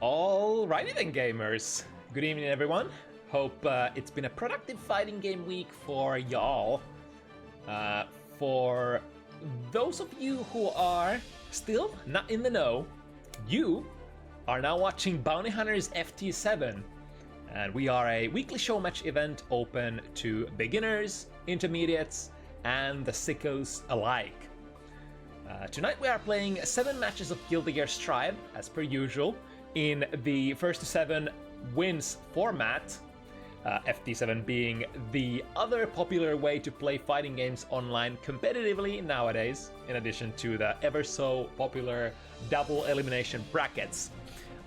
Alrighty then, gamers. Good evening, everyone. Hope it's been a productive fighting game week for y'all. For those of you who are still not in the know, you are now watching Bounty Hunters FT7. And we are a weekly show match event open to beginners, intermediates, and the sickos alike. Tonight we are playing 7 matches of Guilty Gear Strive, as per usual, in the first to 7 wins format, FT7 being the other popular way to play fighting games online competitively nowadays, in addition to the ever so popular double elimination brackets.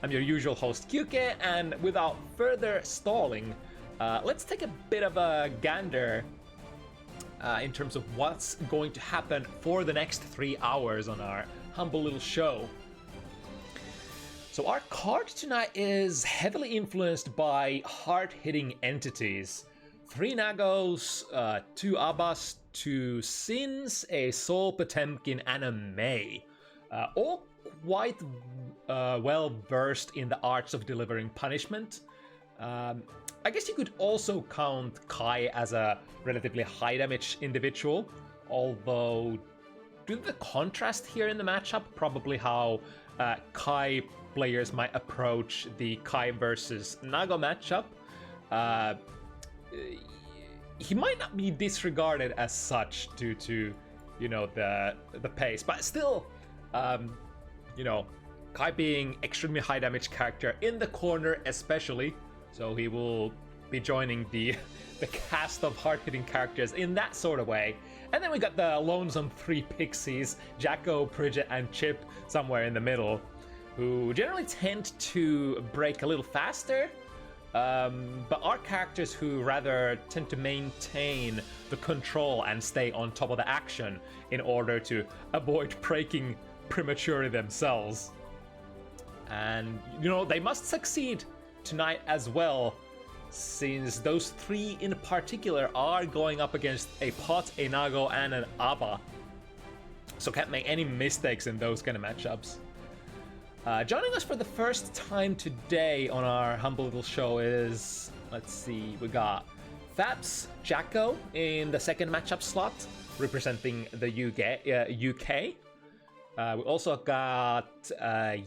I'm your usual host Sche'Peke, and without further stalling, let's take a bit of a gander in terms of what's going to happen for the next 3 hours on our humble little show. So our card tonight is heavily influenced by hard-hitting entities. 3 Nagos, 2 Abbas, 2 Sins, a Sol Potemkin, and a Mei. All quite well versed in the arts of delivering punishment. I guess you could also count Kai as a relatively high damage individual, although due to the contrast here in the matchup, probably how Kai players might approach the Kai versus Nago matchup, he might not be disregarded as such due to, you know, the pace, but still, you know, Kai being extremely high damage character in the corner especially, so he will be joining the cast of hard-hitting characters in that sort of way. And then we got the lonesome 3 pixies, Jacko, Bridget, and Chip somewhere in the middle, who generally tend to break a little faster, but are characters who rather tend to maintain the control and stay on top of the action in order to avoid breaking prematurely themselves. And, you know, they must succeed tonight as well, since those 3 in particular are going up against a Pot, a Nago, and an Abba. So can't make any mistakes in those kind of matchups. Joining us for the first time today on our humble little show is, let's see, we got Fabs Jacko in the second matchup slot, representing the UK. We also got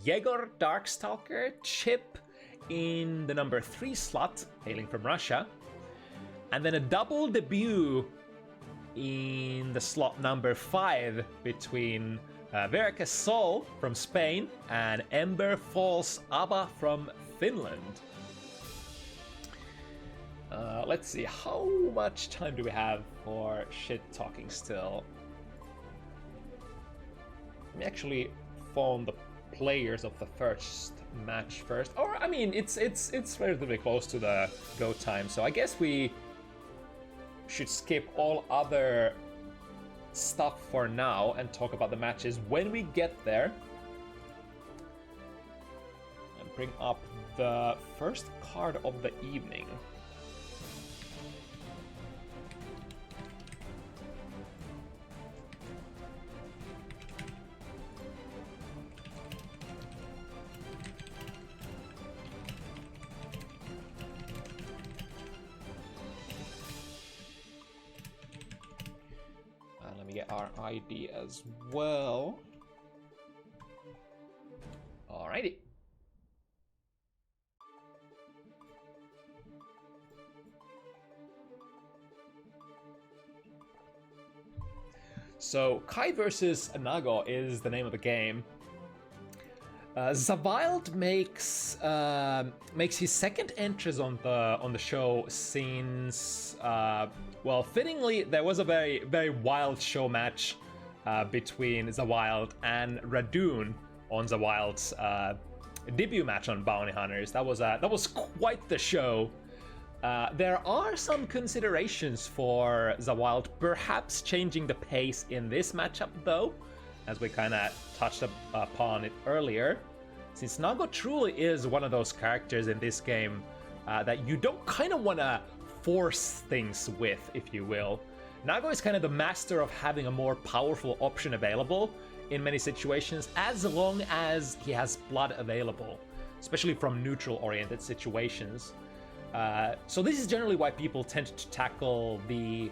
Yegor Darkstalker, Chip in the number 3 slot, hailing from Russia. And then a double debut in the slot number 5 between Vireca Sol from Spain and Ember Falls Abba from Finland. Let's see, how much time do we have for shit talking still? Let me actually phone the players of the first match first. Or I mean, it's relatively close to the go time, so I guess we should skip all other stuff for now and talk about the matches when we get there. And bring up the first card of the evening. Get our ID as well. Alrighty. So Kai versus Nago is the name of the game. Zawild makes his second entrance on the show since well, fittingly there was a very wild show match between Zawild and Radun on Zawild's debut match on Bounty Hunters. That was quite the show. There are some considerations for Zawild perhaps changing the pace in this matchup though, as we kind of touched upon it earlier, since Nago truly is one of those characters in this game that you don't kind of want to force things with, if you will. Nago is kind of the master of having a more powerful option available in many situations, as long as he has blood available. especially from neutral-oriented situations. So this is generally why people tend to tackle the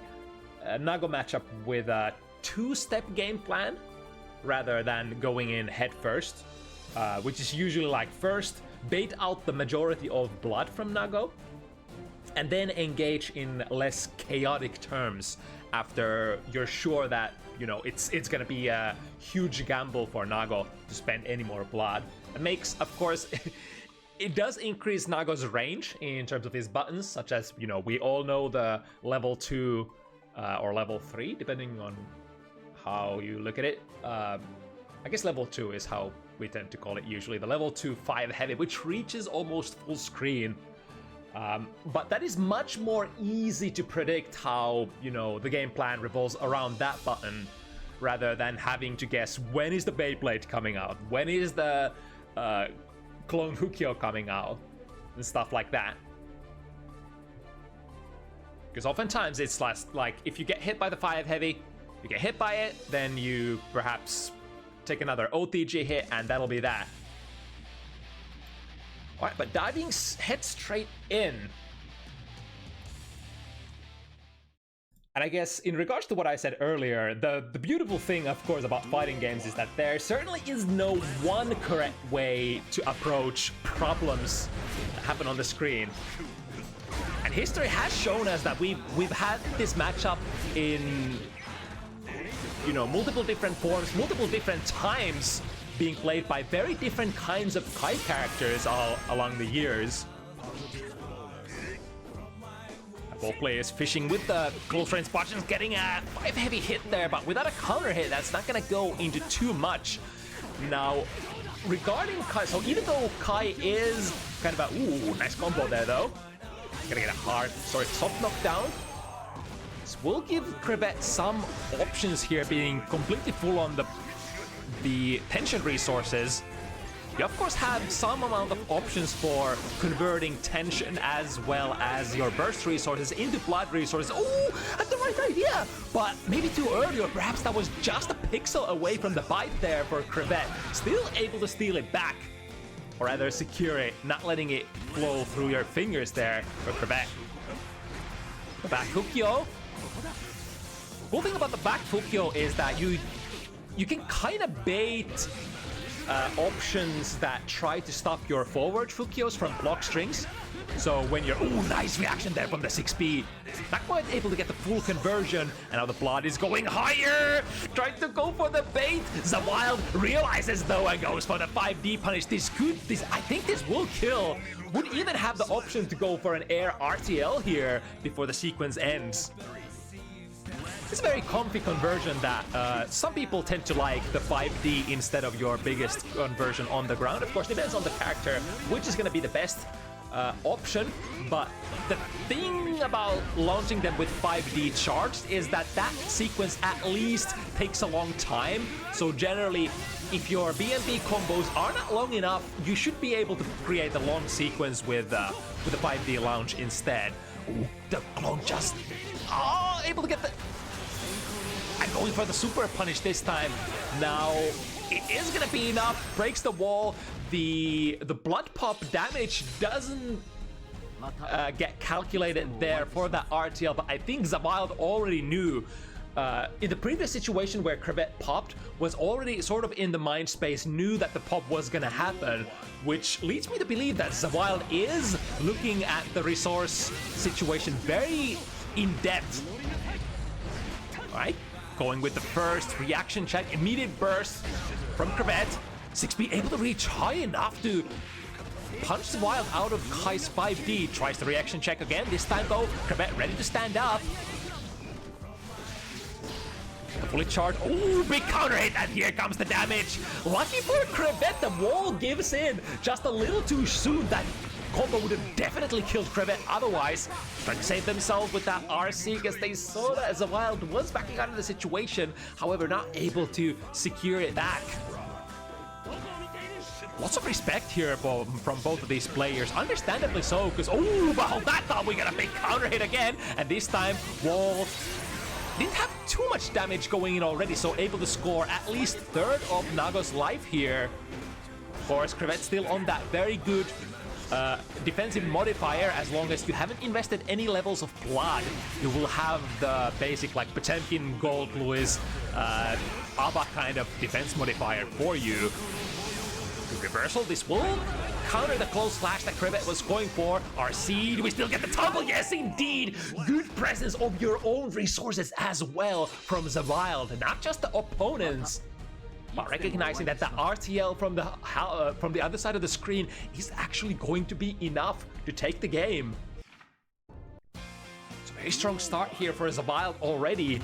Nago matchup with a two-step game plan rather than going in head first, which is usually like first bait out the majority of blood from Nago and then engage in less chaotic terms after you're sure that, you know, it's gonna be a huge gamble for Nago to spend any more blood. It makes, of course, it does increase Nago's range in terms of his buttons, such as, you know, we all know the level 2 or level 3, depending on how you look at it. I guess level 2 is how we tend to call it usually. The level 2 5 heavy, which reaches almost full screen. But that is much more easy to predict how, you know, the game plan revolves around that button, rather than having to guess when is the Beyblade coming out, when is the Clone Hukyo coming out, and stuff like that. Because oftentimes it's like if you get hit by the 5 heavy, you get hit by it, then you perhaps take another OTG hit, and that'll be that. Alright, but diving head straight in. And I guess in regards to what I said earlier, the beautiful thing, of course, about fighting games is that there certainly is no one correct way to approach problems that happen on the screen. And history has shown us that we've had this matchup in, you know, multiple different forms, multiple different times, being played by very different kinds of Kai characters all along the years. Both players fishing with the close range Spartans, getting a 5 heavy hit there, but without a counter hit, that's not gonna go into too much. Now, regarding Kai, so even though Kai is kind of a, ooh, nice combo there though. Gonna get a soft knockdown. This will give Crevette some options here, being completely full on the tension resources. You of course have some amount of options for converting tension as well as your burst resources into blood resources. Oh, that's the right idea, but maybe too early, or perhaps that was just a pixel away from the bite there for Crevette. Still able to steal it back, or rather secure it, not letting it flow through your fingers there for Crevette. The back Hukyo. Cool thing about the back Hukyo is that you can kind of bait options that try to stop your forward Fukyos from block strings. So when you're, ooh, nice reaction there from the 6B. Not quite able to get the full conversion, and now the blood is going higher. Trying to go for the bait. Zawild realizes though and goes for the 5D punish. I think this will kill. Would even have the option to go for an air RTL here before the sequence ends. It's a very comfy conversion that some people tend to like the 5D instead of your biggest conversion on the ground. Of course, depends on the character, which is going to be the best option. But the thing about launching them with 5D charged is that sequence at least takes a long time. So generally, if your BMB combos are not long enough, you should be able to create a long sequence with the 5D launch instead. Ooh, the clone just able to get the... I'm going for the super punish this time. Now, it is gonna be enough. Breaks the wall. The blood pop damage doesn't get calculated there for that RTL, but I think Zawild already knew. In the previous situation where Crevette popped, was already sort of in the mind space, knew that the pop was gonna happen, which leads me to believe that Zawild is looking at the resource situation very in depth. All right. Going with the first reaction check, immediate burst from Crevette. 6B able to reach high enough to punch Zawild out of Kai's 5D. Tries the reaction check again. This time though, Crevette ready to stand up. Fully charged. Ooh, big counter hit, and here comes the damage. Lucky for Crevette, the wall gives in just a little too soon. That combo would have definitely killed Crevette otherwise. Trying to save themselves with that RC because they saw that Zawild was backing out of the situation, however not able to secure it back. Lots of respect here from both of these players, understandably so, because but hold that thought, we got a big counter hit again, and this time wall didn't have too much damage going in already, so able to score at least third of Nago's life here. Of course, crevette still on that very good defensive modifier. As long as you haven't invested any levels of blood, you will have the basic like Potemkin, Gold, Lewis, ABBA kind of defense modifier for you. To reversal, this will counter the close slash that crevette was going for. RC, do we still get the tumble? Yes, indeed! Good presence of your own resources as well from zawild, not just the opponents. But recognizing that the RTL from the other side of the screen is actually going to be enough to take the game. It's a very strong start here for zawild already.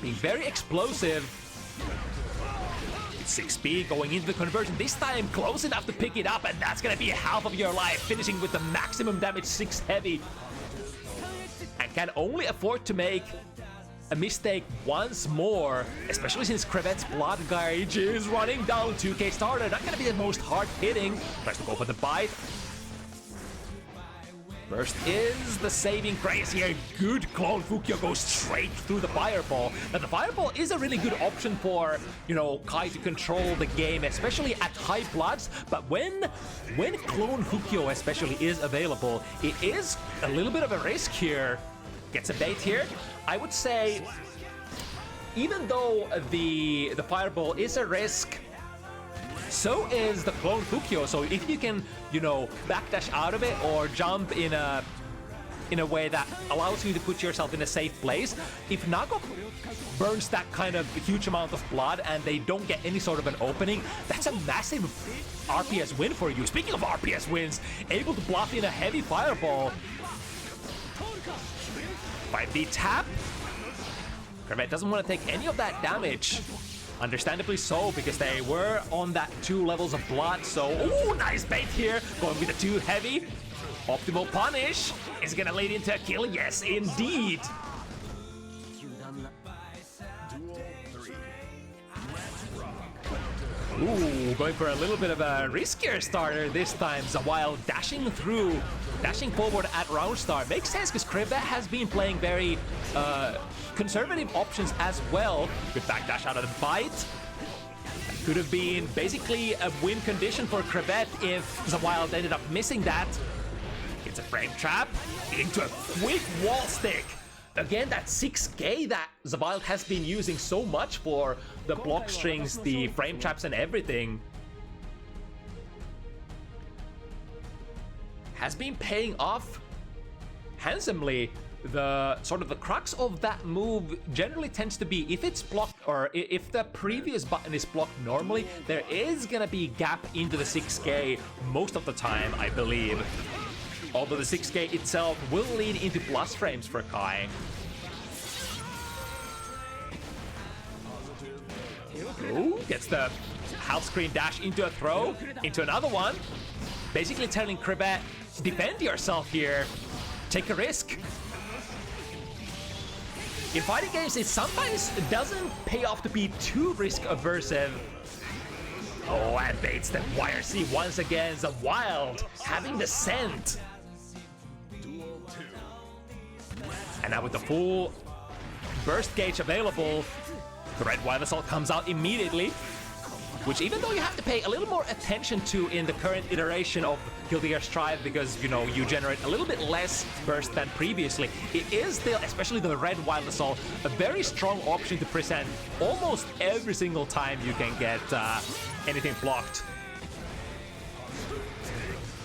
Being very explosive. It's Sche'Peke going into the conversion, this time close enough to pick it up, and that's gonna be half of your life, finishing with the maximum damage 6 heavy. And can only afford to make a mistake once more, especially since crevette's blood gauge is running down. 2k starter, not gonna be the most hard-hitting. Tries to go for the bite. First is the saving grace here. Good clone. Fukyo goes straight through the fireball. Now the fireball is a really good option for, you know, Kai to control the game, especially at high bloods. But when clone Fukyo especially is available, it is a little bit of a risk here. Gets a bait here. I would say, even though the fireball is a risk, so is the clone Fukyo. So if you can, you know, backdash out of it or jump in a way that allows you to put yourself in a safe place, if Nago burns that kind of huge amount of blood and they don't get any sort of an opening, that's a massive RPS win for you. Speaking of RPS wins, able to bluff in a heavy fireball. 5D tap. Crevette doesn't want to take any of that damage. Understandably so, because they were on that 2 levels of blood. So, ooh, nice bait here. Going with the 2 heavy. Optimal punish. Is gonna lead into a kill. Yes, indeed. Ooh, going for a little bit of a riskier starter this time. zawild dashing through, dashing forward at round start. Makes sense because crevette has been playing very conservative options as well. Good backdash out of the bite. That could have been basically a win condition for crevette if zawild ended up missing that. Gets a frame trap into a quick wall stick. Again, that 6k that zawild has been using so much for the block strings, the frame traps and everything, has been paying off handsomely. The sort of the crux of that move generally tends to be if it's blocked, or if the previous button is blocked normally, there is gonna be gap into the 6k most of the time, I believe. Although the 6k itself will lead into plus frames for Kai. Ooh, gets the half screen dash into a throw, into another one. Basically telling crevette, defend yourself here, take a risk. In fighting games, it sometimes doesn't pay off to be too risk aversive. Oh, and baits the YRC once again. zawild having the scent. And now with the full burst gauge available, the red wild assault comes out immediately, which even though you have to pay a little more attention to in the current iteration of Guilty Gear Strive, because, you know, you generate a little bit less burst than previously, it is still, especially the red wild assault, a very strong option to present almost every single time you can get anything blocked.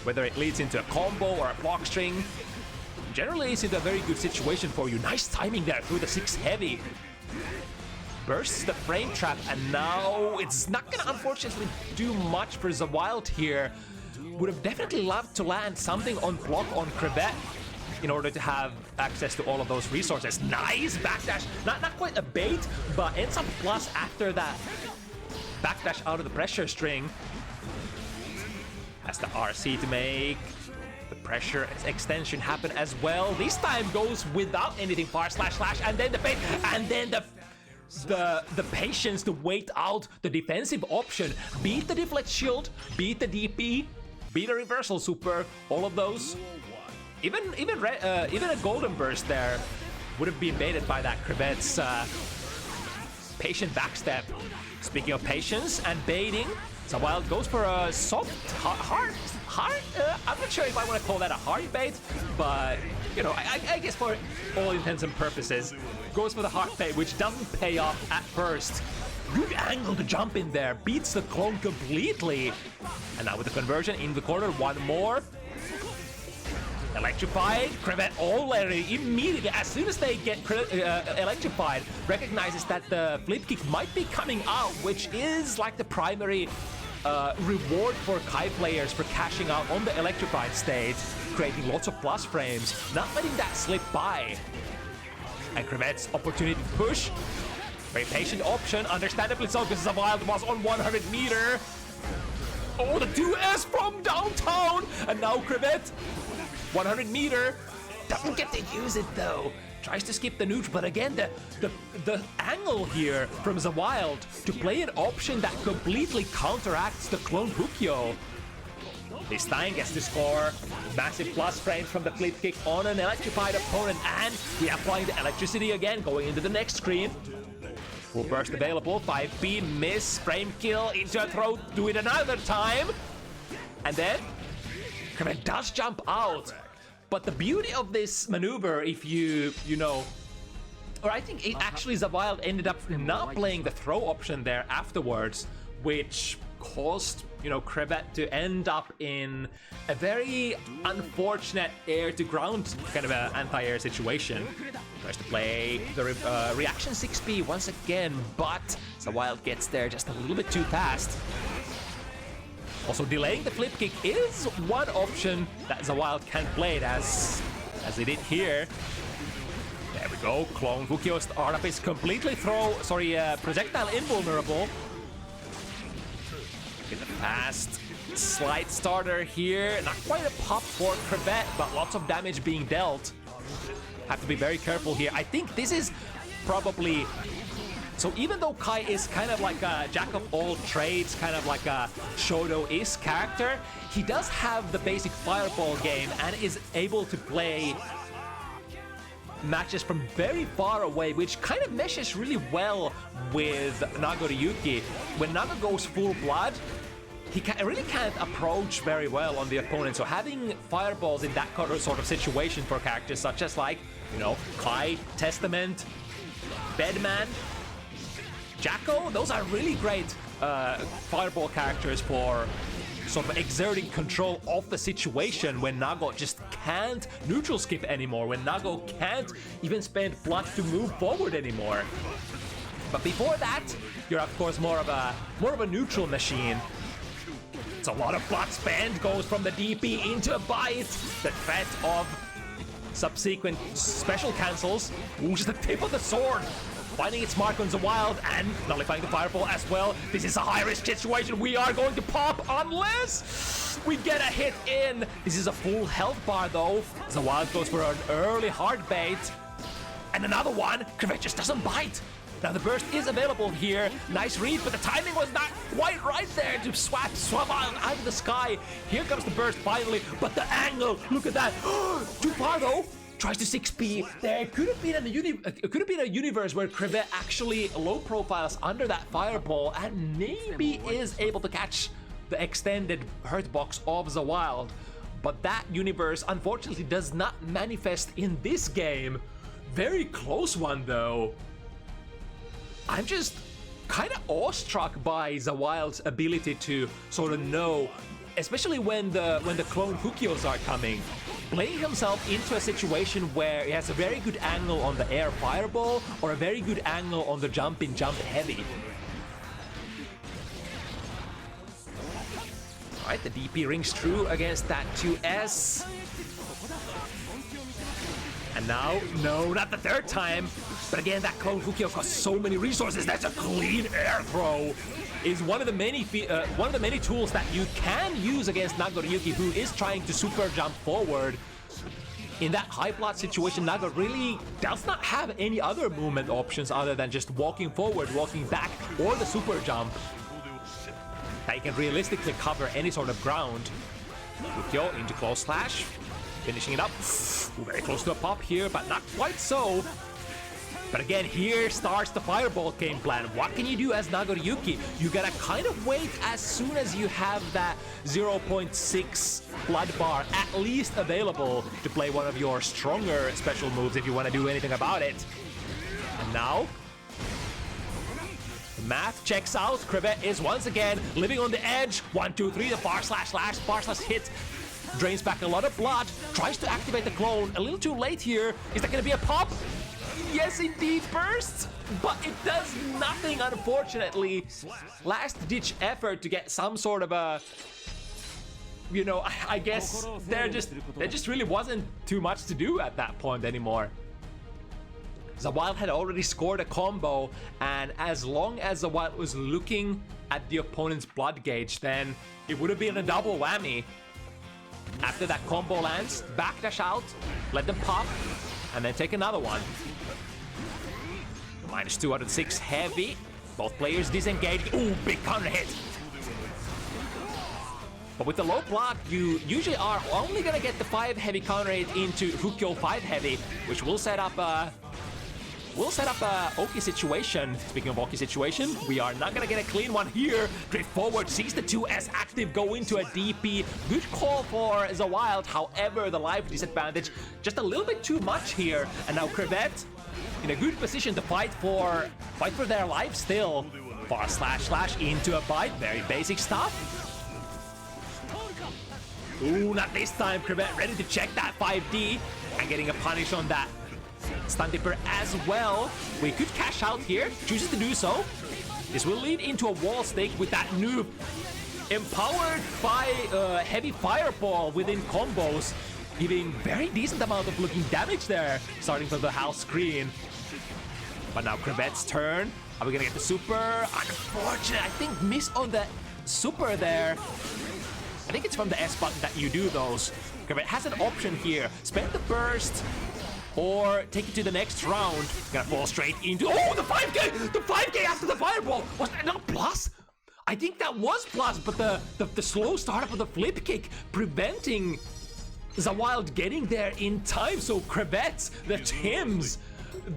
Whether it leads into a combo or a block string, generally it's in a very good situation for you. Nice timing there through the 6 heavy. Bursts the frame trap, and now it's not gonna unfortunately do much for zawild here. Would have definitely loved to land something on block on crevette in order to have access to all of those resources. Nice backdash, not quite a bait, but ends up plus after that backdash out of the pressure string. Has the RC to make the pressure extension happen as well. This time goes without anything, far slash, and then the bait, and then the patience to wait out the defensive option. Beat the deflect shield, beat the DP, beat a reversal super, all of those. Even a golden burst there would have been baited by that crevette's patient backstep. Speaking of patience and baiting, zawild goes for a soft, hard, I'm not sure if I want to call that a hard bait, but, you know, I guess for all intents and purposes, goes for the hard bait, which doesn't pay off at first. Good angle to jump in there, beats the clone completely. And now with the conversion in the corner, one more. Electrified, crevette already immediately, as soon as they get electrified, recognizes that the flip kick might be coming out, which is like the primary reward for Kai players for cashing out on the electrified stage, creating lots of plus frames, not letting that slip by. And crevette's opportunity to push, very patient option, understandably so, because zawild was on 100 meter. Oh, the 2S from downtown, and now crevette 100 meter, doesn't get to use it though. Tries to skip the neutral, but again, the angle here from zawild to play an option that completely counteracts the clone Hukyo. This time gets to score massive plus frames from the flip kick on an electrified opponent, and we are applying the electricity again, going into the next screen. Full burst available, 5B, miss, frame kill, into a throw, do it another time. And then, crevette does jump out. But the beauty of this maneuver, if you know, or I think it actually zawild ended up not playing the throw option there afterwards, which caused, you know, crevette to end up in a very unfortunate air to ground kind of an anti-air situation. Tries to play the reaction 6B once again, but zawild gets there just a little bit too fast. Also, delaying the flip kick is one option that zawild can play it as they did here. There we go. Clone Hukyo's startup is completely projectile invulnerable. Get the fast slide starter here. Not quite a pop for crevette, but lots of damage being dealt. Have to be very careful here. I think this is probably... So even though Kai is kind of like a jack of all trades, kind of like a Shoto-ish character, he does have the basic fireball game and is able to play matches from very far away, which kind of meshes really well with Nagoriyuki. When Naga goes full blood, he really can't approach very well on the opponent. So having fireballs in that sort of situation for characters such as, like, you know, Kai, Testament, Bedman, Jacko, those are really great fireball characters for sort of exerting control of the situation when Nago just can't neutral skip anymore, when Nago can't even spend blood to move forward anymore. But before that, you're of course more of a neutral machine. It's a lot of blood spent, goes from the DP into a bite. The threat of subsequent special cancels. Ooh, just the tip of the sword. Finding its mark on zawild and nullifying the fireball as well. This is a high-risk situation. We are going to pop unless we get a hit in. This is a full health bar though. zawild goes for an early hard bait. And another one. crevette just doesn't bite. Now the burst is available here. Nice read, but the timing was not quite right there to swap zawild out of the sky. Here comes the burst finally, but the angle, look at that. Too far though. Tries to 6P. There could have been a universe where crevette actually low profiles under that fireball and maybe is able to catch the extended hurt box of zawild. But that universe unfortunately does not manifest in this game. Very close one though. I'm just kind of awestruck by zawild's ability to sort of know, especially when the clone Hukyos are coming, playing himself into a situation where he has a very good angle on the air fireball or a very good angle on the jump heavy. Alright, the DP rings true against that 2S. And now, no, not the third time. But again, that clone Hukyo costs so many resources. That's a clean air throw. Is one of the many tools that you can use against Nagoriyuki, who is trying to super jump forward. In that high plot situation, Nago really does not have any other movement options other than just walking forward, walking back, or the super jump. That can realistically cover any sort of ground. Hukyo into close slash, finishing it up. Very close to a pop here, but not quite so. But again, here starts the Fireball game plan. What can you do as Nagoriyuki? You gotta kind of wait as soon as you have that 0.6 blood bar at least available to play one of your stronger special moves if you want to do anything about it. And now, the math checks out. Crevette is once again living on the edge. 1, 2, 3, the bar slash hit. Drains back a lot of blood. Tries to activate the clone. A little too late here. Is that gonna be a pop? Yes, indeed, bursts, but it does nothing, unfortunately. Last-ditch effort to get some sort of a, you know, I guess there just really wasn't too much to do at that point anymore. Zawild had already scored a combo, and as long as Zawild was looking at the opponent's blood gauge, then it would have been a double whammy. After that combo lands, backdash out, let them pop, and then take another one. -2 out of 6 heavy. Both players disengaged. Ooh, big counter hit. But with the low block, you usually are only gonna get the 5 heavy counter hit into Fukyo 5 heavy, which will set up a Oki situation. Speaking of Oki situation, we are not gonna get a clean one here. Drift forward, sees the 2S active, go into a DP. Good call for Zawild. However, the life disadvantage just a little bit too much here. And now Crevette in a good position to fight for their life still. Far slash into a bite. Very basic stuff. Ooh, not this time. Crevette ready to check that 5D and getting a punish on that Stun Dipper as well. We could cash out here. Chooses to do so. This will lead into a wall stick with that noob. Empowered by heavy fireball within combos. Giving very decent amount of looking damage there. Starting from the house screen. But now Crevette's turn. Are we gonna get the super? Unfortunate. I think miss on the super there. I think it's from the S button that you do those. Crevette has an option here. Spend the burst or take it to the next round. Gonna fall straight into... Oh, the 5K! The 5K after the fireball! Was that not plus? I think that was plus, but the slow startup of the flip kick preventing Zawild getting there in time. So Crevette, the Tims,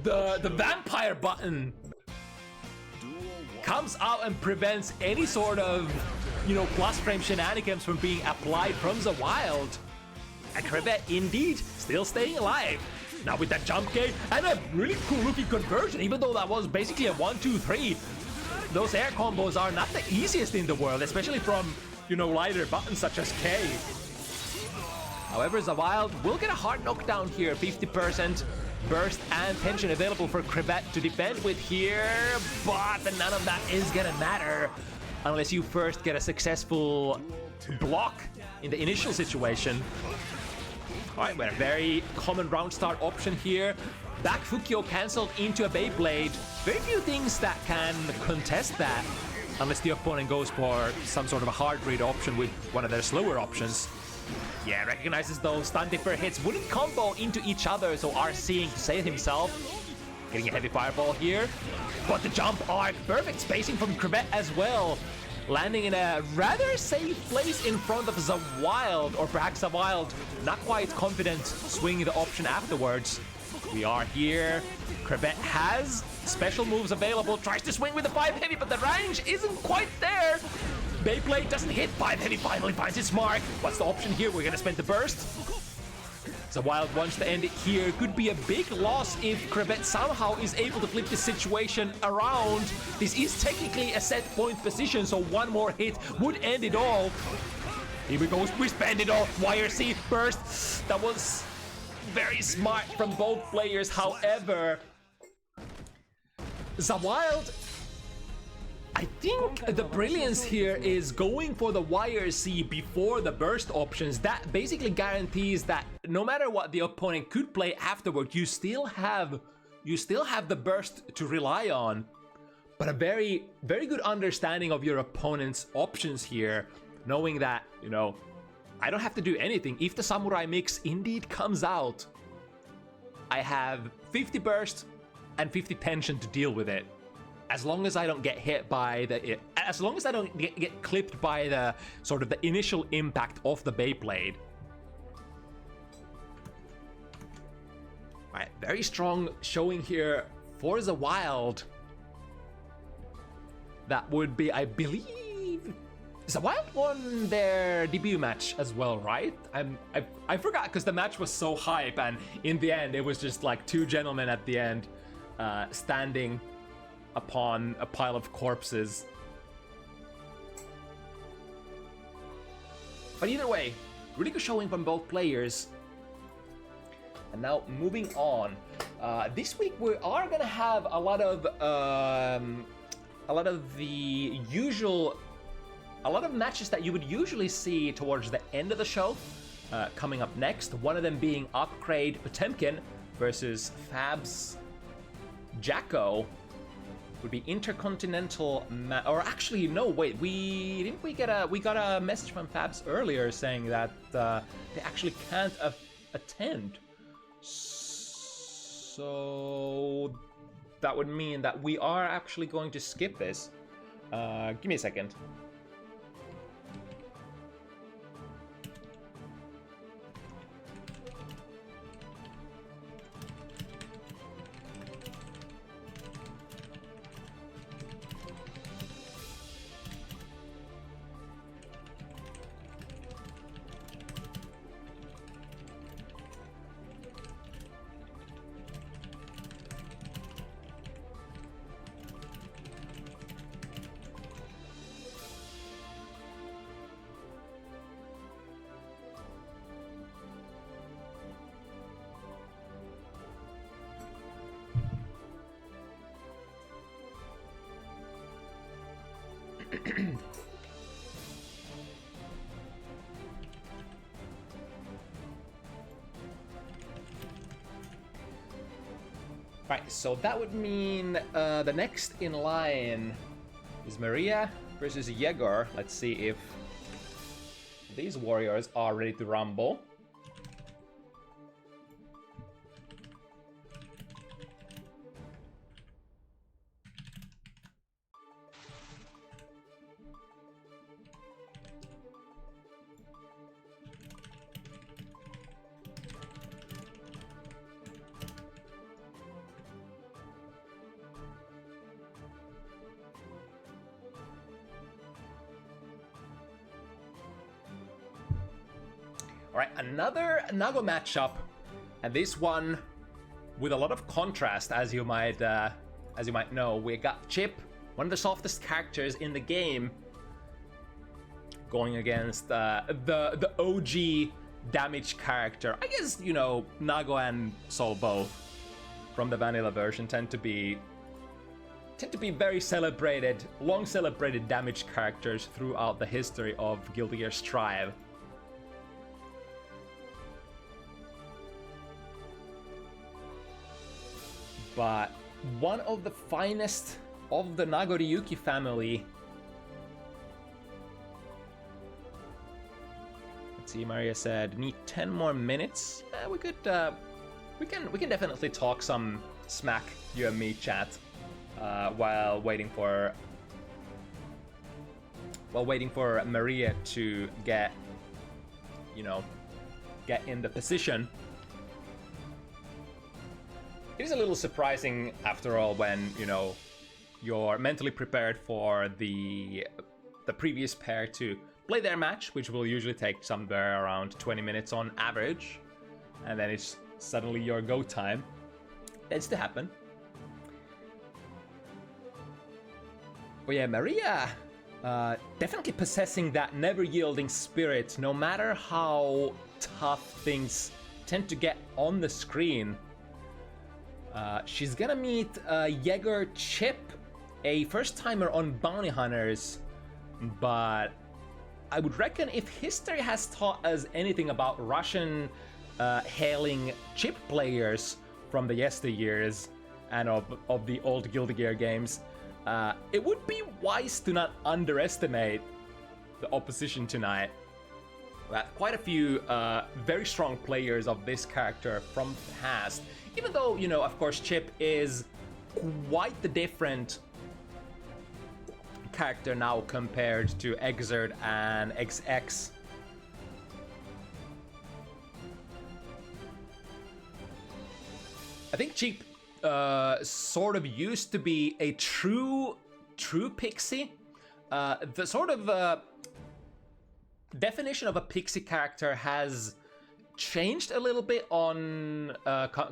the vampire button comes out and prevents any sort of, you know, plus frame shenanigans from being applied from Zawild. And Crevette indeed still staying alive. Now with that jump gate and a really cool looking conversion, even though that was basically a 1-2-3. Those air combos are not the easiest in the world, especially from, you know, lighter buttons such as K. However, Zawild will get a hard knockdown here, 50% burst and tension available for Crevette to defend with here, but none of that is gonna matter unless you first get a successful block in the initial situation. Alright, we had a very common round start option here. Back Fukyo cancelled into a Beyblade. Very few things that can contest that unless the opponent goes for some sort of a hard read option with one of their slower options. Yeah, recognizes those Stun Dipper hits wouldn't combo into each other, so are seeing to save himself. Getting a heavy fireball here. But the jump arc, perfect spacing from Crevette as well. Landing in a rather safe place in front of Zawild, or perhaps Zawild not quite confident swinging the option afterwards. We are here. Crevette has special moves available, tries to swing with the 5 heavy, but the range isn't quite there. Beyblade doesn't hit, 5 heavy finally finds its mark. What's the option here? We're gonna spend the burst. Zawild wants to end it here. Could be a big loss if Crevette somehow is able to flip the situation around. This is technically a set point position, so one more hit would end it all. Here we go, we spend it all. YRC burst. That was very smart from both players. However, Zawild, I think the brilliance here is going for the YRC before the burst options. That basically guarantees that no matter what the opponent could play afterward, you still have the burst to rely on. But a very, very good understanding of your opponent's options here, knowing that, you know, I don't have to do anything. If the Samurai mix indeed comes out, I have 50 burst and 50 tension to deal with it. As long as I don't get hit by as long as I don't get clipped by the sort of the initial impact of the Beyblade. Right, very strong showing here for zawild, that would be, I believe, zawild won their debut match as well, right? I forgot because the match was so hype, and in the end, it was just like two gentlemen at the end standing upon a pile of corpses. But either way, really good showing from both players. And now moving on, this week we are gonna have a lot of matches that you would usually see towards the end of the show coming up next. One of them being Upgrade Potemkin versus Fabs Jacko. Would be intercontinental or actually no, wait, we got a message from Fabs earlier saying that they actually can't attend. So that would mean that we are actually going to skip this. Give me a second. Right, so that would mean the next in line is Maria versus Yegor. Let's see if these warriors are ready to rumble. Alright, another Nago matchup, and this one with a lot of contrast, as you might know. We got Chip, one of the softest characters in the game, going against the OG damage character. I guess, you know, Nago and Sol both from the vanilla version tend to be very celebrated, long celebrated damage characters throughout the history of Guilty Gear Strive. But one of the finest of the Nagoriyuki family. Let's see, Maria said, need 10 more minutes. We can definitely talk some smack, you and me, chat, while waiting for Maria to get in the position. It is a little surprising, after all, when, you know, you're mentally prepared for the previous pair to play their match, which will usually take somewhere around 20 minutes on average, and then it's suddenly your go time. Tends to happen. But yeah, Maria, definitely possessing that never-yielding spirit, no matter how tough things tend to get on the screen. She's gonna meet Yegor Chip, a first-timer on Bounty Hunters, but I would reckon if history has taught us anything about Russian hailing Chip players from the yesteryears and of the old Guilty Gear games, it would be wise to not underestimate the opposition tonight. Quite a few very strong players of this character from the past. Even though, you know, of course, Chip is quite the different character now compared to Exert and XX. I think Chip sort of used to be a true pixie. The sort of definition of a pixie character has changed a little bit on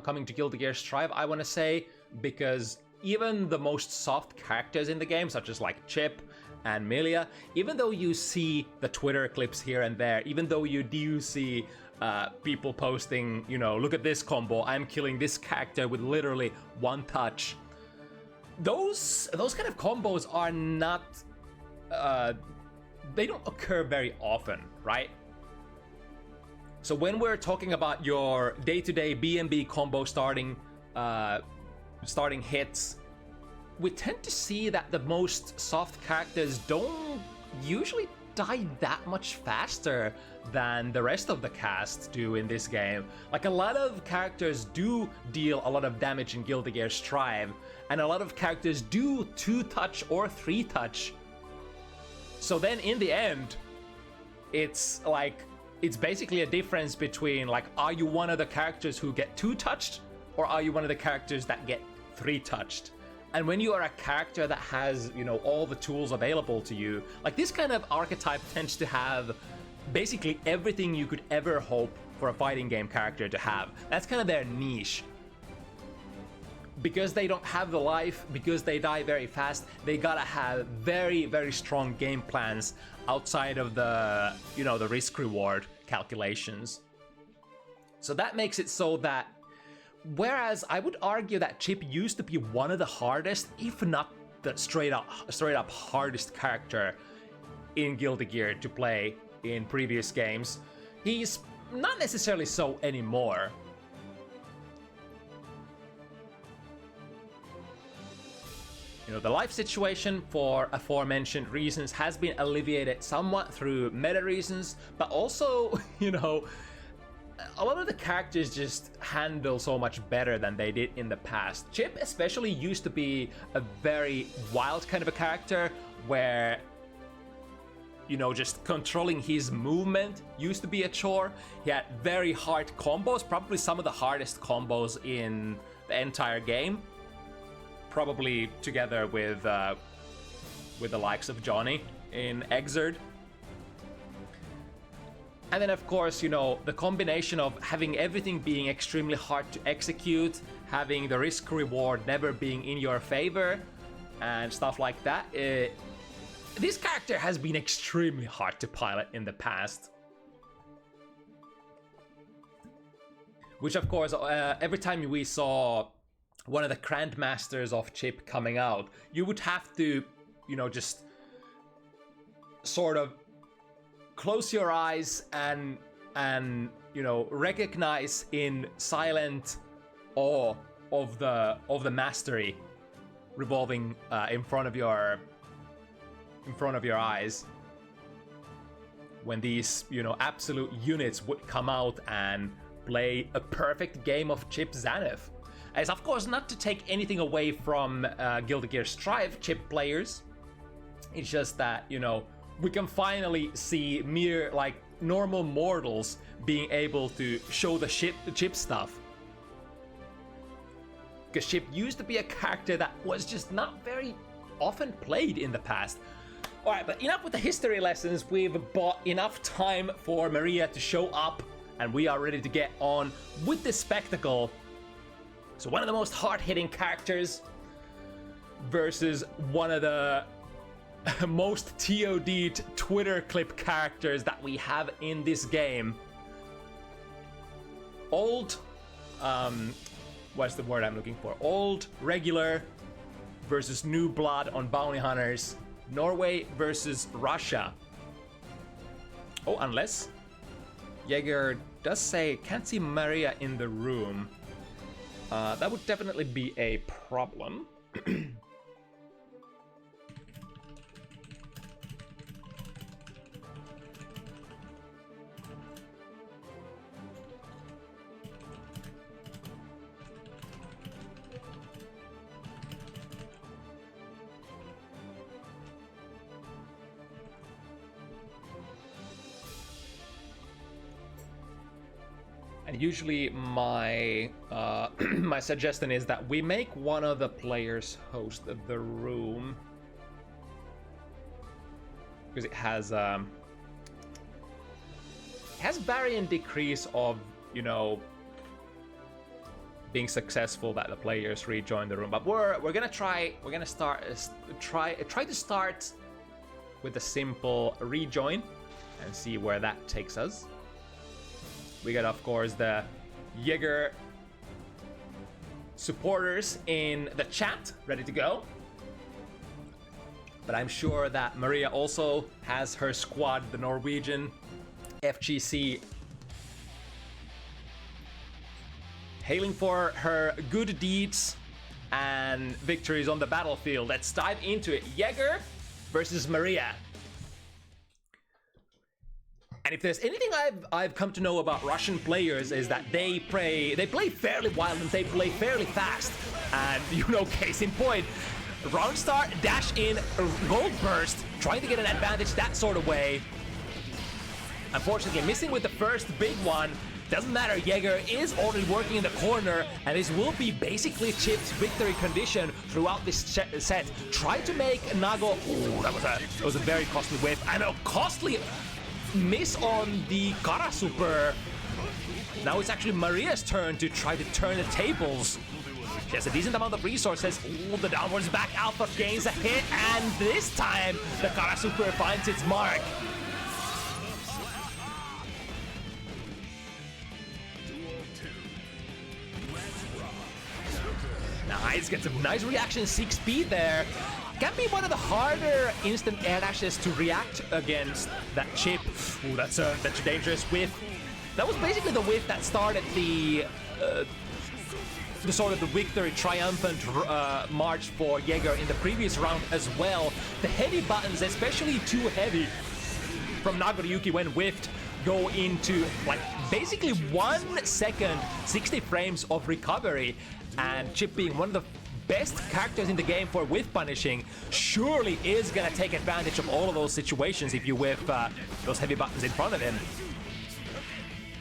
coming to Guilty Gear Strive, I want to say, because even the most soft characters in the game, such as like Chip and Milia, even though you see the Twitter clips here and there, even though you do see people posting, you know, look at this combo, I'm killing this character with literally one touch, those kind of combos are not they don't occur very often, right? So when we're talking about your day-to-day B&B combo starting hits, we tend to see that the most soft characters don't usually die that much faster than the rest of the cast do in this game. Like, a lot of characters do deal a lot of damage in Guilty Gear Strive, and a lot of characters do 2-touch or 3-touch. So then in the end, it's like, it's basically a difference between, like, are you one of the characters who get 2-touched, or are you one of the characters that get 3-touched? And when you are a character that has, you know, all the tools available to you, like, this kind of archetype tends to have basically everything you could ever hope for a fighting game character to have. That's kind of their niche. Because they don't have the life, because they die very fast, they gotta have very, very strong game plans outside of the, you know, the risk-reward calculations. So that makes it so that, whereas I would argue that Chip used to be one of the hardest, if not the straight up hardest character in Guilty Gear to play in previous games, he's not necessarily so anymore. You know, the life situation, for aforementioned reasons, has been alleviated somewhat through meta reasons, but also, you know, a lot of the characters just handle so much better than they did in the past. Chip especially used to be a very wild kind of a character where, you know, just controlling his movement used to be a chore. He had very hard combos, probably some of the hardest combos in the entire game. Probably together with the likes of Johnny in Exerd. And then, of course, you know, the combination of having everything being extremely hard to execute, having the risk-reward never being in your favor, and stuff like that. This character has been extremely hard to pilot in the past. Which, of course, every time we saw one of the Grandmasters of Chip coming out, you would have to, you know, just sort of close your eyes and you know, recognize in silent awe of the mastery revolving in front of your eyes when these, you know, absolute units would come out and play a perfect game of Chip Zaneth. As, of course, not to take anything away from Guilty Gear Strive Chip players. It's just that, you know, we can finally see mere, like, normal mortals being able to show the Chip stuff. Because Chip used to be a character that was just not very often played in the past. Alright, but enough with the history lessons. We've bought enough time for Maria to show up, and we are ready to get on with this spectacle. So one of the most hard-hitting characters versus one of the most TOD'd Twitter clip characters that we have in this game. Old, what's the word I'm looking for? Old, regular versus new blood on bounty hunters. Norway versus Russia. Oh, unless Jaeger does say, can't see Maria in the room. That would definitely be a problem. And usually my my suggestion is that we make one of the players host the room, because it has varying decrease of, you know, being successful that the players rejoin the room. But we're gonna try to start with a simple rejoin and see where that takes us. We got, of course, the Jaeger supporters in the chat ready to go. But I'm sure that Maria also has her squad, the Norwegian FGC, hailing for her good deeds and victories on the battlefield. Let's dive into it. Jaeger versus Maria. And if there's anything I've come to know about Russian players, is that they play fairly wild and they play fairly fast. And, you know, case in point, round start, dash in, gold burst, trying to get an advantage that sort of way. Unfortunately, missing with the first big one. Doesn't matter, Jaeger is already working in the corner, and this will be basically Chip's victory condition throughout this set. Try to make Nago. Ooh, that was a very costly whiff, and a costly miss on the Kara Super. Now it's actually Maria's turn to try to turn the tables. She has a decent amount of resources. Ooh, the downwards back alpha gains a hit, and this time the Kara Super finds its mark. Nice, gets a nice reaction, 6 speed there. Can be one of the harder instant air dashes to react against that Chip. Ooh, that's a dangerous whiff. That was basically the whiff that started the sort of the victory triumphant march for Jaeger in the previous round as well. The heavy buttons, especially too heavy from Nagoriyuki when whiffed, go into like basically 1 second, 60 frames of recovery. And Chip, being one of the best characters in the game for whiff punishing, surely is gonna take advantage of all of those situations if you whiff those heavy buttons in front of him.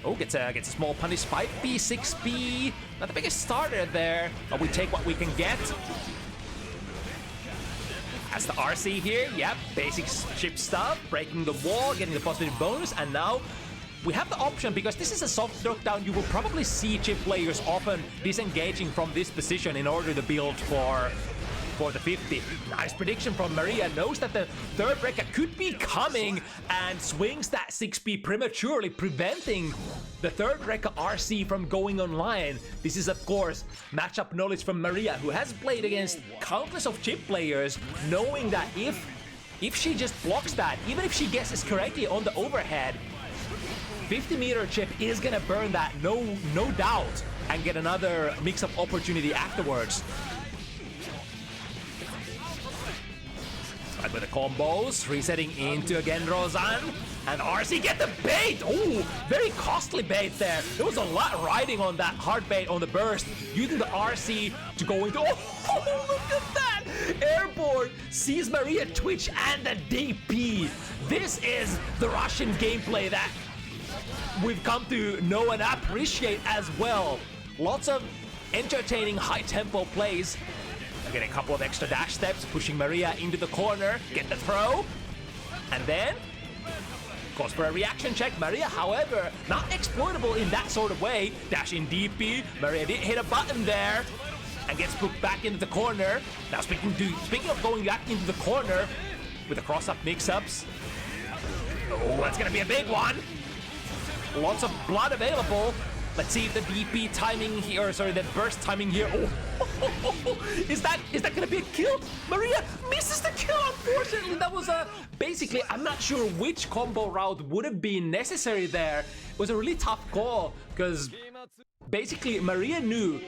Oh, gets a small punish. 5B, 6B, not the biggest starter there, but we take what we can get. That's the RC here. Yep, basic Chip stuff, breaking the wall, getting the positive bonus, and now we have the option, because this is a soft knockdown. You will probably see Chip players often disengaging from this position in order to build for the 50. Nice prediction from Maria. Knows that the third Vireca could be coming and swings that 6B prematurely, preventing the third Vireca RC from going online. This is, of course, matchup knowledge from Maria, who has played against countless of Chip players, knowing that if she just blocks that, even if she guesses correctly on the overhead, 50-meter Chip is gonna burn that, no doubt, and get another mix-up opportunity afterwards. Right with the combos, resetting into again Rozan, and RC get the bait! Ooh, very costly bait there. There was a lot riding on that hard bait on the burst, using the RC to go into, oh, look at that! Airborne, sees Maria twitch and the DP. This is the Russian gameplay that we've come to know and appreciate as well. Lots of entertaining high-tempo plays. Again, a couple of extra dash steps, pushing Maria into the corner, get the throw, and then goes for a reaction check. Maria, however, not exploitable in that sort of way. Dash in DP, Maria did hit a button there, and gets put back into the corner. Now speaking of going back into the corner, with the cross-up mix-ups. Oh, that's gonna be a big one. Lots of blood available. Let's see if the DP timing here, sorry, the burst timing here. Oh, is that gonna be a kill? Maria misses the kill, unfortunately. That was basically, I'm not sure which combo route would have been necessary there. It was a really tough call, because basically Maria knew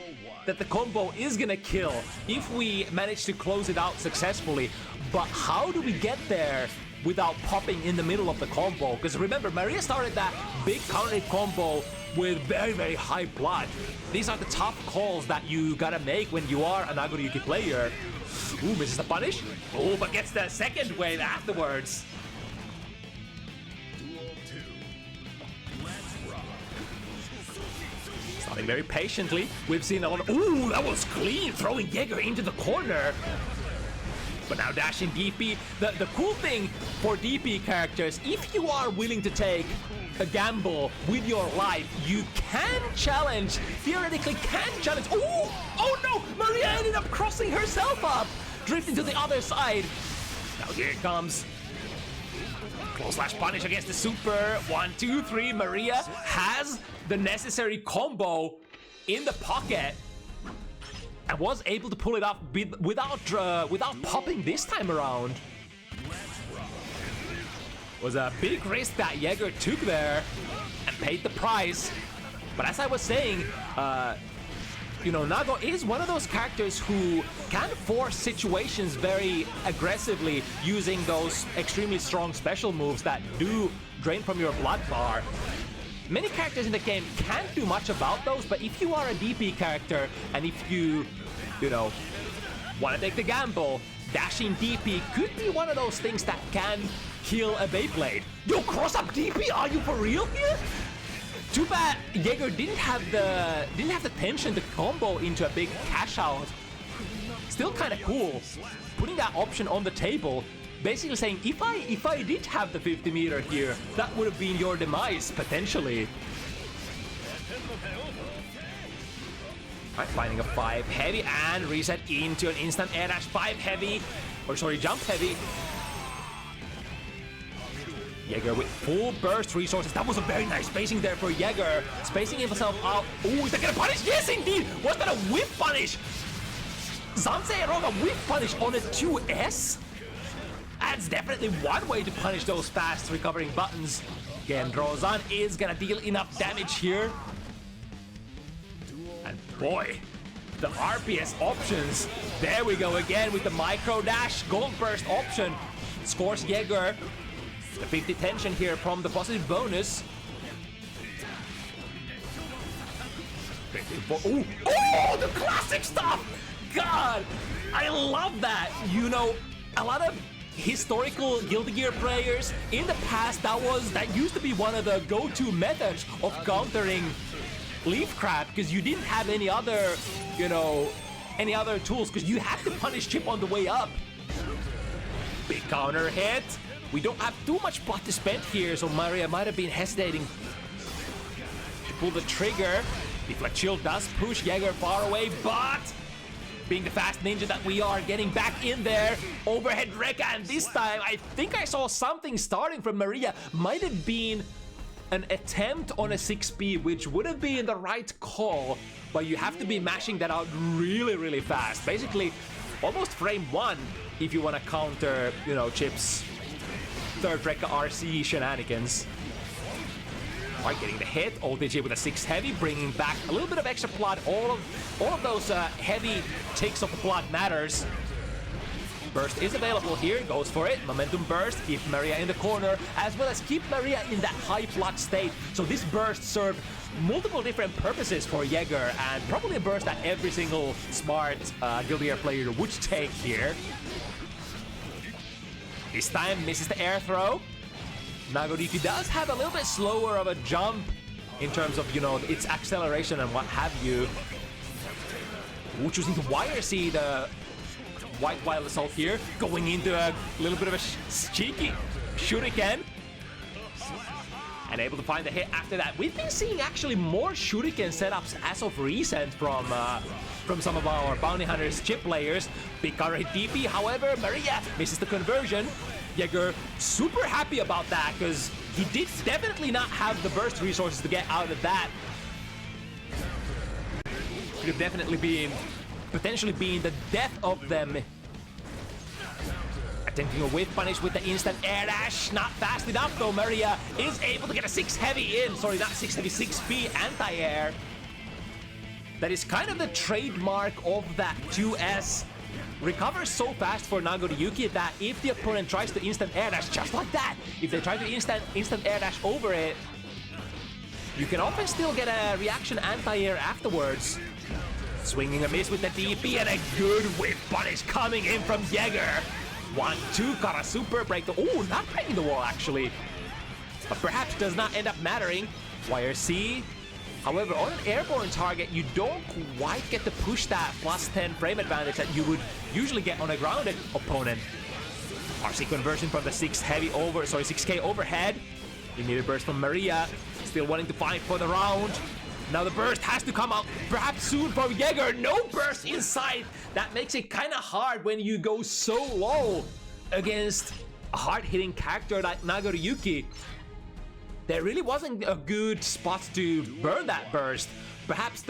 that the combo is gonna kill if we manage to close it out successfully. But how do we get there without popping in the middle of the combo? Because remember, Maria started that big counter combo with very, very high blood. These are the tough calls that you gotta make when you are a Nagoriyuki player. Ooh, misses the punish. Oh, but gets the second wave afterwards. Running very patiently. We've seen a lot of... Ooh, that was clean! Throwing Jaeger into the corner. But now dashing DP. The cool thing for DP characters, if you are willing to take a gamble with your life, you can challenge, theoretically can challenge. Ooh! Oh no! Maria ended up crossing herself up! Drifting to the other side. Now here it comes. Close slash punish against the super. 1, 2, 3. Maria has the necessary combo in the pocket and was able to pull it up without popping this time around. Was a big risk that Jaeger took there and paid the price. But as I was saying, you know, Nago is one of those characters who can force situations very aggressively using those extremely strong special moves that do drain from your blood bar. Many characters in the game can't do much about those, but if you are a DP character and if you know, want to take the gamble, dashing DP could be one of those things that can kill a Beyblade. Yo, cross up DP? Are you for real here? Too bad Jaeger didn't have the tension to combo into a big cash out. Still kind of cool. Putting that option on the table, basically saying if I did have the 50 meter here, that would have been your demise potentially. Right, finding a 5 heavy and reset into an instant air dash 5 heavy, or sorry, jump heavy. Jaeger with full burst resources. That was a very nice spacing there for Jaeger. Spacing himself out. Ooh, is that gonna punish? Yes, indeed! Was that a whip punish? Zansei wrote a whip punish on a 2S? That's definitely one way to punish those fast recovering buttons. Again, Drozan is gonna deal enough damage here. And boy, the RPS options. There we go again with the micro dash gold burst option. Scores Jaeger. The 50 tension here from the positive bonus. Ooh. Oh, the classic stuff! God, I love that. You know, a lot of historical Guilty Gear players in the past, that used to be one of the go-to methods of countering Leaf Crab, because you didn't have any other, you know, any other tools, because you had to punish Chip on the way up. Big counter hit. We don't have too much blood to spend here, so Maria might have been hesitating to pull the trigger. Deflect Shield does push Jaeger far away, but being the fast ninja that we are, getting back in there. Overhead Vireca, and this time I think I saw something starting from Maria. Might have been an attempt on a 6B, which would have been the right call, but you have to be mashing that out really, really fast. Basically, almost frame 1 if you want to counter, you know, Chip's third Vireca RC shenanigans. Alright, getting the hit. OTG with a 6 heavy, bringing back a little bit of extra blood. All of those heavy takes of the blood matters. Burst is available here, goes for it. Momentum burst, keep Maria in the corner, as well as keep Maria in that high blood state. So this burst served multiple different purposes for Jaeger, and probably a burst that every single smart Guilty Gear player would take here. This time misses the air throw. Nagodiki does have a little bit slower of a jump in terms of, you know, its acceleration and what have you. Ooh, choosing to wire see the White Wild Assault here, going into a little bit of a cheeky shuriken. And able to find the hit after that. We've been seeing actually more shuriken setups as of recent from some of our Bounty Hunters chip players. Big counter hit DP, however, Maria misses the conversion. Jaeger super happy about that, because he did definitely not have the burst resources to get out of that. Could have definitely been, potentially been the death of them. Attempting a whiff punish with the instant air dash. Not fast enough though. Maria is able to get a 6 heavy in. Sorry, not 6 heavy, 6B anti-air. That is kind of the trademark of that 2S. Recovers so fast for Nagodiyuki that if the opponent tries to instant air dash just like that, if they try to instant air dash over it, you can often still get a reaction anti-air afterwards. Swinging a miss with the DP and a good whip punish coming in from Jaeger. 1-2, got a super break the... Oh, not breaking the wall actually. But perhaps does not end up mattering. Wire C. However, on an airborne target, you don't quite get to push that plus 10 frame advantage that you would usually get on a grounded opponent. RC conversion from the 6K overhead. Immediate burst from Maria, still wanting to fight for the round. Now the burst has to come out perhaps soon from Jäger. No burst in sight. That makes it kind of hard when you go so low against a hard-hitting character like Nagoriyuki. There really wasn't a good spot to burn that burst. Perhaps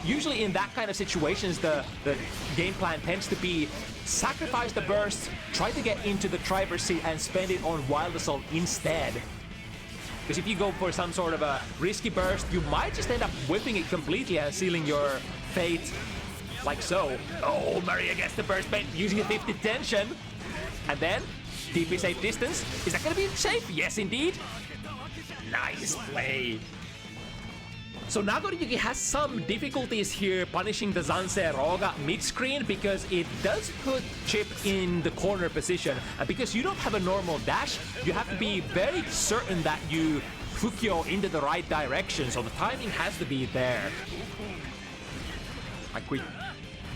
usually in that kind of situations, the game plan tends to be sacrifice the burst, try to get into the driver's seat and spend it on Wild Assault instead. Because if you go for some sort of a risky burst, you might just end up whipping it completely and sealing your fate like so. Oh, Maria gets the burst bait using a 50 tension. And then, DP safe distance. Is that going to be safe? Yes, indeed. Nice play. So Nagoriyuki has some difficulties here punishing the Zanse Roga mid-screen because it does put Chip in the corner position. And because you don't have a normal dash, you have to be very certain that you Fukyo into the right direction. So the timing has to be there. A quick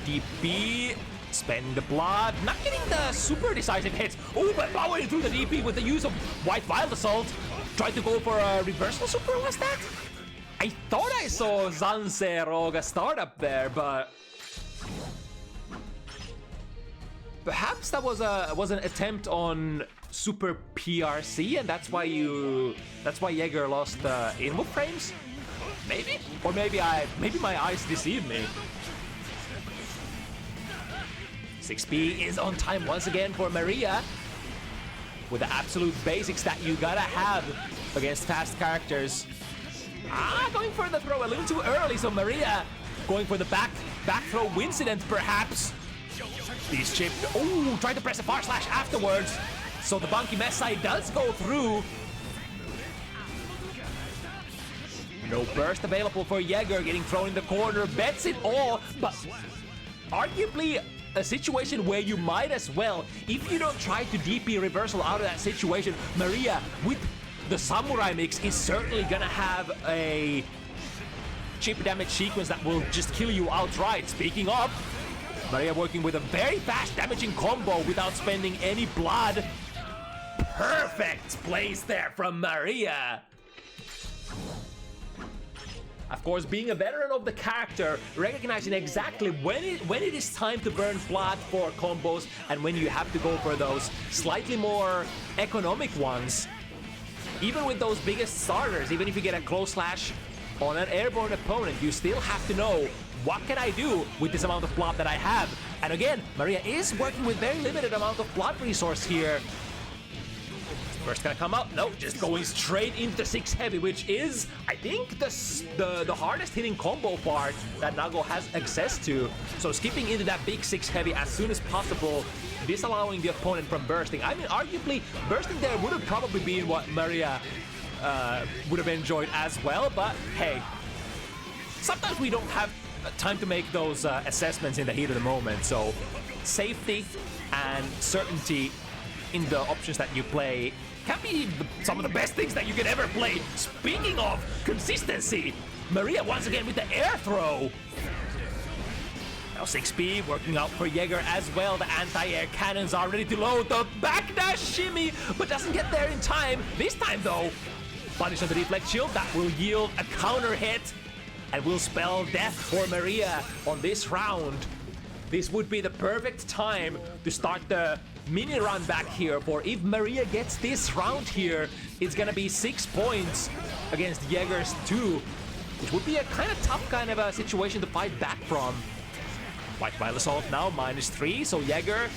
DP, spend the blood, not getting the super decisive hits. Oh, but powering through the DP with the use of White Wild Assault. Tried to go for a reversal super, was that? I thought I saw Zanse Roga start up there, but perhaps that was an attempt on super PRC, and that's why Jäger lost input frames. Maybe, or maybe my eyes deceived me. 6P is on time once again for Maria, with the absolute basics that you gotta have against fast characters. Going for the throw a little too early, so Maria going for the back throw incident perhaps. These Chip, trying to press a far slash afterwards. So the Bunky Messai does go through. No burst available for Jäger, getting thrown in the corner, bets it all, but arguably a situation where you might as well, if you don't try to DP reversal out of that situation, Maria with the Samurai mix is certainly gonna have a chip damage sequence that will just kill you outright. Speaking of, Maria working with a very fast damaging combo without spending any blood. Perfect plays there from Maria. Of course, being a veteran of the character, recognizing exactly when it is time to burn blood for combos and when you have to go for those slightly more economic ones. Even with those biggest starters, even if you get a close slash on an airborne opponent, you still have to know, what can I do with this amount of blood that I have? And again, Maria is working with very limited amount of blood resource here. First gonna come up, no, just going straight into 6 heavy, which is, I think, the hardest hitting combo part that Nago has access to. So skipping into that big 6 heavy as soon as possible, disallowing the opponent from bursting. I mean, arguably, bursting there would have probably been what Maria would have enjoyed as well, but hey, sometimes we don't have time to make those assessments in the heat of the moment, so safety and certainty in the options that you play can be some of the best things that you can ever play. Speaking of consistency, Maria once again with the air throw. Now 6P working out for Jäger as well. The anti-air cannons are ready to load. The backdash shimmy, but doesn't get there in time. This time though, punish on the deflect shield. That will yield a counter hit and will spell death for Maria on this round. This would be the perfect time to start the mini run back here, for if Maria gets this round here, it's gonna be 6 points against Jäger's 2, which would be a kind of tough kind of a situation to fight back from. White Wild Assault now -3, so Jäger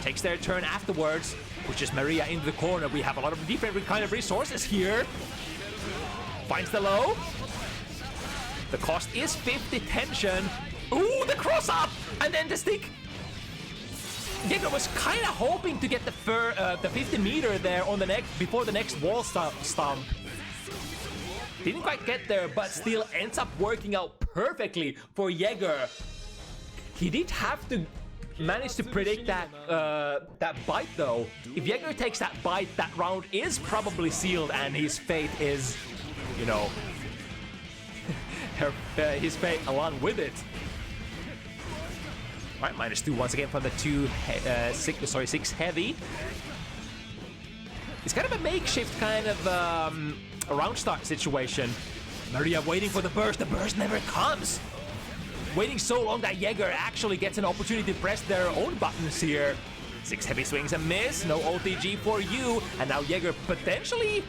takes their turn afterwards, pushes Maria into the corner. We have a lot of different kind of resources here. Finds the low. The cost is 50 tension. Ooh, the cross up! And then the stick. Jäger was kind of hoping to get the 50 meter there on the before the next wall stomp. Didn't quite get there, but still ends up working out perfectly for Jäger. He did have to manage to predict that that bite though. If Jäger takes that bite, that round is probably sealed and his fate is, you know, his fate along with it. Alright, -2 once again from the 6 heavy. It's kind of a makeshift kind of a round start situation. Maria waiting for the burst never comes. Waiting so long that Jaeger actually gets an opportunity to press their own buttons here. 6 heavy swings and miss, no OTG for you, and now Jaeger potentially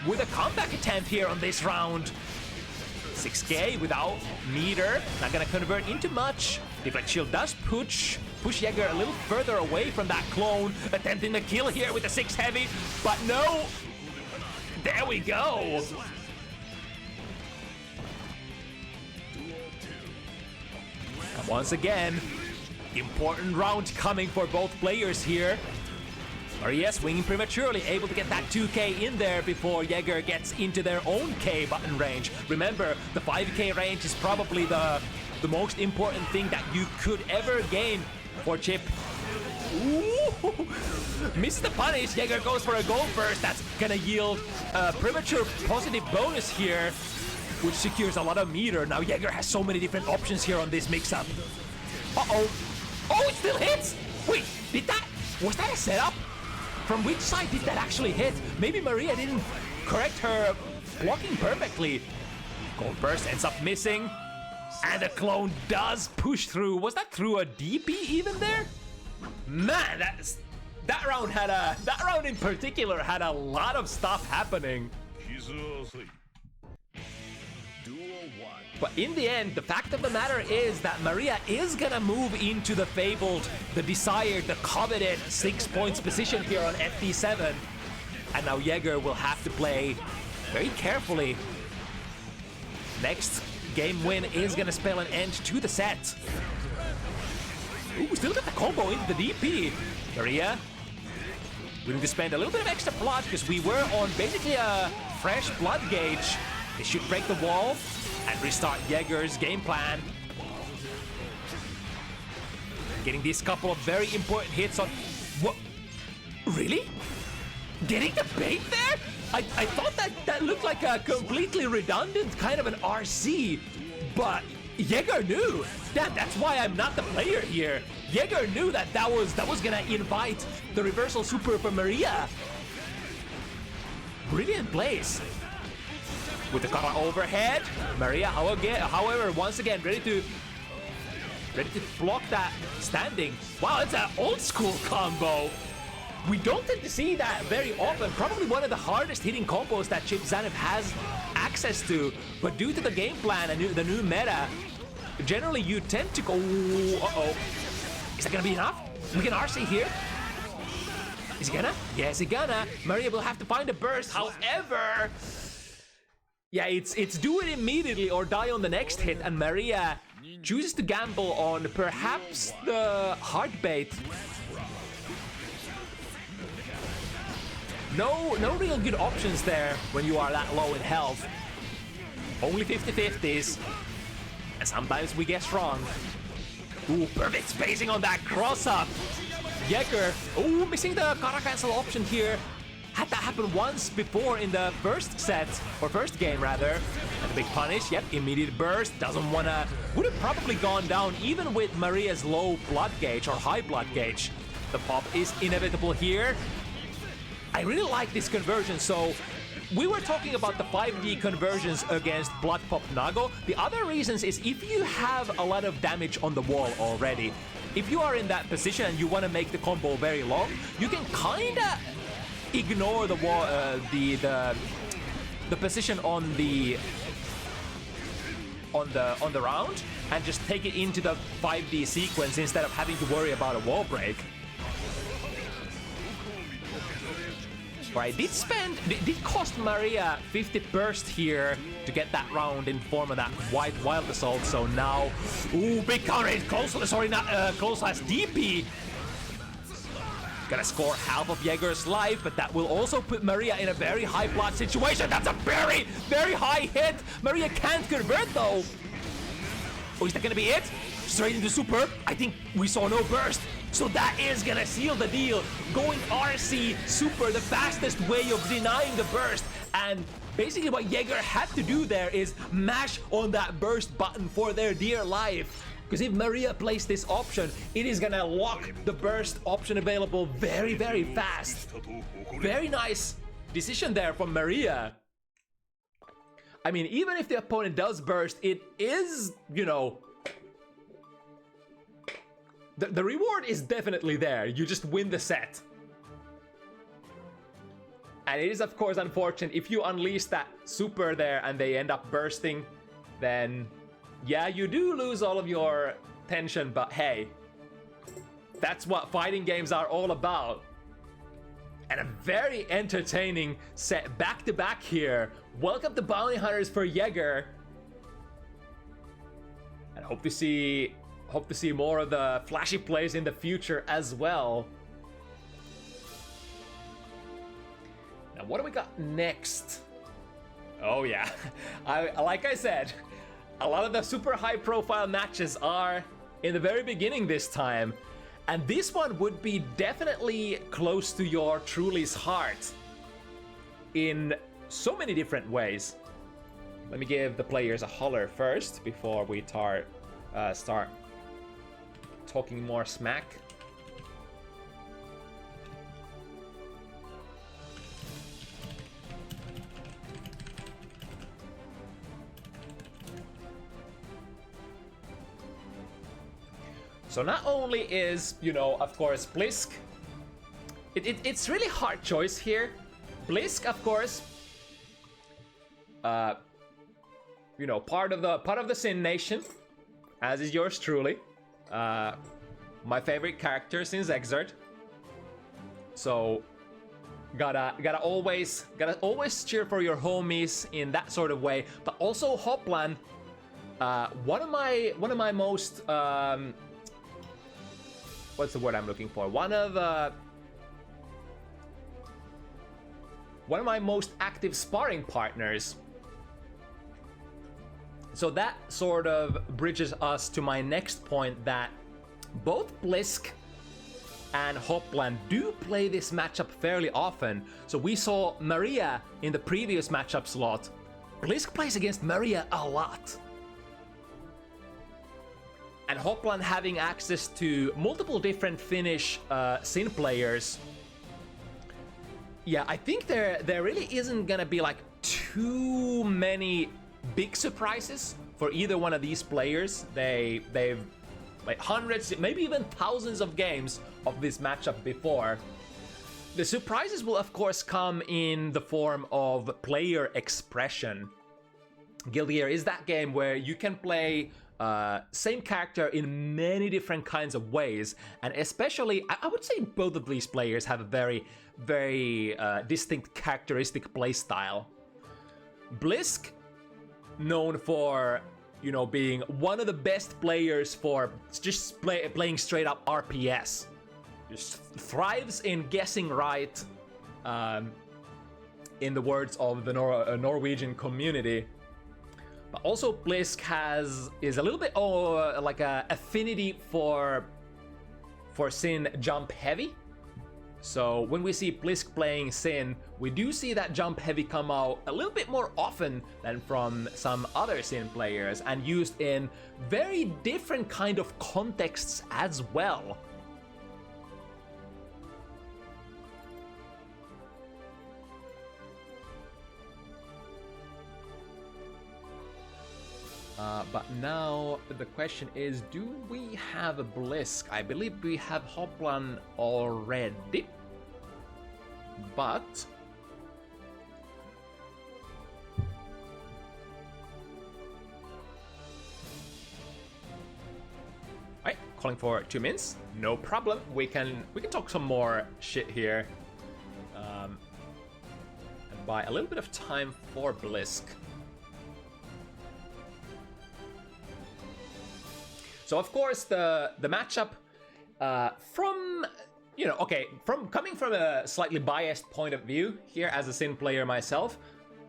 with a comeback attempt here on this round. 6k without meter, not gonna convert into much. Deflect shield does push Jaeger a little further away from that clone, attempting the kill here with the 6 heavy, but no! There we go! And once again, important round coming for both players here. Maria swinging prematurely, able to get that 2k in there before Jaeger gets into their own K button range. Remember, the 5k range is probably the most important thing that you could ever gain for Chip. Ooh, misses the punish. Jaeger goes for a gold burst. That's gonna yield a premature positive bonus here, which secures a lot of meter. Now Jaeger has so many different options here on this mix-up. Uh-oh. Oh, it still hits! Wait, was that a setup? From which side did that actually hit? Maybe Maria didn't correct her blocking perfectly. Gold burst ends up missing. And the clone does push through. Was that through a DP even there? Man, that round in particular had a lot of stuff happening. But in the end, the fact of the matter is that Maria is gonna move into the fabled, the desired, the coveted 6 points position here on FT7. And now Jaeger will have to play very carefully. Next game win is gonna spell an end to the set. Ooh, still got the combo into the DP. Maria willing to spend a little bit of extra blood because we were on basically a fresh blood gauge. They should break the wall and restart Jaeger's game plan. Getting these couple of very important hits on... What? Really? Getting the bait there? I thought that looked like a completely redundant kind of an RC, but Jaeger knew. Damn, that's why I'm not the player here. Jaeger knew that was gonna invite the reversal super for Maria. Brilliant plays. With the cover overhead, Maria, however, once again, ready to block that standing. Wow, it's an old school combo. We don't tend to see that very often. Probably one of the hardest hitting combos that Chip Zanev has access to. But due to the game plan and the new meta, generally you tend to go, uh-oh. Is that gonna be enough? We can RC here. Is he gonna? Yes, he gonna. Maria will have to find a burst. However, yeah, it's do it immediately or die on the next hit, and Maria chooses to gamble on perhaps the hard bait. No real good options there when you are that low in health. Only 50-50s, and sometimes we guess wrong. Ooh, perfect spacing on that cross-up. Jaeger, ooh, missing the kata cancel option here. Had that happen once before in the first set, or first game rather. And a big punish, yep, immediate burst, doesn't wanna, would have probably gone down even with Maria's low blood gauge or high blood gauge. The pop is inevitable here. I really like this conversion, so we were talking about the 5D conversions against Blood Pop Nago. The other reasons is if you have a lot of damage on the wall already, if you are in that position and you want to make the combo very long, you can kinda ignore the wall, the position on the round and just take it into the 5D sequence instead of having to worry about a wall break. Right, did cost Maria 50 burst here to get that round in form of that white wild assault. So now, ooh, big counter hit, close slash DP. Gonna score half of Jaeger's life, but that will also put Maria in a very high blood situation. That's a very, very high hit. Maria can't convert though. Oh, is that gonna be it? Straight into super. I think we saw no burst. So that is gonna seal the deal. Going RC super, the fastest way of denying the burst. And basically what Jaeger had to do there is mash on that burst button for their dear life. Because if Maria plays this option, it is gonna lock the burst option available very, very fast. Very nice decision there from Maria. I mean, even if the opponent does burst, it is, you know, the reward is definitely there. You just win the set. And it is, of course, unfortunate if you unleash that super there and they end up bursting, then yeah, you do lose all of your tension, but hey, that's what fighting games are all about. And a very entertaining set back to back here. Welcome to Bounty Hunters for Jaeger. And hope to see more of the flashy plays in the future as well. Now, what do we got next? Oh yeah, like I said, a lot of the super high profile matches are in the very beginning this time. And this one would be definitely close to your Truly's heart in so many different ways. Let me give the players a holler first before we start talking more smack. So not only is, you know, of course, Blisske, it's really hard choice here. Blisske, of course, you know, part of the Sin Nation, as is yours truly. My favorite character since Exert. So gotta always cheer for your homies in that sort of way. But also Hoplan, one of my most what's the word I'm looking for? One of my most active sparring partners. So that sort of bridges us to my next point, that both Blisske and Hoplan do play this matchup fairly often. So we saw Maria in the previous matchup slot. Blisske plays against Maria a lot. And Hoplan having access to multiple different Finnish Sin players. Yeah, I think there really isn't gonna be like too many big surprises for either one of these players. They've like hundreds, maybe even thousands of games of this matchup before. The surprises will of course come in the form of player expression. Guilty Gear is that game where you can play same character in many different kinds of ways, and especially I would say both of these players have a very, very distinct characteristic play style. Blisske, known for, you know, being one of the best players for just playing straight up RPS, just thrives in guessing right, in the words of the Norwegian community. But also Blisske is a little bit like a affinity for Sin jump heavy. So when we see Blisske playing Sin, we do see that jump heavy come out a little bit more often than from some other Sin players, and used in very different kind of contexts as well. But now the question is, do we have a Blisske? I believe we have Hoplan already. But alright, calling for 2 minutes. No problem. We can talk some more shit here. And buy a little bit of time for Blisske. So of course the matchup from, you know, okay, coming from a slightly biased point of view here as a Sin player myself,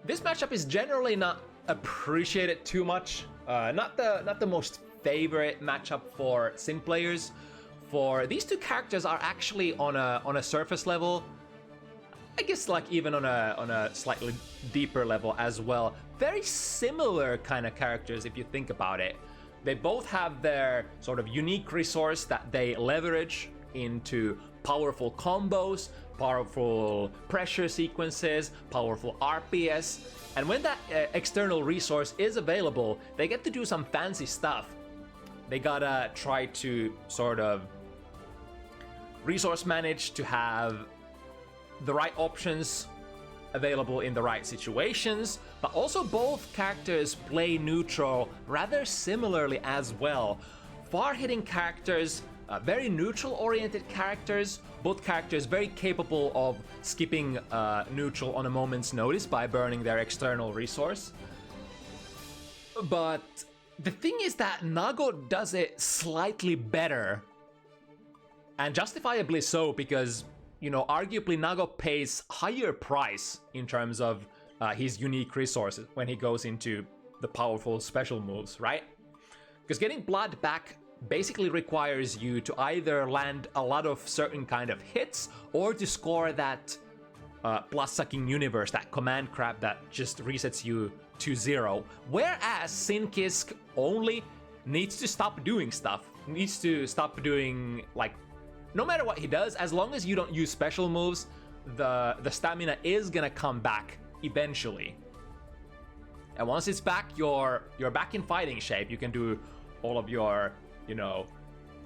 this matchup is generally not appreciated too much. Not the most favorite matchup for Sin players. for these two characters are actually on a surface level, I guess like even on a slightly deeper level as well, very similar kind of characters if you think about it. They both have their sort of unique resource that they leverage into powerful combos, powerful pressure sequences, powerful RPS, and when that external resource is available, they get to do some fancy stuff. They gotta try to sort of resource manage to have the right options available in the right situations, but also both characters play neutral rather similarly as well. Far-hitting characters, very neutral-oriented characters, both characters very capable of skipping neutral on a moment's notice by burning their external resource. But the thing is that Nago does it slightly better, and justifiably so, because, you know, arguably Nago pays higher price in terms of his unique resources when he goes into the powerful special moves, right? Because getting blood back basically requires you to either land a lot of certain kind of hits or to score that blood-sucking universe, that command crab that just resets you to 0. Whereas Sinkisk only needs to stop doing stuff, needs to stop doing, like, no matter what he does, as long as you don't use special moves, the stamina is gonna come back eventually. And once it's back, you're back in fighting shape. You can do all of your, you know,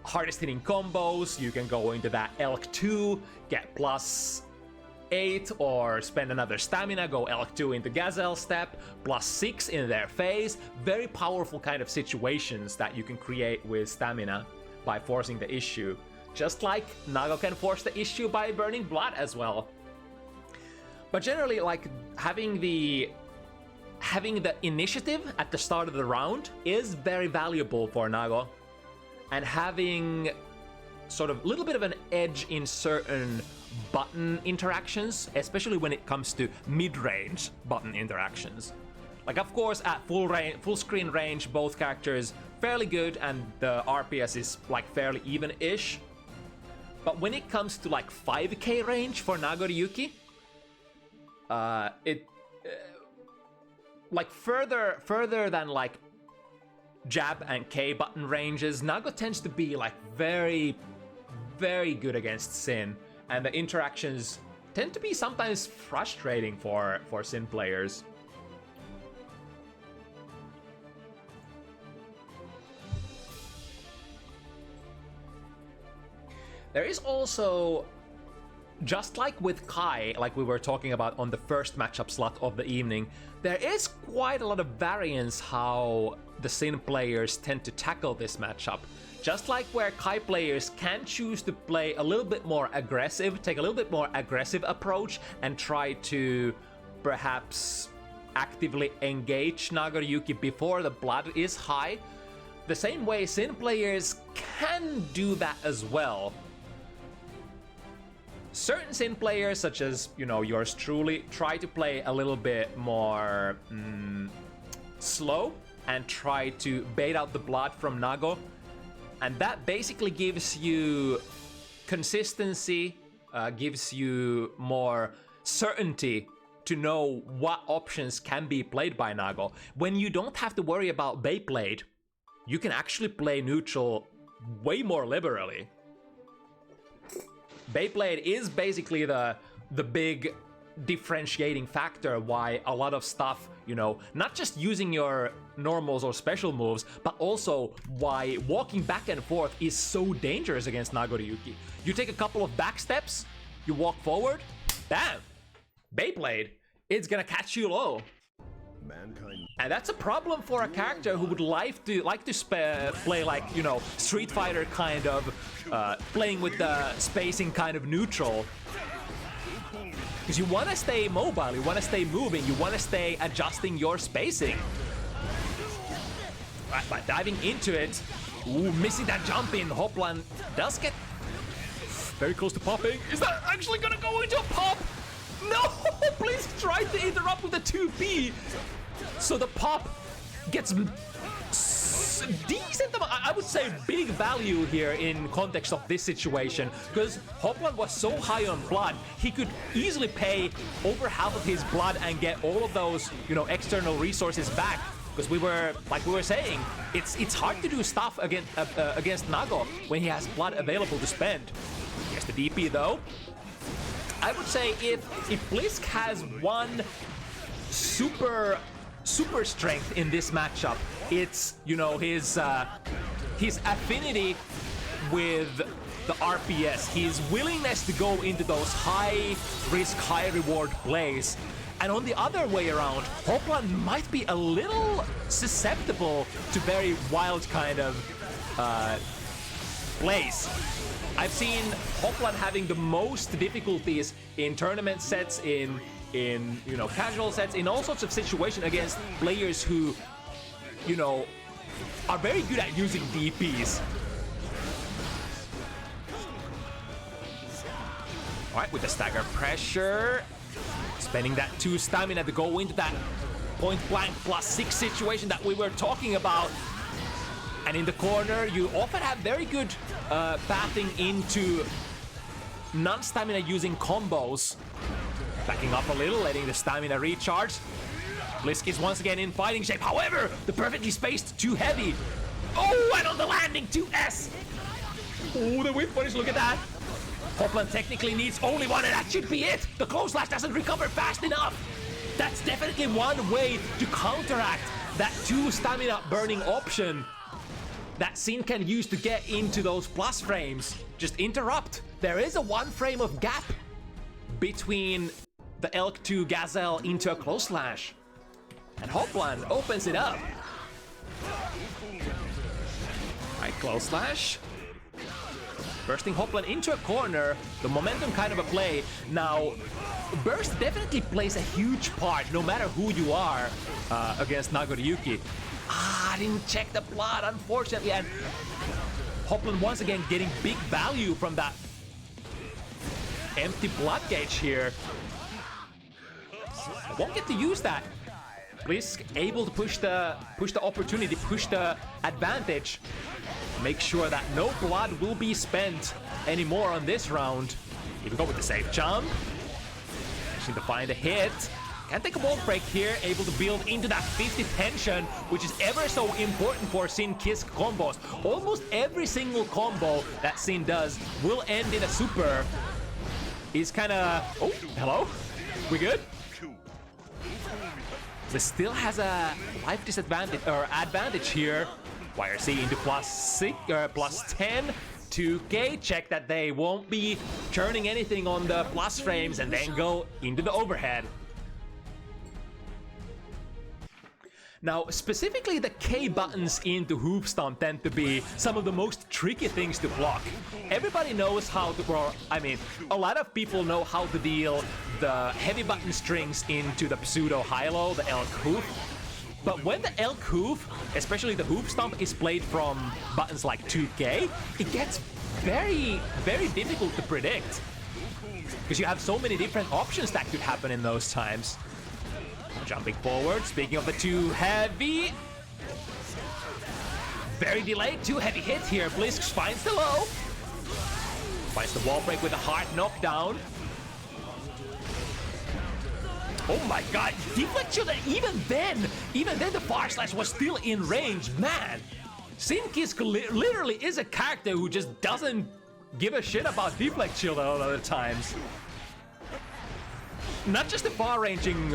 hardest hitting combos. You can go into that Elk 2, get +8, or spend another stamina, go Elk 2 into Gazelle Step, +6 in their phase. Very powerful kind of situations that you can create with stamina by forcing the issue. Just like Nago can force the issue by burning blood as well. But generally, like, having the initiative at the start of the round is very valuable for Nago. And having sort of a little bit of an edge in certain button interactions, especially when it comes to mid-range button interactions. Like, of course, at full screen range, both characters fairly good, and the RPS is like fairly even-ish. But when it comes to like 5k range for Nagoryuki, like further than like jab and K button ranges, Nago tends to be like very, very good against Sin, and the interactions tend to be sometimes frustrating for Sin players. There is also, just like with Kai, like we were talking about on the first matchup slot of the evening, there is quite a lot of variance how the Sin players tend to tackle this matchup. Just like where Kai players can choose to play a little bit more aggressive, take a little bit more aggressive approach and try to perhaps actively engage Nagoryuki before the blood is high, the same way Sin players can do that as well. Certain Sin players, such as, you know, yours truly, try to play a little bit more slow and try to bait out the blood from Nago. And that basically gives you consistency, gives you more certainty to know what options can be played by Nago. When you don't have to worry about Beyblade, you can actually play neutral way more liberally. Beyblade is basically the big differentiating factor why a lot of stuff, you know, not just using your normals or special moves, but also why walking back and forth is so dangerous against Nagoryuki. You take a couple of back steps, you walk forward, bam! Beyblade, it's gonna catch you low. Mankind. And that's a problem for a character who would like to play like, you know, Street Fighter kind of, playing with the spacing kind of neutral. Because you want to stay mobile, you want to stay moving, you want to stay adjusting your spacing. Right, by diving into it, ooh, missing that jump in, Hoplan does get very close to popping. Is that actually gonna go into a pop? No! Please try to interrupt with the 2B! So the pop gets decent amount, I would say big value here in context of this situation, because Hoplan was so high on blood, he could easily pay over half of his blood and get all of those, you know, external resources back. Because we were, like we were saying, it's hard to do stuff against Nago when he has blood available to spend. Here's the DP though. I would say if Blisske has one super strength in this matchup, it's, you know, his affinity with the RPS, his willingness to go into those high risk, high reward plays. And on the other way around, Hoplan might be a little susceptible to very wild kind of plays. I've seen Hoplan having the most difficulties in tournament sets, in you know, casual sets, in all sorts of situations against players who, you know, are very good at using DPs. All right, with the stagger pressure, spending that 2 stamina to go into that point blank +6 situation that we were talking about. And in the corner, you often have very good pathing into non-stamina using combos. Backing up a little, letting the stamina recharge. Blisske is once again in fighting shape. However, the perfectly spaced 2 heavy. Oh, and on the landing, 2S. Oh, the whip punish, look at that. Hoplan technically needs only 1, and that should be it. The close slash doesn't recover fast enough. That's definitely one way to counteract that 2 stamina burning option that Sin can use to get into those plus frames. Just interrupt. There is a 1 frame of gap between the Elk 2 Gazelle into a close slash. And Hoplan opens it up. Right, close slash. Bursting Hoplan into a corner, the momentum kind of a play. Now, burst definitely plays a huge part, no matter who you are, against Nagoriyuki. I didn't check the blood, unfortunately, and Hoplan once again getting big value from that empty blood gauge here. I won't get to use that. Blisske able to push the opportunity, push the advantage. Make sure that no blood will be spent anymore on this round. Even go with the safe jump. Need to find a hit. Can take a wall break here, able to build into that 50 tension, which is ever so important for Sin Kiss combos. Almost every single combo that Sin does will end in a super. He's kinda... Oh, hello? We good? This still has a life disadvantage, or advantage here. YRC into +6, or +10. 2K, check that they won't be turning anything on the plus frames and then go into the overhead. Now, specifically the K buttons into Hoof Stomp tend to be some of the most tricky things to block. Everybody knows how to, or I mean, a lot of people know how to deal the heavy button strings into the pseudo high-low, the Elk Hoof. But when the Elk Hoof, especially the Hoof Stomp, is played from buttons like 2K, it gets very, very difficult to predict. Because you have so many different options that could happen in those times. Jumping forward, speaking of the 2 heavy. Very delayed, 2 heavy hit here. Blisske finds the low. Finds the wall break with a hard knockdown. Oh my god, deflect shield, and even then the far slash was still in range. Man, Sin Kiss literally is a character who just doesn't give a shit about deflect shield a lot of the times. Not just the far-ranging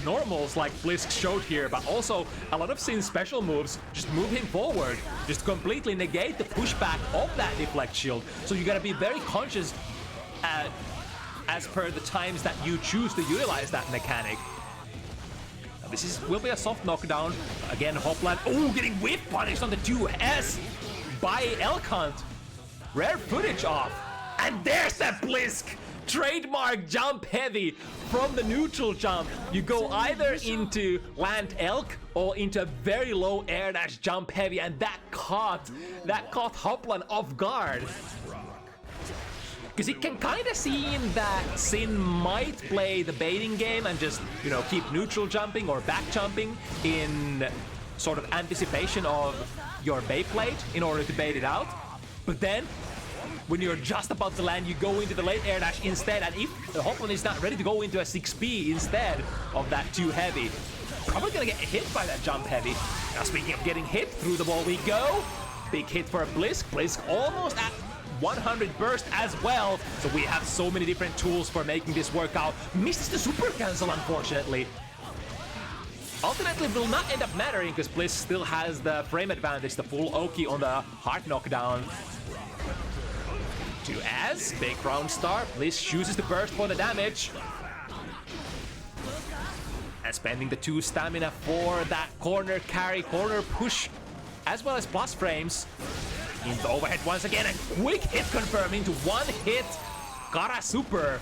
normals like Blisske showed here, but also a lot of Sin's special moves just move him forward, just completely negate the pushback of that deflect shield. So you gotta be very conscious as per the times that you choose to utilize that mechanic. Now this will be a soft knockdown. Again, Hoplan, oh, getting whip punished on the 2S by Elk Hunt. Rare footage off. And there's that Blisske. Trademark jump heavy from the neutral jump. You go either into land elk or into a very low air dash jump heavy, and that caught Hoplan off guard. Because it can kind of seem that Sin might play the baiting game and just, you know, keep neutral jumping or back jumping in sort of anticipation of your Beyblade in order to bait it out. But then, when you're just about to land, you go into the late air dash instead, and if the Hoplan is not ready to go into a 6P instead of that too heavy, probably gonna get hit by that jump heavy. Now speaking of getting hit, through the wall we go. Big hit for Blisske. Blisske almost at 100 burst as well. So we have so many different tools for making this work out. Misses the super cancel, unfortunately. Ultimately, will not end up mattering because Blisske still has the frame advantage, the full Oki on the heart knockdown. To Az, big round star. Blisske chooses to burst for the damage. And spending the 2 stamina for that corner carry, corner push, as well as plus frames. Into overhead once again, and quick hit confirming to 1 hit. Kara super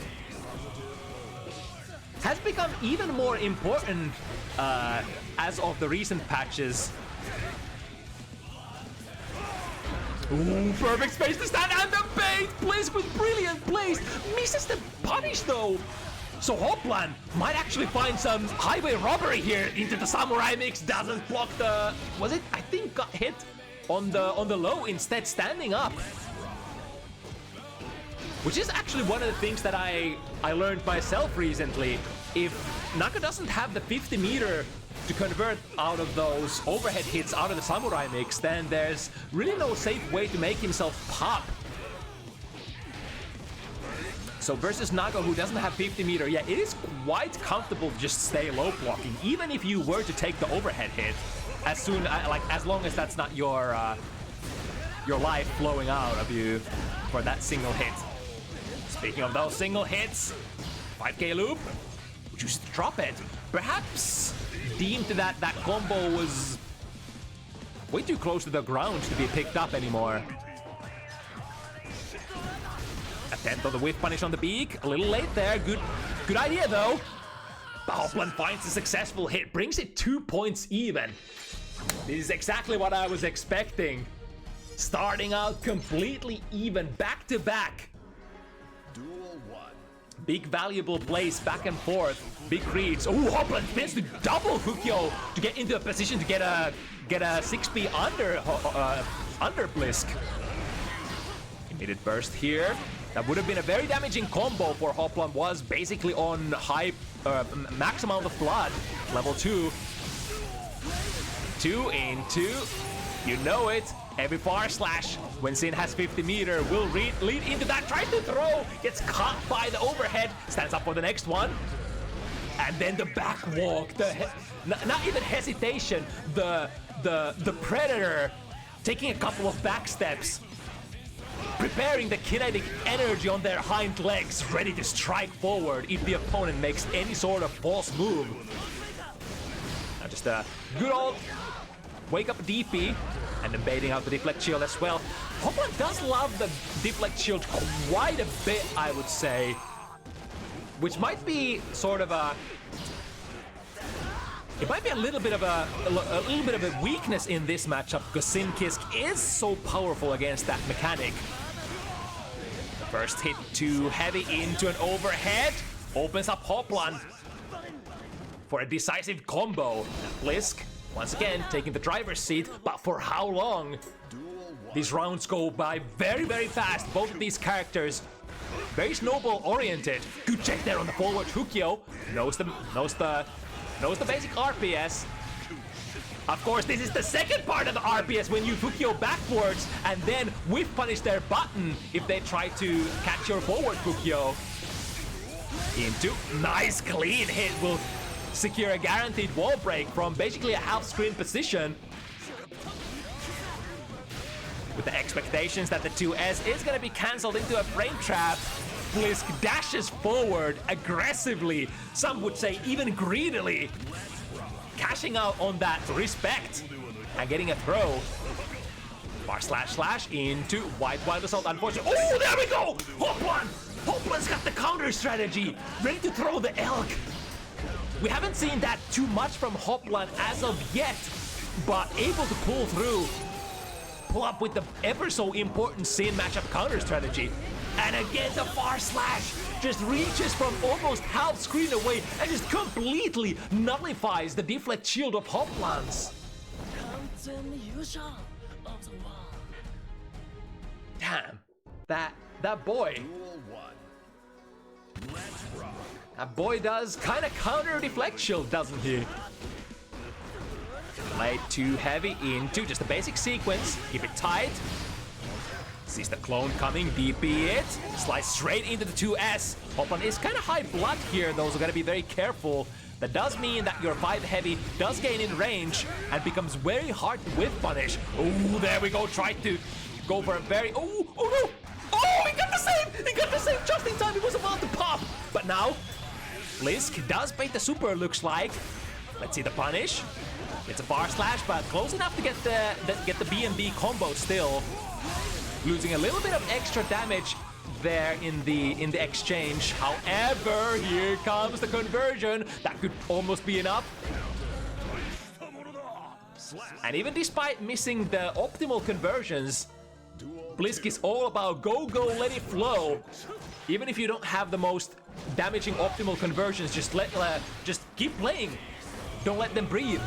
has become even more important as of the recent patches. Ooh, perfect space to stand, and the bait! Blisske with brilliant plays, misses the punish though. So Hoplan might actually find some highway robbery here into the samurai mix. Doesn't block the, was it? I think got hit on the low, instead standing up. Which is actually one of the things that I learned myself recently. If Naka doesn't have the 50 meter to convert out of those overhead hits out of the samurai mix, then there's really no safe way to make himself pop. So versus Naga, who doesn't have 50 meter, yeah, it is quite comfortable to just stay low blocking, even if you were to take the overhead hit. As soon, like, as long as that's not your life flowing out of you for that single hit. Speaking of those single hits, 5k loop, just drop it. Perhaps deemed that that combo was way too close to the ground to be picked up anymore. Attempt on the whiff punish on the beak, a little late there. Good idea though. Hoplan finds a successful hit, brings it 2 points even. This is exactly what I was expecting. Starting out completely even, back to back. Duel 1. Big valuable plays back and forth. Big reads. Oh, Hoplan spins to double Hukyo to get into a position to get a 6P under Blisske. Immediate burst here. That would have been a very damaging combo for Hoplan. Was basically on high max amount of blood, level 2. 2 into, you know it, every far slash when Sin has 50 meter will lead into that, tries to throw, gets caught by the overhead, stands up for the next one, and then the back walk, not even hesitation, the Predator taking a couple of back steps, preparing the kinetic energy on their hind legs, ready to strike forward if the opponent makes any sort of false move. Now just a good old wake up DP, and then baiting out the deflect shield as well. Hoplan does love the deflect shield quite a bit, I would say, which might be sort of a, it might be a little bit of a weakness in this matchup because Sin Kisk is so powerful against that mechanic. The first hit too heavy into an overhead opens up Hoplan for a decisive combo. Blisske once again taking the driver's seat, but for how long? These rounds go by very, very fast. Both of these characters very snowball oriented. Good check there on the forward. Hukyo knows the basic RPS. Of course, this is the second part of the RPS when you Hukyo backwards and then whiff punish their button if they try to catch your forward Hukyo. Into nice clean hit will secure a guaranteed wall break from basically a half screen position. With the expectations that the 2S is going to be cancelled into a frame trap, Blisske dashes forward aggressively, some would say even greedily, cashing out on that respect and getting a throw. Bar slash into wild assault, unfortunately. Oh, there we go! Hoplan's got the counter strategy, ready to throw the elk. We haven't seen that too much from Hoplan as of yet, but able to pull up with the ever so important Sin matchup counter strategy. And again, the far slash just reaches from almost half screen away and just completely nullifies the deflect shield of Hoplan's. Damn, that boy. Duel 1. Let's rock. That boy does kind of counter deflect shield, doesn't he? Play too heavy into just a basic sequence. Keep it tight. Sees the clone coming, DP it. Slides straight into the 2S. Hoplan is kind of high blood here, though, so gotta be very careful. That does mean that your 5 heavy does gain in range and becomes very hard to whiff punish. Oh, there we go. Tried to go for a very... Oh no! Oh, he got the save! He got the save just in time. He was about to pop. But now, Blisske does bait the super, looks like. Let's see the punish. It's a bar slash, but close enough to get the B&B combo still. Losing a little bit of extra damage there in the exchange. However, here comes the conversion. That could almost be enough. And even despite missing the optimal conversions, Blisske is all about go, let it flow. Even if you don't have the most damaging optimal conversions, just keep playing. Don't let them breathe.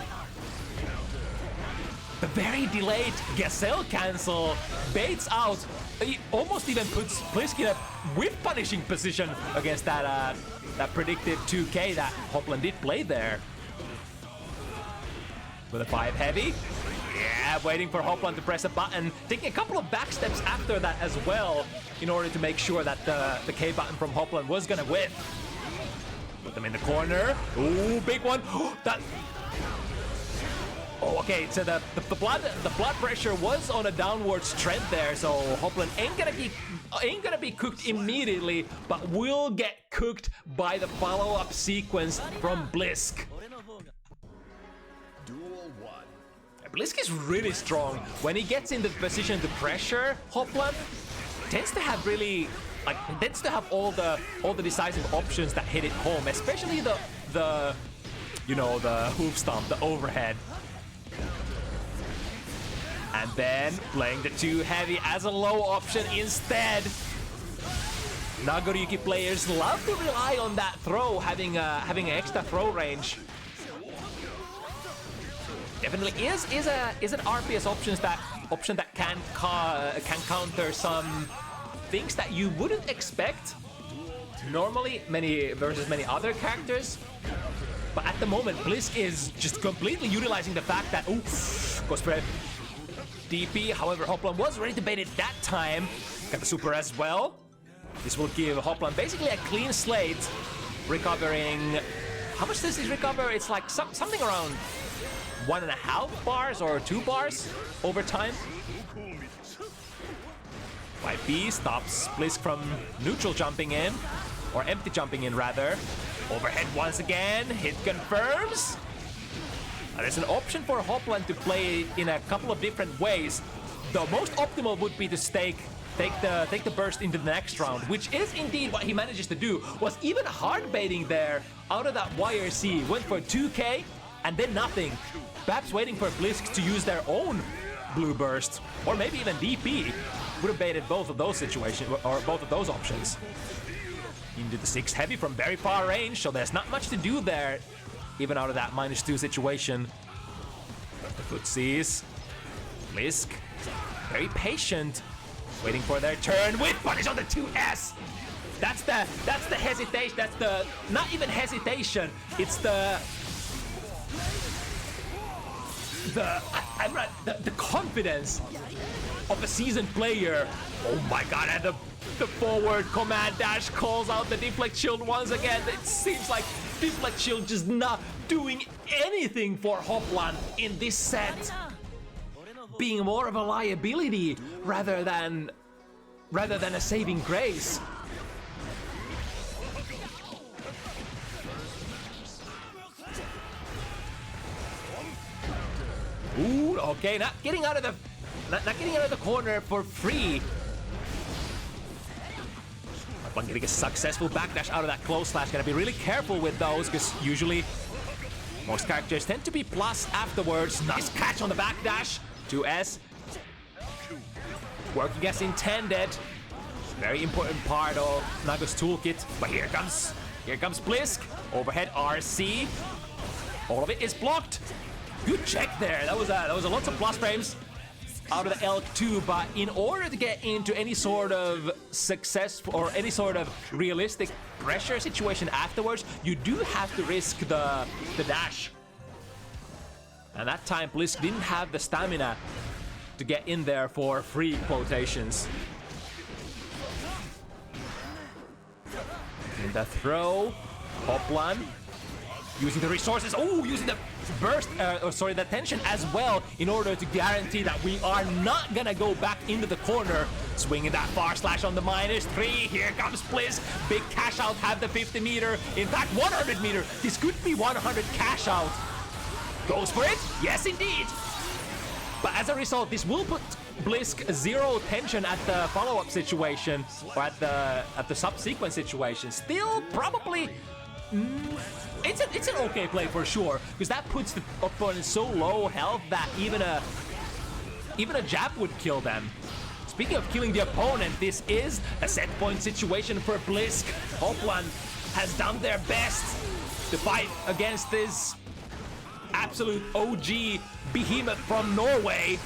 The very delayed Gazelle cancel baits out. He almost even puts Blisske in a whip punishing position against that predicted 2K that Hoplan did play there. With a 5 heavy. Yeah, waiting for Hoplan to press a button. Taking a couple of back steps after that as well in order to make sure that the K button from Hoplan was gonna whiff. Put them in the corner. Ooh, big one. That... Oh, okay, so the blood pressure was on a downwards trend there, so Hoplan ain't gonna be cooked immediately, but will get cooked by the follow-up sequence from Blisske. Duel 1. Blisske is really strong. When he gets into the position to pressure Hoplan, tends to have all the decisive options that hit it home, especially the hoof stomp, the overhead. And then playing the 2 heavy as a low option instead. Nagoriyuki players love to rely on that throw, having an extra throw range. Definitely is an RPS option that can counter some things that you wouldn't expect normally versus many other characters. But at the moment, Blisske is just completely utilizing the fact that goes for DP. However, Hoplan was ready to bait it that time. Got the super as well. This will give Hoplan basically a clean slate, recovering. How much does he recover? It's like something around 1.5 bars or 2 bars over time. 5B stops Blisske from neutral jumping in, or empty jumping in rather. Overhead once again, hit confirms. There's an option for Hoplan to play in a couple of different ways. The most optimal would be to take the burst into the next round, which is indeed what he manages to do. Was even hard baiting there out of that YRC. Went for 2K and then nothing. Perhaps waiting for Blisske to use their own blue burst, or maybe even DP. Would have baited both of those situations, or both of those options. Into the 6 heavy from very far range, so there's not much to do there, even out of that -2 situation. The footsies. Blisske, very patient, waiting for their turn with punish on the 2S. That's the hesitation. That's the not even hesitation. It's the confidence of a seasoned player. Oh my god, and the forward command dash calls out the deflect shield once again. It seems like deflect shield just not doing anything for Hoplan in this set, being more of a liability rather than a saving grace. Ooh, okay, not getting out of the corner for free. Hoplan getting a successful backdash out of that close slash. Gotta be really careful with those, because usually most characters tend to be plus afterwards. Nice catch on the backdash. 2S. Working as intended. Very important part of Nago's toolkit. But here comes Blisske. Overhead RC. All of it is blocked. Good check there. That was a lots of plus frames out of the Elk too, but in order to get into any sort of success or any sort of realistic pressure situation afterwards, you do have to risk the dash. And that time Blisske didn't have the stamina to get in there for free quotations. In the throw, Hoplan using the resources, using the burst, the tension as well in order to guarantee that we are not gonna go back into the corner. Swinging that far slash on the -3, here comes Blisske. Big cash out, have the 50 meter, in fact 100 meter. This could be 100 cash out. Goes for it, yes indeed. But as a result, this will put Blisske 0 tension at the follow-up situation, or at the subsequent situation. Still probably it's an okay play for sure, because that puts the opponent so low health that even a jab would kill them. Speaking of killing the opponent, this is a set point situation for Blisske. Hoplan has done their best to fight against this absolute OG behemoth from Norway.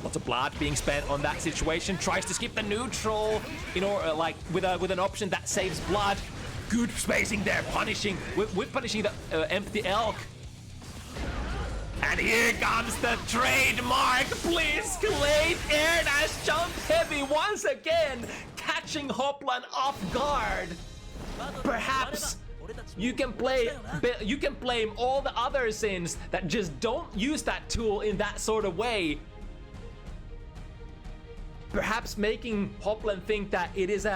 Lots of blood being spent on that situation. Tries to skip the neutral, with an option that saves blood. Good spacing there, punishing the empty Elk. And here comes the trademark Blisske late air dash jump heavy once again, catching Hoplan off guard. Perhaps you can blame all the other sins that just don't use that tool in that sort of way. Perhaps making Hoplan think that it is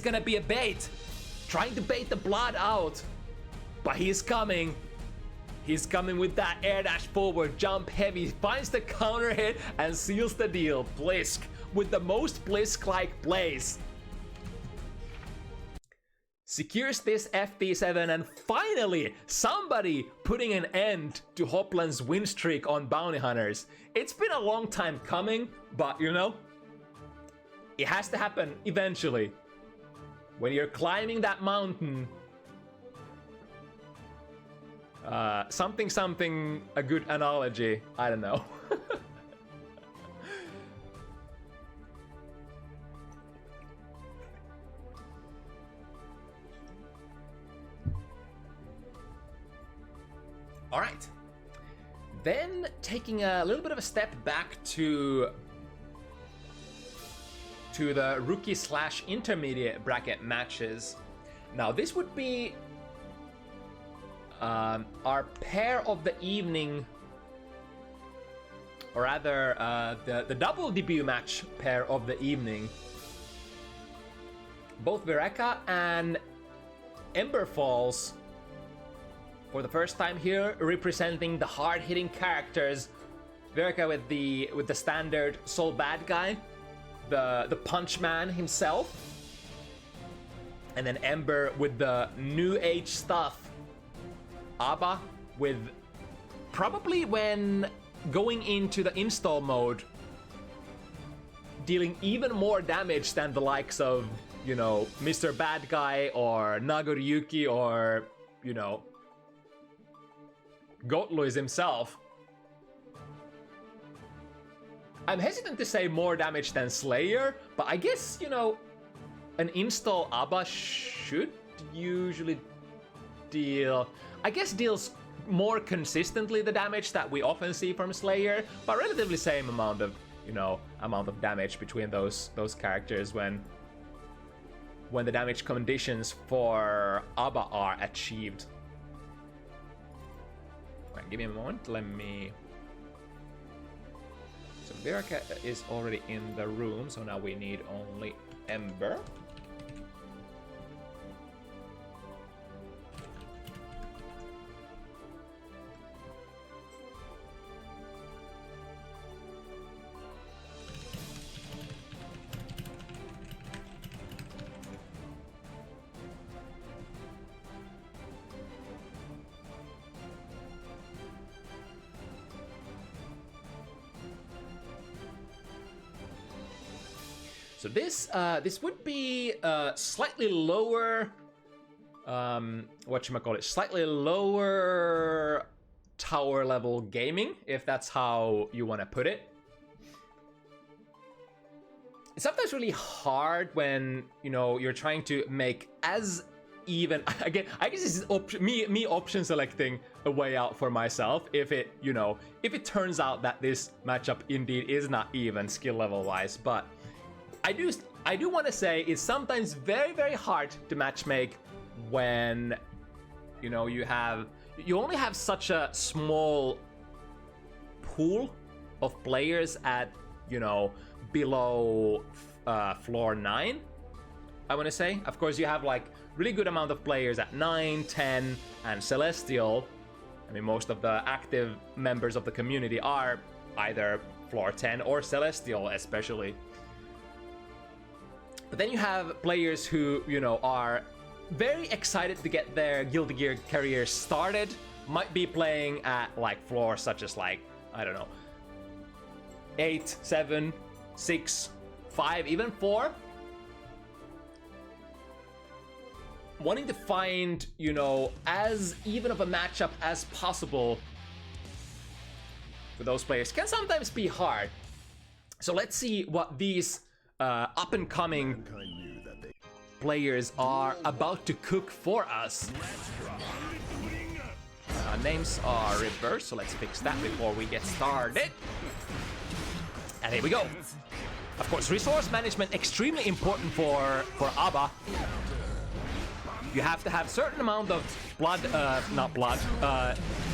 gonna be a bait, trying to bait the blood out. But he's coming. He's coming with that air dash forward, jump heavy, finds the counter hit and seals the deal. Blisske with the most Blisske-like plays secures this FT7, and finally somebody putting an end to Hoplan's win streak on bounty hunters. It's been a long time coming, but it has to happen eventually. When you're climbing that mountain, something, a good analogy, I don't know. All right, then taking a little bit of a step back to the rookie/intermediate bracket matches. Now this would be our pair of the evening, or rather the double debut match pair of the evening. Both Vireca and Ember Falls for the first time here, representing the hard-hitting characters. Vireca with the standard soul bad guy, the punch man himself, and then Ember with the new age stuff. Abba with probably, when going into the install mode, dealing even more damage than the likes of, Mr. Bad Guy or Nagoriyuki or, Goatluis himself. I'm hesitant to say more damage than Slayer, but I guess, an install Abba should usually deals more consistently the damage that we often see from Slayer, but relatively same amount of, amount of damage between those characters when the damage conditions for Abba are achieved. Right, give me a moment, So Vireca is already in the room, so now we need only Ember. So this would be slightly lower, slightly lower tower level gaming, if that's how you want to put it. It's sometimes really hard when, you know, you're trying to make as even, again, I guess this is me option selecting a way out for myself if it, you know, if it turns out that this matchup indeed is not even skill level wise. But I do want to say it's sometimes very, very hard to matchmake when, you know, you only have such a small pool of players at, you know, below floor 9, I want to say. Of course, you have like really good amount of players at 9, 10, and Celestial. I mean, most of the active members of the community are either floor 10 or Celestial, especially. But then you have players who, you know, are very excited to get their Guilty Gear career started, might be playing at like floors such as like, I don't know, 8, 7, 6, 5, even 4. Wanting to find, you know, as even of a matchup as possible for those players can sometimes be hard. So let's see what these up and coming players are about to cook for us. Names are reversed, so let's fix that before we get started. And here we go. Of course, resource management extremely important for ABBA. You have to have certain amount of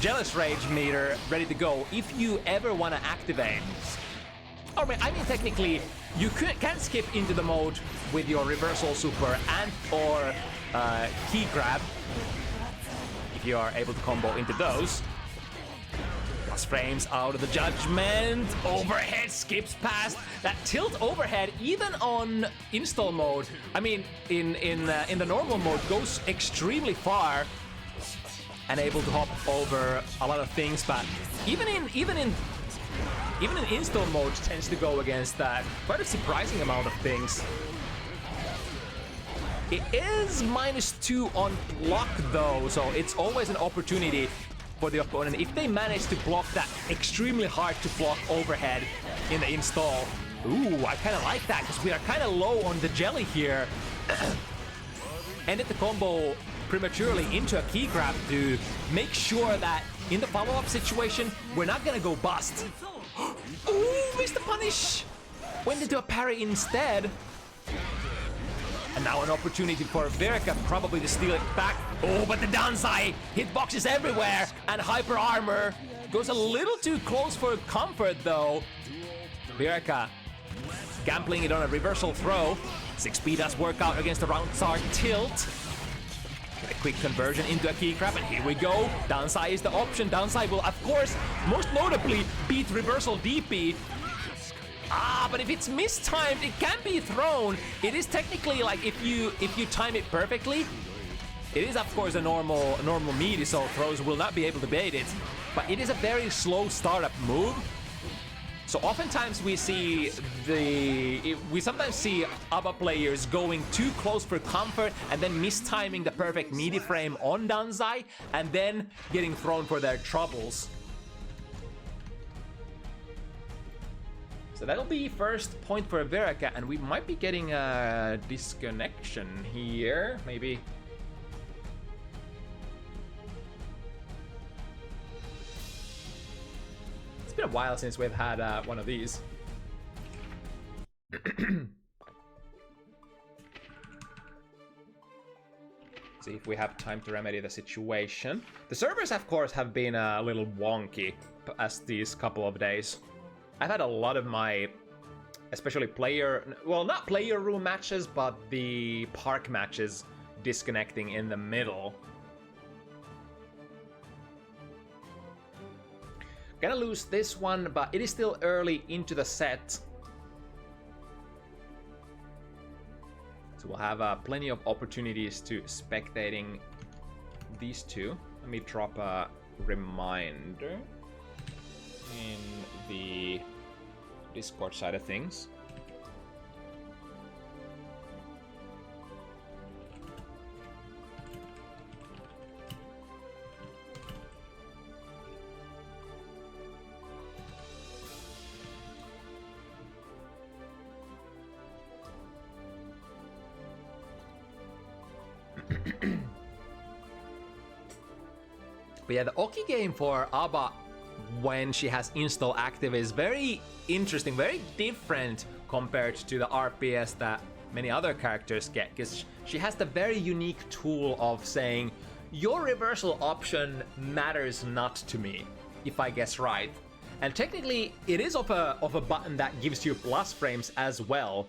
jealous rage meter ready to go if you ever want to activate. I mean, technically, you can skip into the mode with your reversal super and or key grab if you are able to combo into those. Plus frames out of the judgment. Overhead skips past that tilt overhead even on install mode. I mean, in the normal mode goes extremely far and able to hop over a lot of things, but even in install mode tends to go against quite a surprising amount of things. It is -2 on block though, so it's always an opportunity for the opponent if they manage to block that extremely hard to block overhead in the install. Ooh, I kind of like that because we are kind of low on the jelly here. Ended the combo prematurely into a key grab to make sure that in the follow-up situation we're not gonna go bust. Ooh, missed the punish! Went into a parry instead. And now an opportunity for Vireca probably to steal it back. Oh, but the downside! Hitboxes everywhere! And hyper armor goes a little too close for comfort though. Vireca gambling it on a reversal throw. 6P does work out against the round start tilt. Get a quick conversion into a key grab, and here we go. Downside is the option. Downside will, of course, most notably beat reversal DP. But if it's mistimed, it can be thrown. It is technically like if you time it perfectly, it is of course a normal meaty, so throws will not be able to bait it. But it is a very slow startup move. So oftentimes we sometimes see ABBA players going too close for comfort and then mistiming the perfect meaty frame on Danzai and then getting thrown for their troubles. So that'll be first point for Vireca, and we might be getting a disconnection here, maybe. It's been a while since we've had one of these. See if we have time to remedy the situation. The servers, of course, have been a little wonky as these couple of days. I've had a lot of my, especially not player room matches, but the park matches disconnecting in the middle. Gonna lose this one, but it is still early into the set. So we'll have plenty of opportunities to spectating these two. Let me drop a reminder in the Discord side of things. But yeah, the Oki game for Aba when she has install active is very interesting, very different compared to the RPS that many other characters get, because she has the very unique tool of saying, your reversal option matters not to me, if I guess right. And technically, it is of a button that gives you plus frames as well,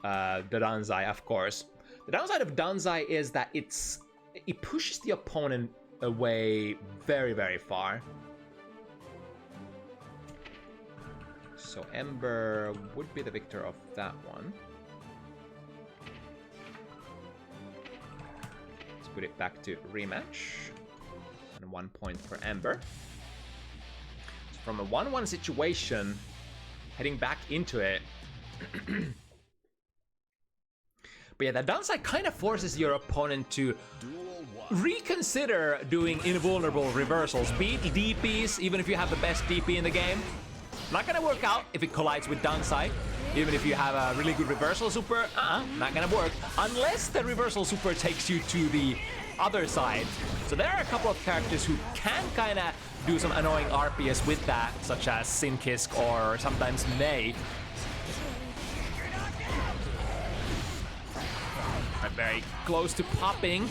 the Danzai, of course. The downside of Danzai is that it pushes the opponent away very, very far. So Ember would be the victor of that one. Let's put it back to rematch. And 1 point for Ember. So from a 1-1 situation, heading back into it. But yeah, the downside kind of forces your opponent to reconsider doing invulnerable reversals. Beat DPs, even if you have the best DP in the game. Not gonna work out if it collides with downside. Even if you have a really good reversal super, not gonna work. Unless the reversal super takes you to the other side. So there are a couple of characters who can kinda do some annoying RPS with that, such as Sinkisk or sometimes Mei. Very close to popping.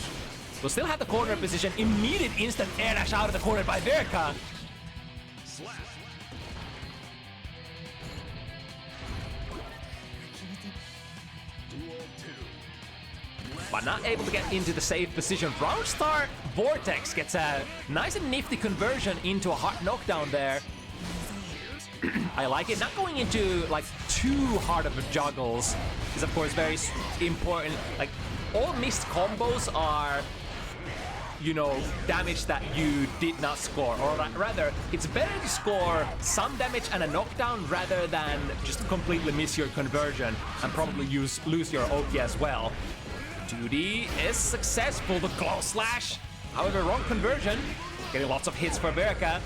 Will still have the corner position. Immediate instant air dash out of the corner by Vireca. But not able to get into the safe position. Round start, Vortex gets a nice and nifty conversion into a hard knockdown there. I like it. Not going into like too hard of a juggles is of course very important. Like all missed combos are, you know, damage that you did not score, or rather, it's better to score some damage and a knockdown rather than just completely miss your conversion and probably lose your Oki as well. 2D is successful, the close slash. However, wrong conversion. Getting lots of hits for Vireca.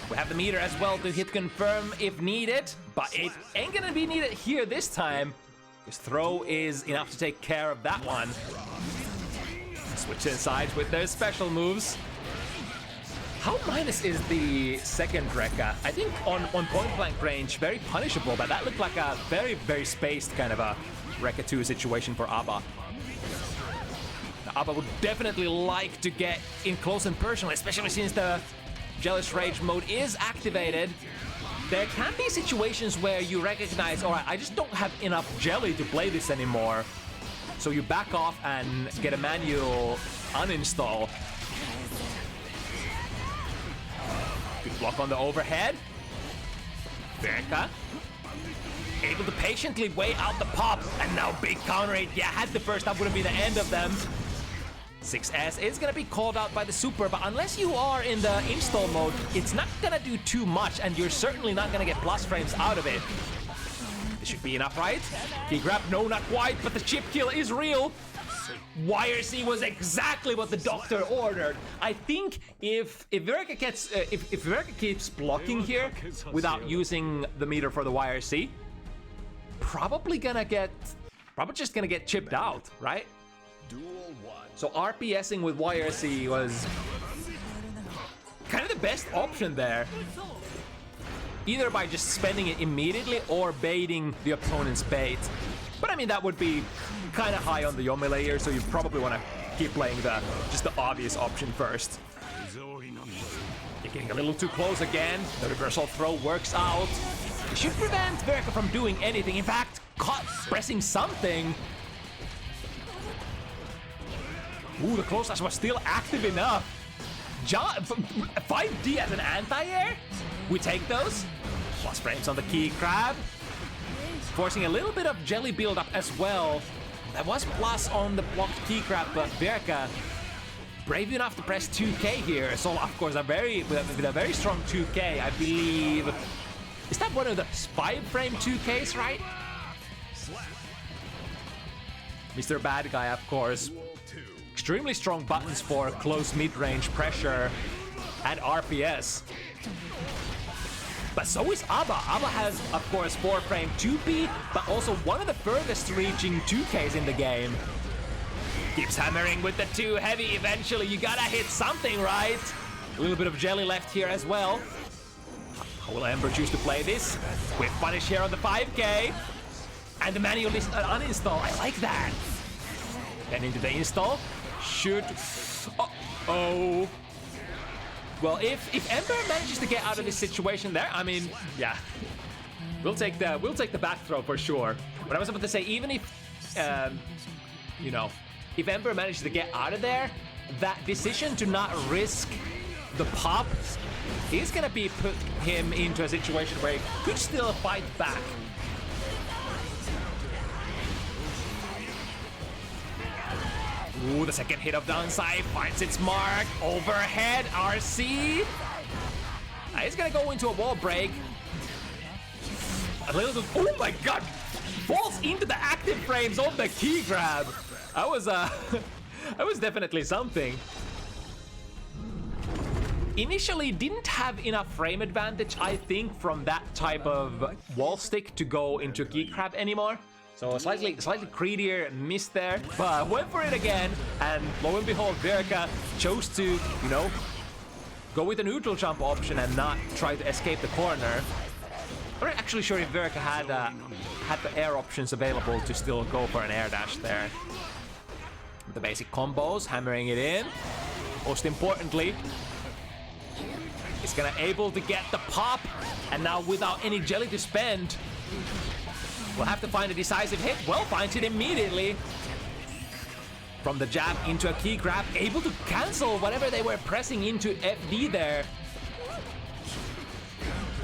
We have the meter as well to hit confirm if needed, but it ain't gonna be needed here this time. His throw is enough to take care of that one. Switching sides with their special moves. How minus is the second Reca? I think on point blank range, very punishable, but that looked like a very, very spaced kind of a Reca 2 situation for Aba. Now, Aba would definitely like to get in close and personal, especially since the Jealous Rage mode is activated. There can be situations where you recognize, alright, I just don't have enough jelly to play this anymore. So you back off and get a manual uninstall. Good block on the overhead. Vireca able to patiently wait out the pop, and now big counter rate. Yeah, had the first, that wouldn't be the end of them. 6S is gonna be called out by the super, but unless you are in the install mode, it's not gonna do too much, and you're certainly not gonna get plus frames out of it. This should be enough, right? Key grab, no, not quite, but the chip kill is real. YRC was exactly what the doctor ordered. I think if Vireca gets if Vireca keeps blocking here without using the meter for the YRC, probably just gonna get chipped out, right? So RPSing with YRC was kind of the best option there. Either by just spending it immediately or baiting the opponent's bait. But I mean, that would be kind of high on the Yomi layer, so you probably want to keep playing just the obvious option first. You're getting a little too close again. The reversal throw works out. It should prevent Vireca from doing anything. In fact, pressing something. Ooh, the close slash was still active enough. 5D as an anti-air? We take those. Plus frames on the key grab. Forcing a little bit of jelly build-up as well. That was plus on the blocked key grab, but Vireca brave enough to press 2K here. So of course, with a very strong 2K, I believe. Is that one of the 5-frame 2Ks, right? Mr. Bad Guy, of course. Extremely strong buttons for close mid-range pressure and RPS. But so is Aba. Aba has, of course, 4-frame 2P, but also one of the furthest reaching 2Ks in the game. Keeps hammering with the 2 heavy. Eventually, you gotta hit something, right? A little bit of jelly left here as well. How will Ember choose to play this? Quick punish here on the 5k. And the manual is uninstall. I like that. Then into the install. Shoot. Uh-oh. Well, if Ember manages to get out of this situation there, I mean, yeah. We'll take the back throw for sure. But I was about to say, even if, you know, if Ember manages to get out of there, that decision to not risk the pop is gonna be put him into a situation where he could still fight back. Ooh, the second hit of downside finds its mark. Overhead, RC. He's gonna go into a wall break. A little, oh my god! Falls into the active frames of the key grab. That was that was definitely something. Initially didn't have enough frame advantage, I think, from that type of wall stick to go into key grab anymore. So slightly greedier miss there, but went for it again, and lo and behold, Vireca chose to, you know, go with the neutral jump option and not try to escape the corner. I'm not actually sure if Vireca had the air options available to still go for an air dash there. The basic combos, hammering it in. Most importantly, he's gonna able to get the pop, and now without any jelly to spend, we'll have to find a decisive hit. Well, finds it immediately. From the jab into a key grab, able to cancel whatever they were pressing into FD there.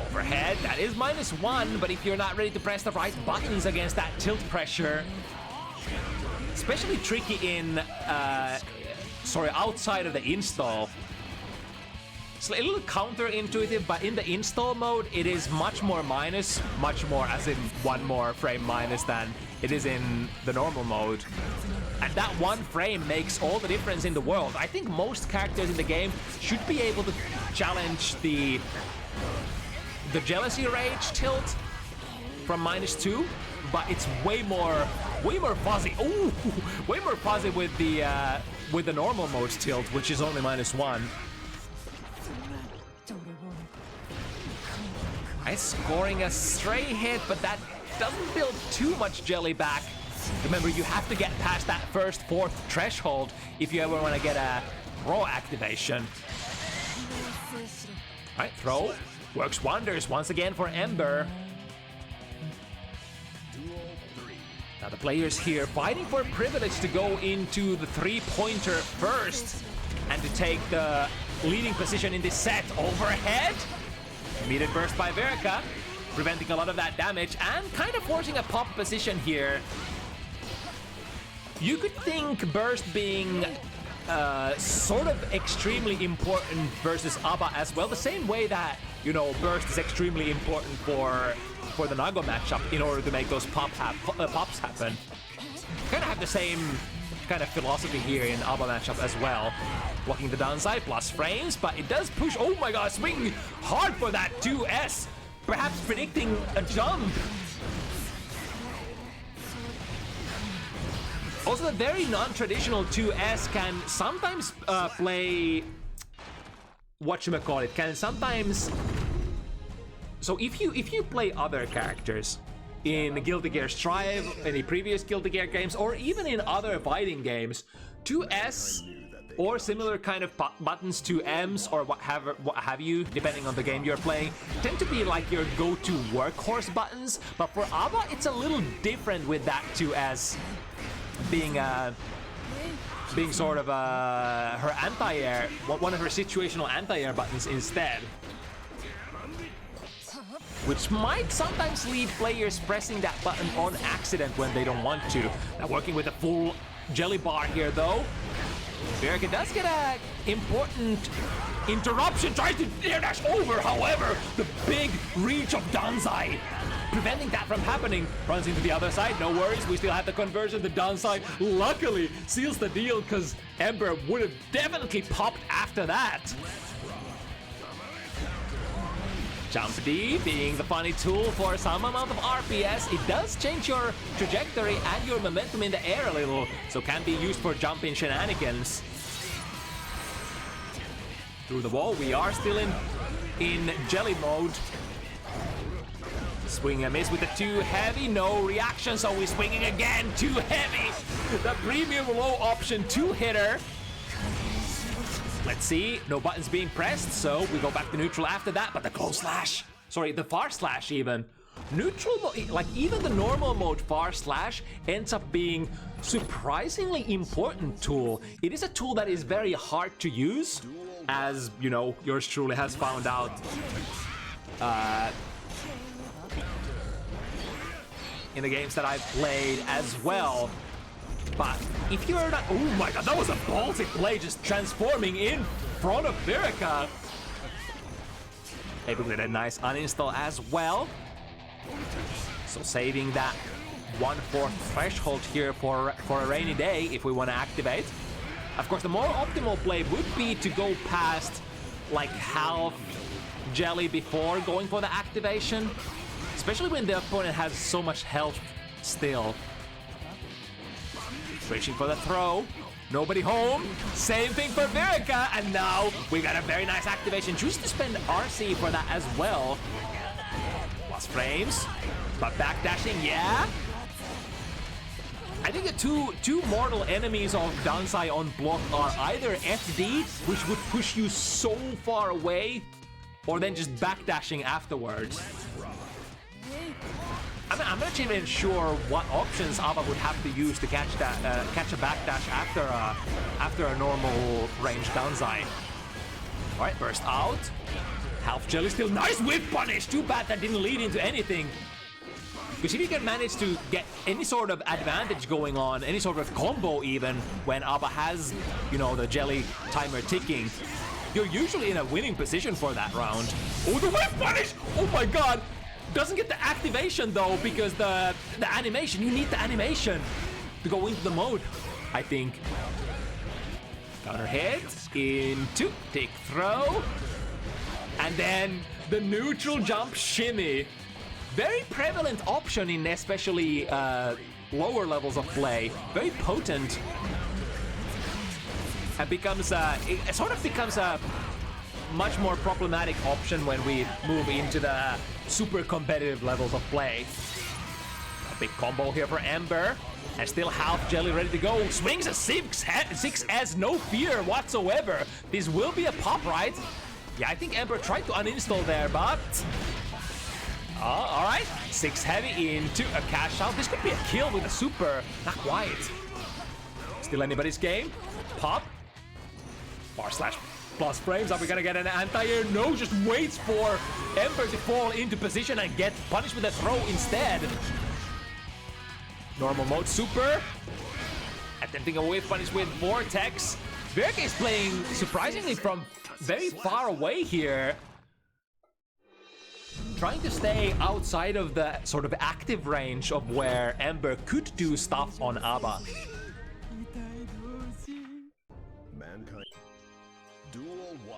Overhead, that is -1, but if you're not ready to press the right buttons against that tilt pressure, especially tricky in, outside of the install. It's a little counterintuitive, but in the install mode, it is much more as in 1 more frame minus than it is in the normal mode. And that 1 frame makes all the difference in the world. I think most characters in the game should be able to challenge the jealousy rage tilt from -2, but it's way more fuzzy. Ooh, way more fuzzy with the normal mode tilt, which is only -1. Nice, scoring a stray hit, but that doesn't build too much jelly back. Remember, you have to get past that first 4th threshold if you ever want to get a raw activation. Alright, throw. Works wonders once again for Ember. Now the players here fighting for privilege to go into the 3-pointer first and to take the leading position in this set. Overhead. Immediate burst by Vireca, preventing a lot of that damage and kind of forcing a pop position here. You could think burst being sort of extremely important versus ABBA as well, the same way that, you know, burst is extremely important for the Nago matchup in order to make those pops happen. Kind of have the same kind of philosophy here in ABBA matchup as well. Blocking the downside, plus frames, but it does push. Oh my god, swinging hard for that 2S. Perhaps predicting a jump. Also, the very non-traditional 2S can sometimes play... whatchamacallit, can sometimes... So if you play other characters in Guilty Gear Strive, any previous Guilty Gear games, or even in other fighting games, 2S or similar kind of buttons, 2Ms or what have you, depending on the game you're playing, tend to be like your go-to workhorse buttons. But for ABBA, it's a little different with that 2S being sort of her anti-air, one of her situational anti-air buttons instead. Which might sometimes lead players pressing that button on accident when they don't want to. Now working with a full jelly bar here though. Vireca does get an important interruption, tries to air dash over, however, the big reach of downside, preventing that from happening. Runs into the other side, no worries, we still have the conversion. The downside luckily seals the deal because Ember would have definitely popped after that. Jump D being the funny tool for some amount of RPS. It does change your trajectory and your momentum in the air a little, so can be used for jumping shenanigans. Through the wall, we are still in jelly mode. Swing and miss with the too heavy, no reaction, so we're swinging again, too heavy. The premium low option 2-hitter. Let's see, no buttons being pressed, so we go back to neutral after that, but the close slash, sorry, the far slash even. Neutral, like even the normal mode far slash ends up being surprisingly important tool. It is a tool that is very hard to use, as, you know, yours truly has found out. In the games that I've played as well. But if you're not... Oh my god, that was a ballsy play, just transforming in front of Vireca. Able to get a nice uninstall as well. So saving that 1/4 threshold here for a rainy day if we want to activate. Of course, the more optimal play would be to go past like half jelly before going for the activation. Especially when the opponent has so much health still. Reaching for the throw. Nobody home. Same thing for Vireca. And now we got a very nice activation. Choose to spend RC for that as well. Plus frames. But backdashing, yeah. I think the two mortal enemies of Dansai on block are either FD, which would push you so far away, or then just backdashing afterwards. I'm not even sure what options Abba would have to use to catch that catch a backdash after a normal range Dansai. All right, burst out. Half jelly still nice whip punish. Too bad that didn't lead into anything. Because if you can manage to get any sort of advantage going on, any sort of combo even, when Abba has, you know, the jelly timer ticking, you're usually in a winning position for that round. Oh, the whip punish! Oh my god! Doesn't get the activation though, because the animation, you need the animation to go into the mode, I think. Counter hit, into, tick throw, and then the neutral jump shimmy. Very prevalent option in especially lower levels of play. Very potent. And becomes, it sort of becomes a much more problematic option when we move into the super competitive levels of play. A big combo here for Ember. And still half jelly ready to go. Swings a 6S, no fear whatsoever. This will be a pop, right? Yeah, I think Ember tried to uninstall there, but... all right, 6 heavy into a cash out. This could be a kill with a super. Not quite. Still anybody's game. Pop. Bar slash plus frames. Are we gonna get an anti-air? No, just waits for Ember to fall into position and get punished with a throw instead. Normal mode super. Attempting a wave punish with Vortex. Vireca is playing surprisingly from very far away here. Trying to stay outside of the sort of active range of where Ember could do stuff on Abba. Mankind. Duel 1.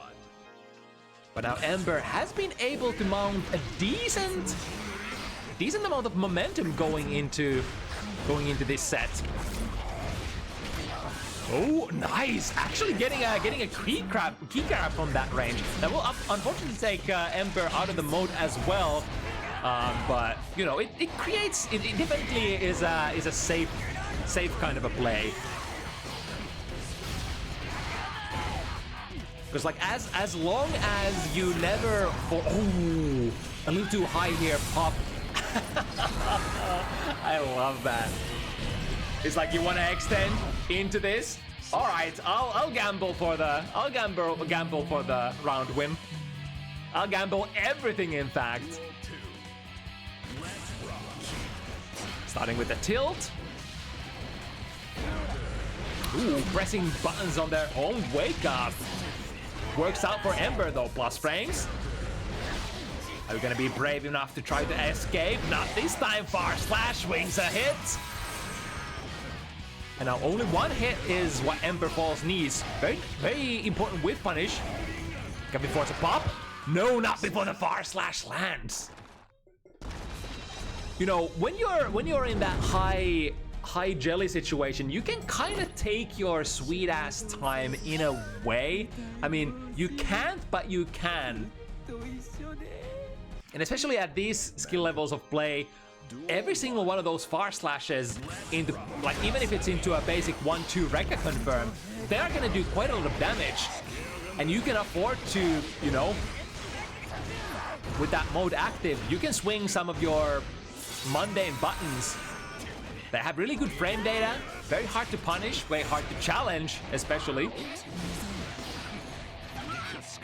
But now Ember has been able to mount a decent amount of momentum going into this set. Oh, nice! Actually getting a key grab from that range. That will unfortunately take Ember out of the mode as well. But you know, it definitely is a safe kind of a play. Because like as long as you never oh, a little too high here, Pop. I love that. It's like you want to extend into this. All right, I'll gamble for the round win. I'll gamble everything, in fact. Starting with the tilt. Ooh, pressing buttons on their own wake up. Works out for Ember though. Plus frames. Are we gonna be brave enough to try to escape? Not this time. Far slash wings a hit. And now only one hit is what Ember Falls needs. Very important whip punish. Can be forced to pop. No, not before the far slash lands. You know, when you're in that high jelly situation, you can kind of take your sweet ass time in a way. I mean, you can't, but you can. And especially at these skill levels of play, every single one of those far slashes into, like, even if it's into a basic 1-2 Reca confirm, they're gonna do quite a lot of damage. And you can afford to, you know, with that mode active, you can swing some of your mundane buttons. They have really good frame data, very hard to punish, very hard to challenge, especially.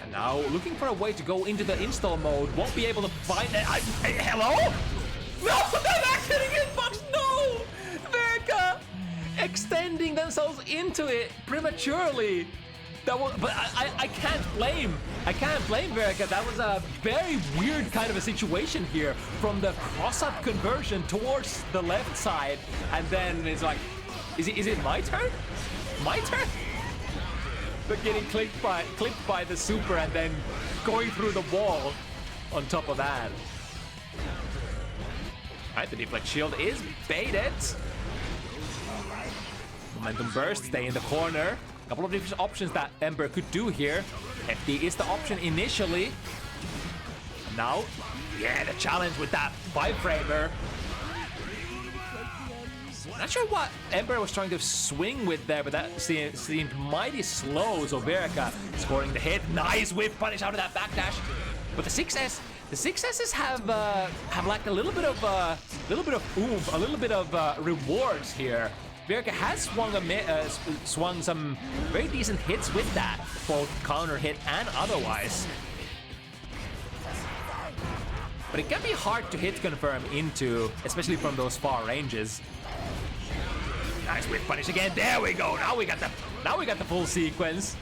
And now looking for a way to go into the install mode, won't be able to find it. Hello? No, they're not getting hitbox, no! Vireca extending themselves into it prematurely. That was, but I can't blame Vireca. That was a very weird kind of a situation here, from the cross-up conversion towards the left side, and then it's like, is it my turn? My turn? But getting clipped by the super and then going through the wall on top of that. Alright, the deflect shield is baited. Momentum burst, stay in the corner. A couple of different options that Ember could do here. FD is the option initially. Now, yeah, the challenge with that 5-framer. Not sure what Ember was trying to swing with there, but that seemed mighty slow. So Vireca scoring the hit. Nice whip punish out of that backdash. But the 6S, the 6Ss have like a little bit of oomph, a little bit of rewards here. Vireca has swung some very decent hits with that, both counter hit and otherwise. But it can be hard to hit confirm into, especially from those far ranges. Nice whip punish again. There we go. Now we got the full sequence.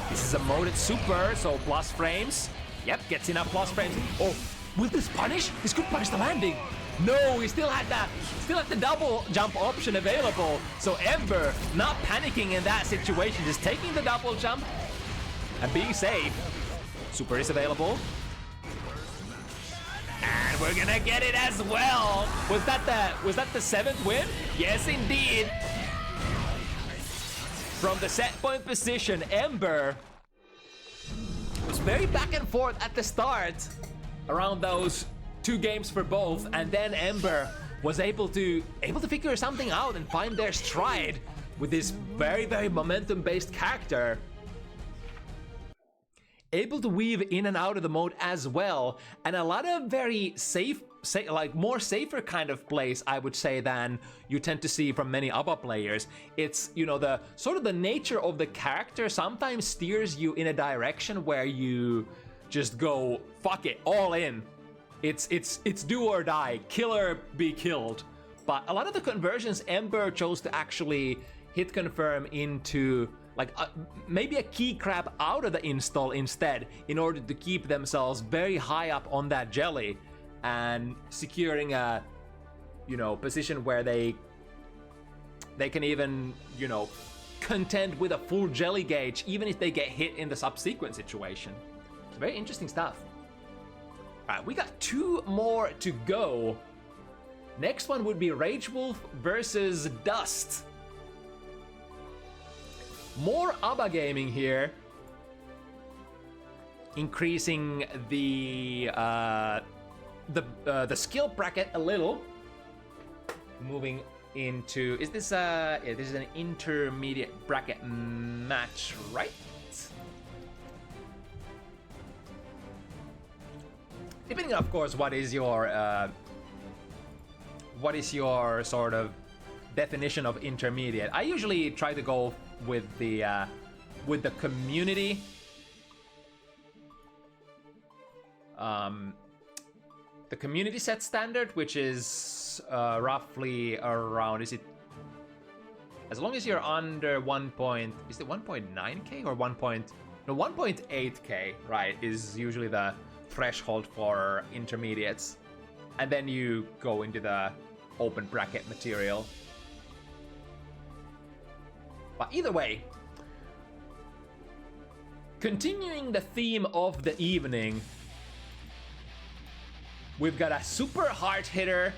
This is a moded super, so plus frames. Yep, gets enough plus frames. Oh, will this punish? This could punish the landing. No, he still had the double jump option available. So Ember not panicking in that situation, just taking the double jump and being safe. Super is available. And we're gonna get it as well. Was that the 7th win? Yes, indeed. From the set point position, Ember was very back and forth at the start around those 2 games for both, and then Ember was able to figure something out and find their stride with this very, very momentum-based character. Able to weave in and out of the mode as well, and a lot of very like more safer kind of plays, I would say, than you tend to see from many other players. It's, you know, the sort of the nature of the character sometimes steers you in a direction where you just go, fuck it, all in. It's do or die, kill or be killed. But a lot of the conversions, Ember chose to actually hit confirm into like maybe a key grab out of the install instead, in order to keep themselves very high up on that jelly and securing a, you know, position where they can even, you know, contend with a full jelly gauge even if they get hit in the subsequent situation. It's very interesting stuff. Alright, we got 2 more to go. Next one would be RageWolf versus Dust. More ABBA gaming here. Increasing the skill bracket a little. Moving into, is this yeah, this is an intermediate bracket match, right? Depending, of course, what is your sort of definition of intermediate. I usually try to go with the community. The community set standard, which is roughly around, is it, as long as you're under 1 point, is it 1.9k or 1.8k, right, is usually the threshold for intermediates, and then you go into the open bracket material. But either way, continuing the theme of the evening, we've got a super hard hitter.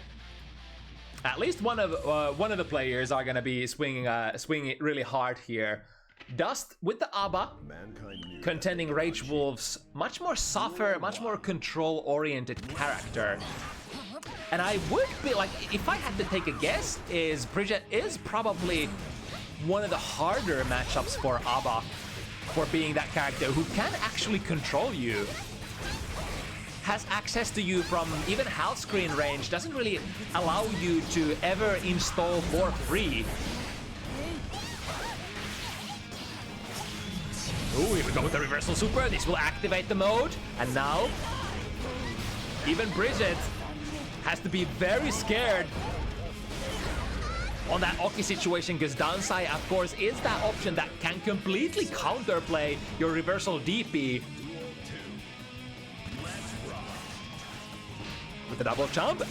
At least one of the players are gonna be swinging it really hard here. Dust with the ABBA, contending RageWolf's much more softer, much more control-oriented character. And I would be like, if I had to take a guess, is Bridget is probably one of the harder matchups for ABBA, for being that character who can actually control you. Has access to you from even half screen range, doesn't really allow you to ever install for free. Ooh, here we go with the reversal super. This will activate the mode. And now, even Bridget has to be very scared on that Oki situation, because Dansai, of course, is that option that can completely counterplay your reversal DP. With the double jump,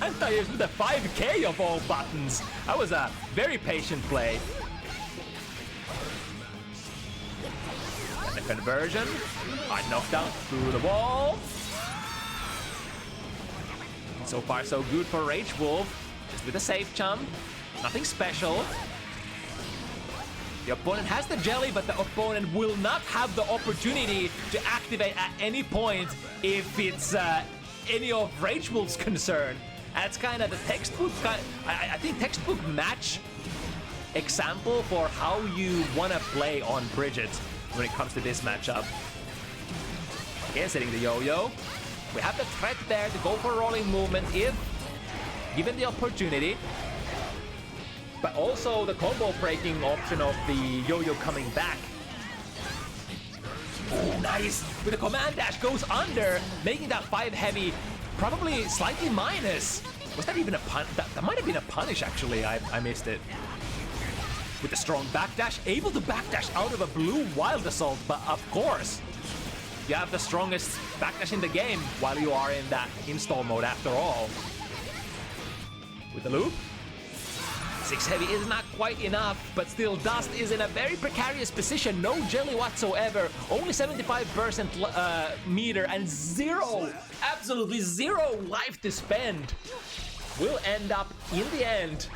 anti-airs with a 5k of all buttons. That was a very patient play. And the conversion, hard knockdown through the wall. So far, so good for RageWolf. Just with a safe jump, nothing special. The opponent has the jelly, but the opponent will not have the opportunity to activate at any point if it's any of RageWolf's concern. That's kind of the textbook, I think textbook match example for how you want to play on Bridget when it comes to this matchup. Again, setting the yo-yo. We have the threat there to go for rolling movement if given the opportunity. But also the combo breaking option of the yo-yo coming back. Oh, nice! With the command dash goes under, making that 5 heavy probably slightly minus. Was that even a pun? That might have been a punish, actually. I missed it. With the strong backdash, able to backdash out of a blue wild assault, but of course, you have the strongest backdash in the game while you are in that install mode after all. With the loop. 6 heavy is not quite enough, but still Dust is in a very precarious position. No jelly whatsoever. Only 75% meter and zero, absolutely zero life to spend. Will end up in the end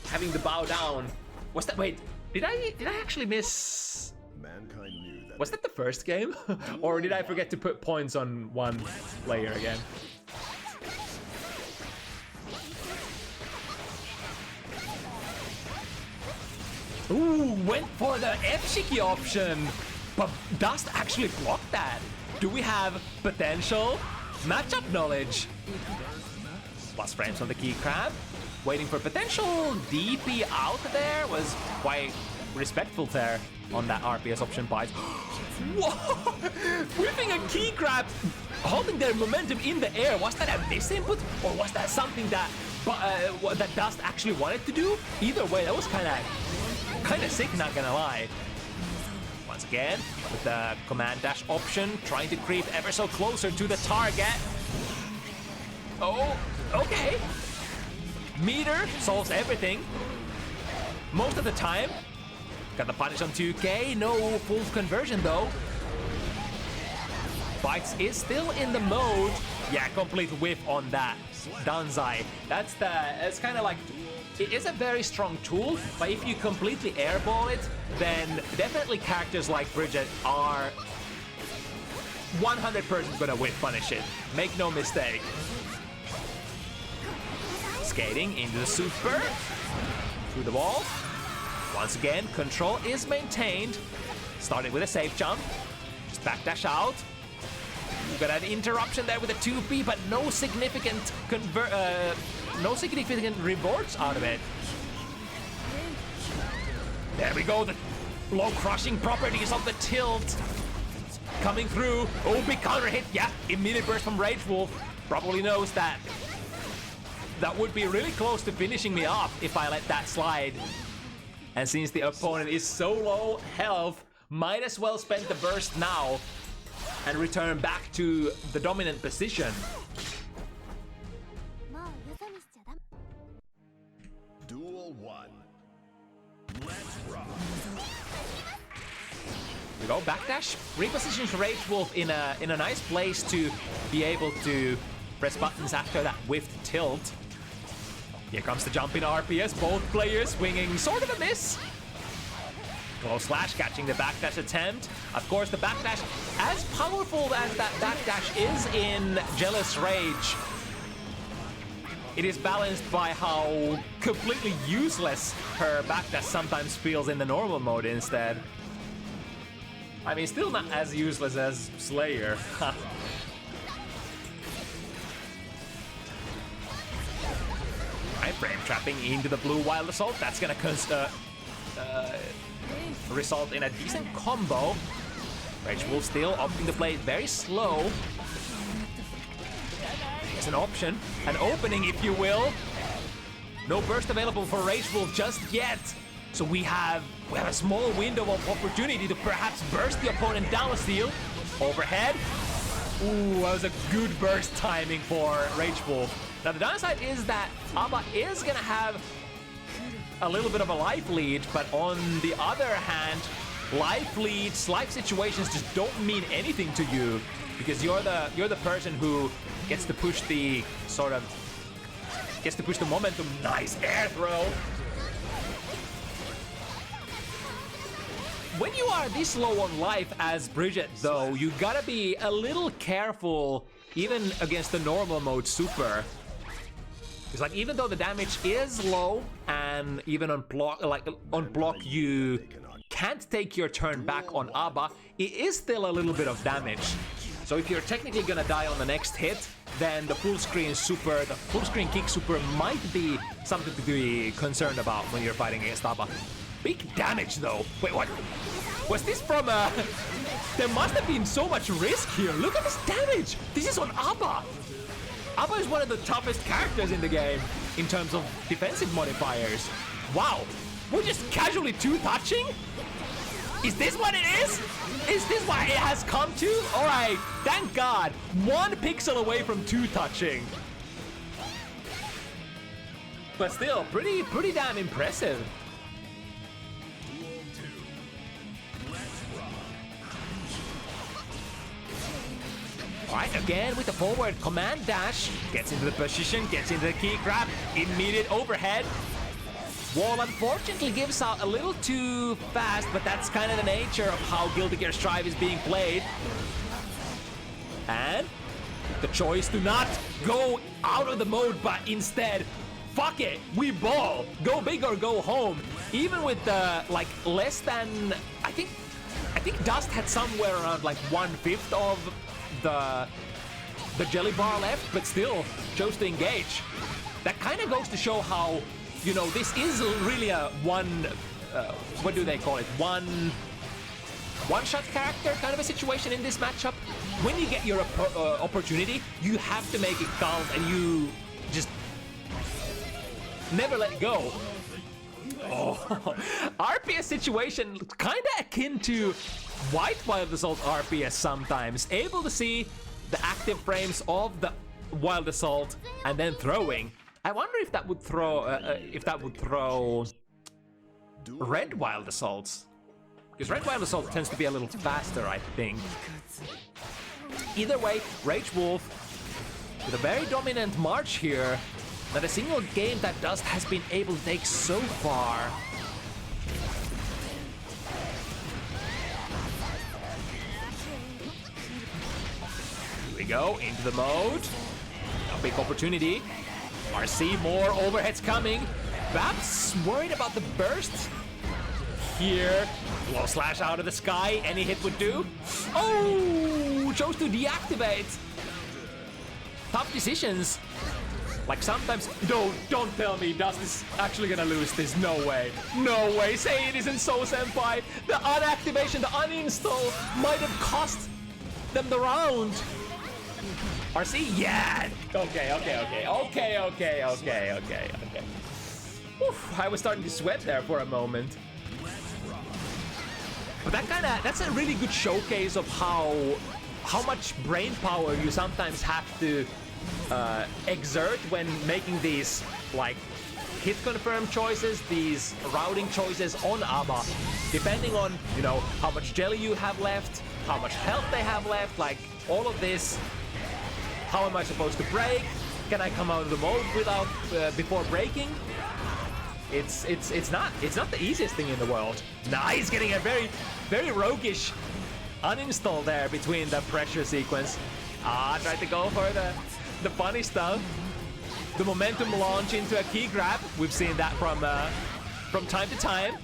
having to bow down. Was that, wait, did I actually miss? Mankind knew that. Was that the first game? Or did I forget to put points on one player again? Ooh, went for the F-Shiki option, but Dust actually blocked that. Do we have potential matchup knowledge? Plus frames on the key crab. Waiting for potential DP out there, was quite respectful there on that RPS option bites. Whoa! Whipping a key grab, holding their momentum in the air. Was that a misinput, or was that something that that Dust actually wanted to do? Either way, that was kind of sick, not gonna lie. Once again, with the command dash option, trying to creep ever so closer to the target. Oh, okay. Meter solves everything. Most of the time. Got the punish on 2k, no full conversion though. Bites is still in the mode. Yeah, complete whiff on that. Danzai. It's kind of like, it is a very strong tool, but if you completely airball it, then definitely characters like Bridget are 100% gonna whiff punish it. Make no mistake. Skating into the super, through the wall. Once again, control is maintained. Starting with a safe jump, just backdash out. We've got an interruption there with a 2P, but no significant rewards out of it. There we go, the low crushing properties of the tilt coming through. Oh, big counter hit, yeah, immediate burst from RageWolf. Probably knows that would be really close to finishing me off if I let that slide. And since the opponent is so low health, might as well spend the burst now and return back to the dominant position. Duel 1. Let's rock. go backdash, repositions RageWolf in a nice place to be able to press buttons after that whiffed tilt. Here comes the jump in RPS, both players swinging sort of a miss. Close slash, catching the backdash attempt. Of course, the backdash, as powerful as that backdash is in Jealous Rage, it is balanced by how completely useless her backdash sometimes feels in the normal mode instead. I mean, still not as useless as Slayer. Right, frame trapping into the blue Wild Assault. That's gonna result in a decent combo. RageWolf still opting to play it very slow. It's an option, an opening if you will. No burst available for RageWolf just yet. So we have a small window of opportunity to perhaps burst the opponent down a steal. Overhead. Ooh, that was a good burst timing for RageWolf. Now the downside is that Abba is gonna have a little bit of a life lead, but on the other hand, life leads, life situations just don't mean anything to you because you're the person who gets to push the momentum. Nice air throw. When you are this low on life as Bridget, though, you gotta be a little careful even against the normal mode super. It's like even though the damage is low and even on block you can't take your turn back on Abba, it is still a little bit of damage. So if you're technically gonna die on the next hit, then the full screen super, the full screen kick super might be something to be concerned about when you're fighting against Abba. Big damage though. Wait, what? Was this from there must have been so much risk here. Look at this damage. This is on Abba. Abba is one of the toughest characters in the game in terms of defensive modifiers. Wow, we're just casually two-touching? Is this what it is? Is this what it has come to? All right, thank God. 1 pixel away from two-touching. But still, pretty damn impressive. Alright, again with the forward command dash. Gets into the position, gets into the key grab. Immediate overhead. Wall unfortunately gives out a little too fast, but that's kind of the nature of how Guilty Gear Strive is being played. And the choice to not go out of the mode, but instead, fuck it, we ball. Go big or go home. Even with like less than, I think Dust had somewhere around like 1/5 of the jelly bar left, but still chose to engage. That kind of goes to show how, you know, this is really a what do they call it? One-shot character kind of a situation in this matchup. When you get your opportunity, you have to make it count and you just never let go. Oh, RPS situation kind of akin to White Wild Assault RPS sometimes. Able to see the active frames of the Wild Assault and then throwing. I wonder if that would throw Red Wild Assaults. Because Red Wild Assault tends to be a little faster, I think. Either way, RageWolf with a very dominant march here. Not a single game that Dust has been able to take so far. Here we go, into the mode. A big opportunity. RC, more overheads coming. Babs worried about the burst. Here, low slash out of the sky, any hit would do. Oh, chose to deactivate. Tough decisions. Like sometimes, don't tell me Dust is actually gonna lose this. No way. No way. Say it isn't so, Senpai. The unactivation, the uninstall might have cost them the round. RC? Yeah. Okay. Oof, I was starting to sweat there for a moment. But that's a really good showcase of how much brain power you sometimes have to exert when making these like hit confirm choices, these routing choices on ABBA, depending on, you know, how much jelly you have left, how much health they have left, like all of this. How am I supposed to break? Can I come out of the mode without before breaking? It's not the easiest thing in the world. Nah, he's getting a very roguish uninstall there between the pressure sequence. Tried to go for the funny stuff. The momentum launch into a key grab. We've seen that from time to time.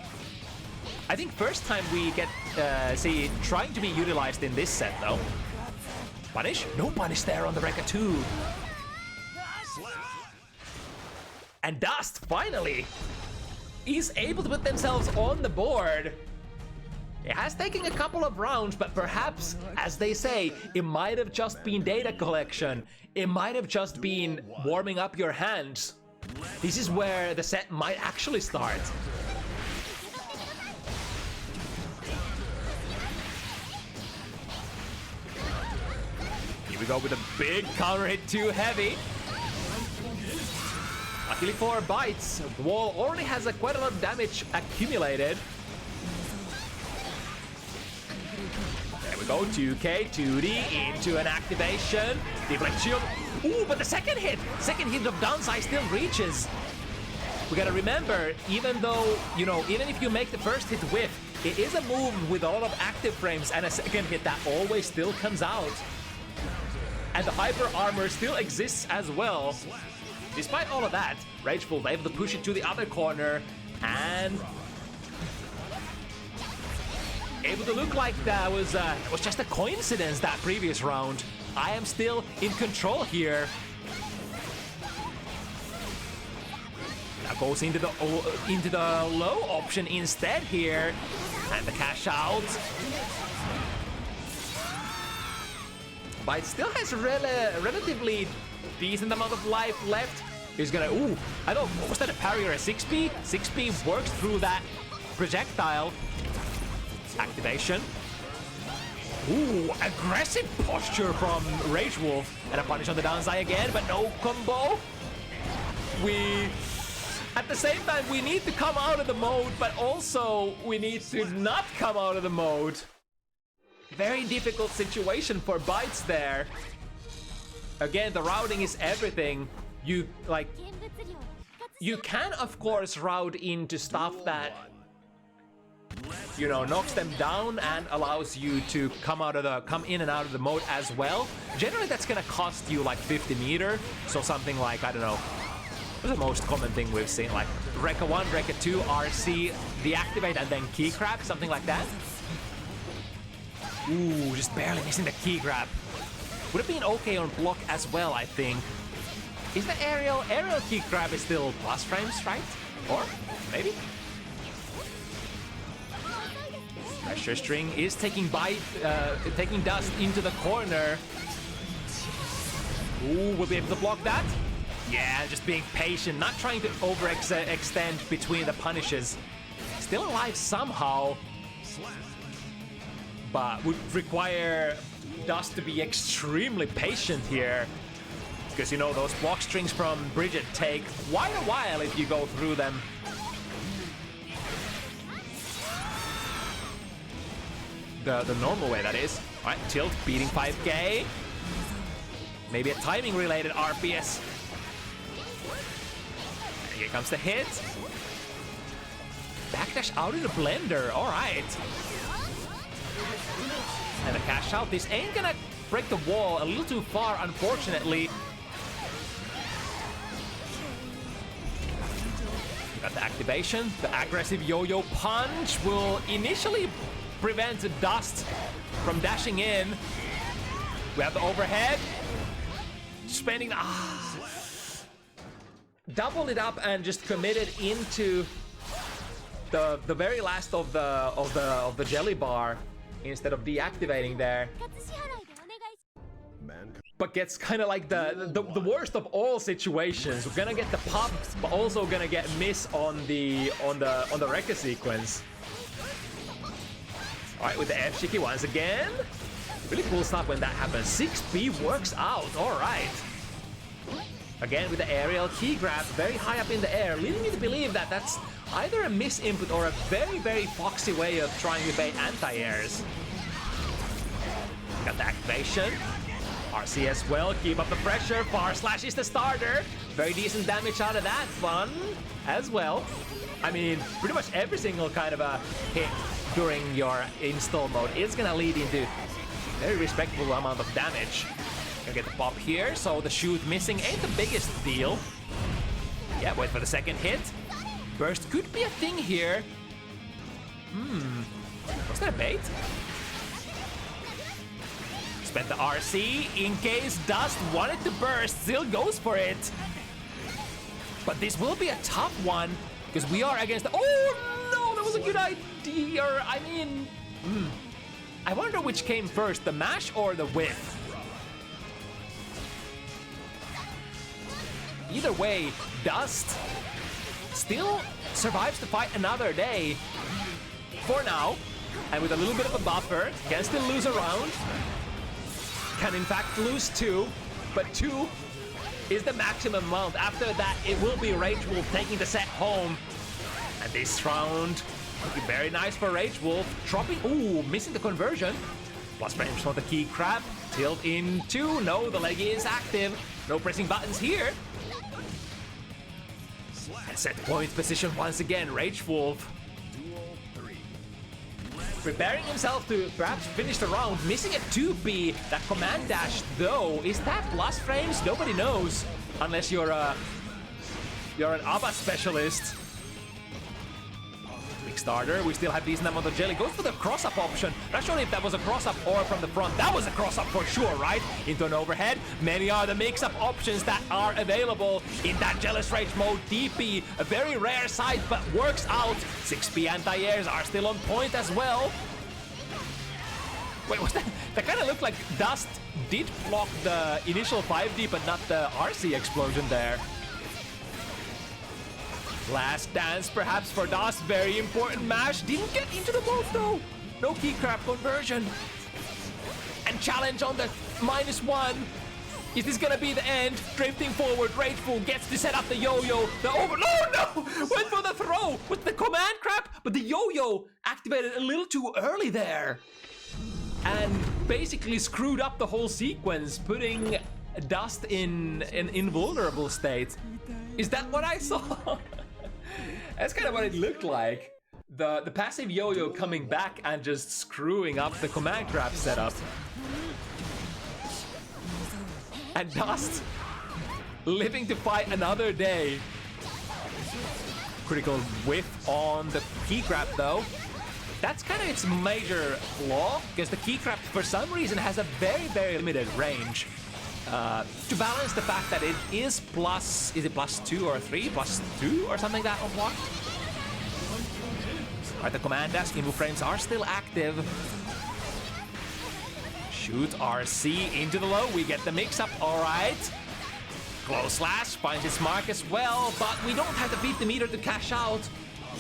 I think first time we get see trying to be utilized in this set though. Punish? No punish there on the Vireca 2. And Dust finally is able to put themselves on the board. It has taken a couple of rounds, but perhaps, as they say, it might have just been data collection. It might have just been warming up your hands. This is where the set might actually start. Here we go with a big counter hit, too heavy. Luckily for Bites, the wall already has quite a lot of damage accumulated. There we go, 2K, 2D into an activation. Deflection. Ooh, but the second hit of downside still reaches. We gotta remember, even though, you know, even if you make the first hit whiff, it is a move with a lot of active frames and a second hit that always still comes out. And the hyper armor still exists as well. Despite all of that, RageWolf able to push it to the other corner and able to look like that was just a coincidence that previous round. I am still in control here. That goes into the low option instead here, and the cash out. But it still has relatively decent amount of life left. He's gonna, ooh, I don't, was that a parry or a 6B? 6B works through that projectile. Activation. Ooh, aggressive posture from RageWolf. And a punish on the downside again, but no combo. At the same time, we need to come out of the mode, but also we need to not come out of the mode. Very difficult situation for Bites there. Again, the routing is everything. You can of course route into stuff that, you know, knocks them down and allows you to come in and out of the mode as well. Generally, that's gonna cost you like 50 meter. So something like, I don't know, what's the most common thing we've seen? Like Vireca 1, Vireca 2, RC, deactivate, and then key grab, something like that. Ooh, just barely missing the key grab. Would have been okay on block as well, I think. Is the aerial key grab is still plus frames, right? Or maybe? Pressure string is taking Dust into the corner. Ooh, we'll be able to block that. Yeah, just being patient, not trying to overextend between the punishes. Still alive somehow, but would require Dust to be extremely patient here. Because, you know, those block strings from Bridget take quite a while if you go through them. The normal way, that is. All right, tilt, beating 5K. Maybe a timing related RPS. And here comes the hit. Backdash out of the blender, all right. And a cash out. This ain't gonna break the wall a little too far, unfortunately. Got the activation. The aggressive yo-yo punch will initially prevent Dust from dashing in. We have the overhead. Spending doubled it up and just committed into the very last of the jelly bar instead of deactivating there. But gets kind of like the worst of all situations. We're gonna get the pop, but also gonna get miss on the Vireca sequence. All right, with the F-Shiki once again. Really cool stuff when that happens. 6B works out. All right. Again with the aerial key grab very high up in the air, leading me to believe that that's either a misinput or a very, very foxy way of trying to bait anti-airs. Got the activation. RC as well, keep up the pressure. Far Slash is the starter. Very decent damage out of that one as well. I mean, pretty much every single kind of a hit during your install mode is gonna lead into very respectable amount of damage. Gonna get the pop here, so the shoot missing ain't the biggest deal. Yeah, wait for the second hit. Burst could be a thing here. Was that a bait? Spent the RC in case Dust wanted to burst, still goes for it. But this will be a tough one, because we are against the... Oh no, that was a good idea. I mean... I wonder which came first, the mash or the whiff. Either way, Dust still survives to fight another day. For now, and with a little bit of a buffer, can still lose a round. Can in fact lose 2, but 2 is the maximum amount. After that, it will be RageWolf taking the set home. And this round, looking very nice for RageWolf. Dropping, ooh, missing the conversion. Plus frames for the key crab. Tilt in 2, no, the leggy is active. No pressing buttons here. And set point position once again, RageWolf. Preparing himself to perhaps finish the round, missing a 2B. That command dash, though, is that plus frames? Nobody knows, unless you're an ABBA specialist. Big starter, we still have decent amount of jelly. Goes for the cross-up option. Not sure if that was a cross-up or from the front. That was a cross-up for sure, right? Into an overhead. Many are the mix-up options that are available in that Jealous Rage mode. DP, a very rare sight, but works out. 6P anti-airs are still on point as well. Wait, was that? That kind of looked like Dust did block the initial 5D, but not the RC explosion there. Last dance perhaps for Dust, very important mash. Didn't get into the mode though. No key crab conversion. And challenge on the -1. Is this gonna be the end? Drifting forward, RageWolf gets to set up the yo-yo. The over, no! Went for the throw with the command crab, but the yo-yo activated a little too early there. And basically screwed up the whole sequence, putting Dust in an invulnerable state. Is that what I saw? That's kind of what it looked like. The passive yo-yo coming back and just screwing up the command crab setup. And Dust living to fight another day. Critical whiff on the key crab though. That's kind of its major flaw, because the key crab for some reason has a very, very limited range. To balance the fact that it is plus, is it +2 or 3? +2 or something like that on block? Alright, the command dash info frames are still active. Shoot RC into the low, we get the mix-up, alright. Close slash finds its mark as well, but we don't have to beat the meter to cash out.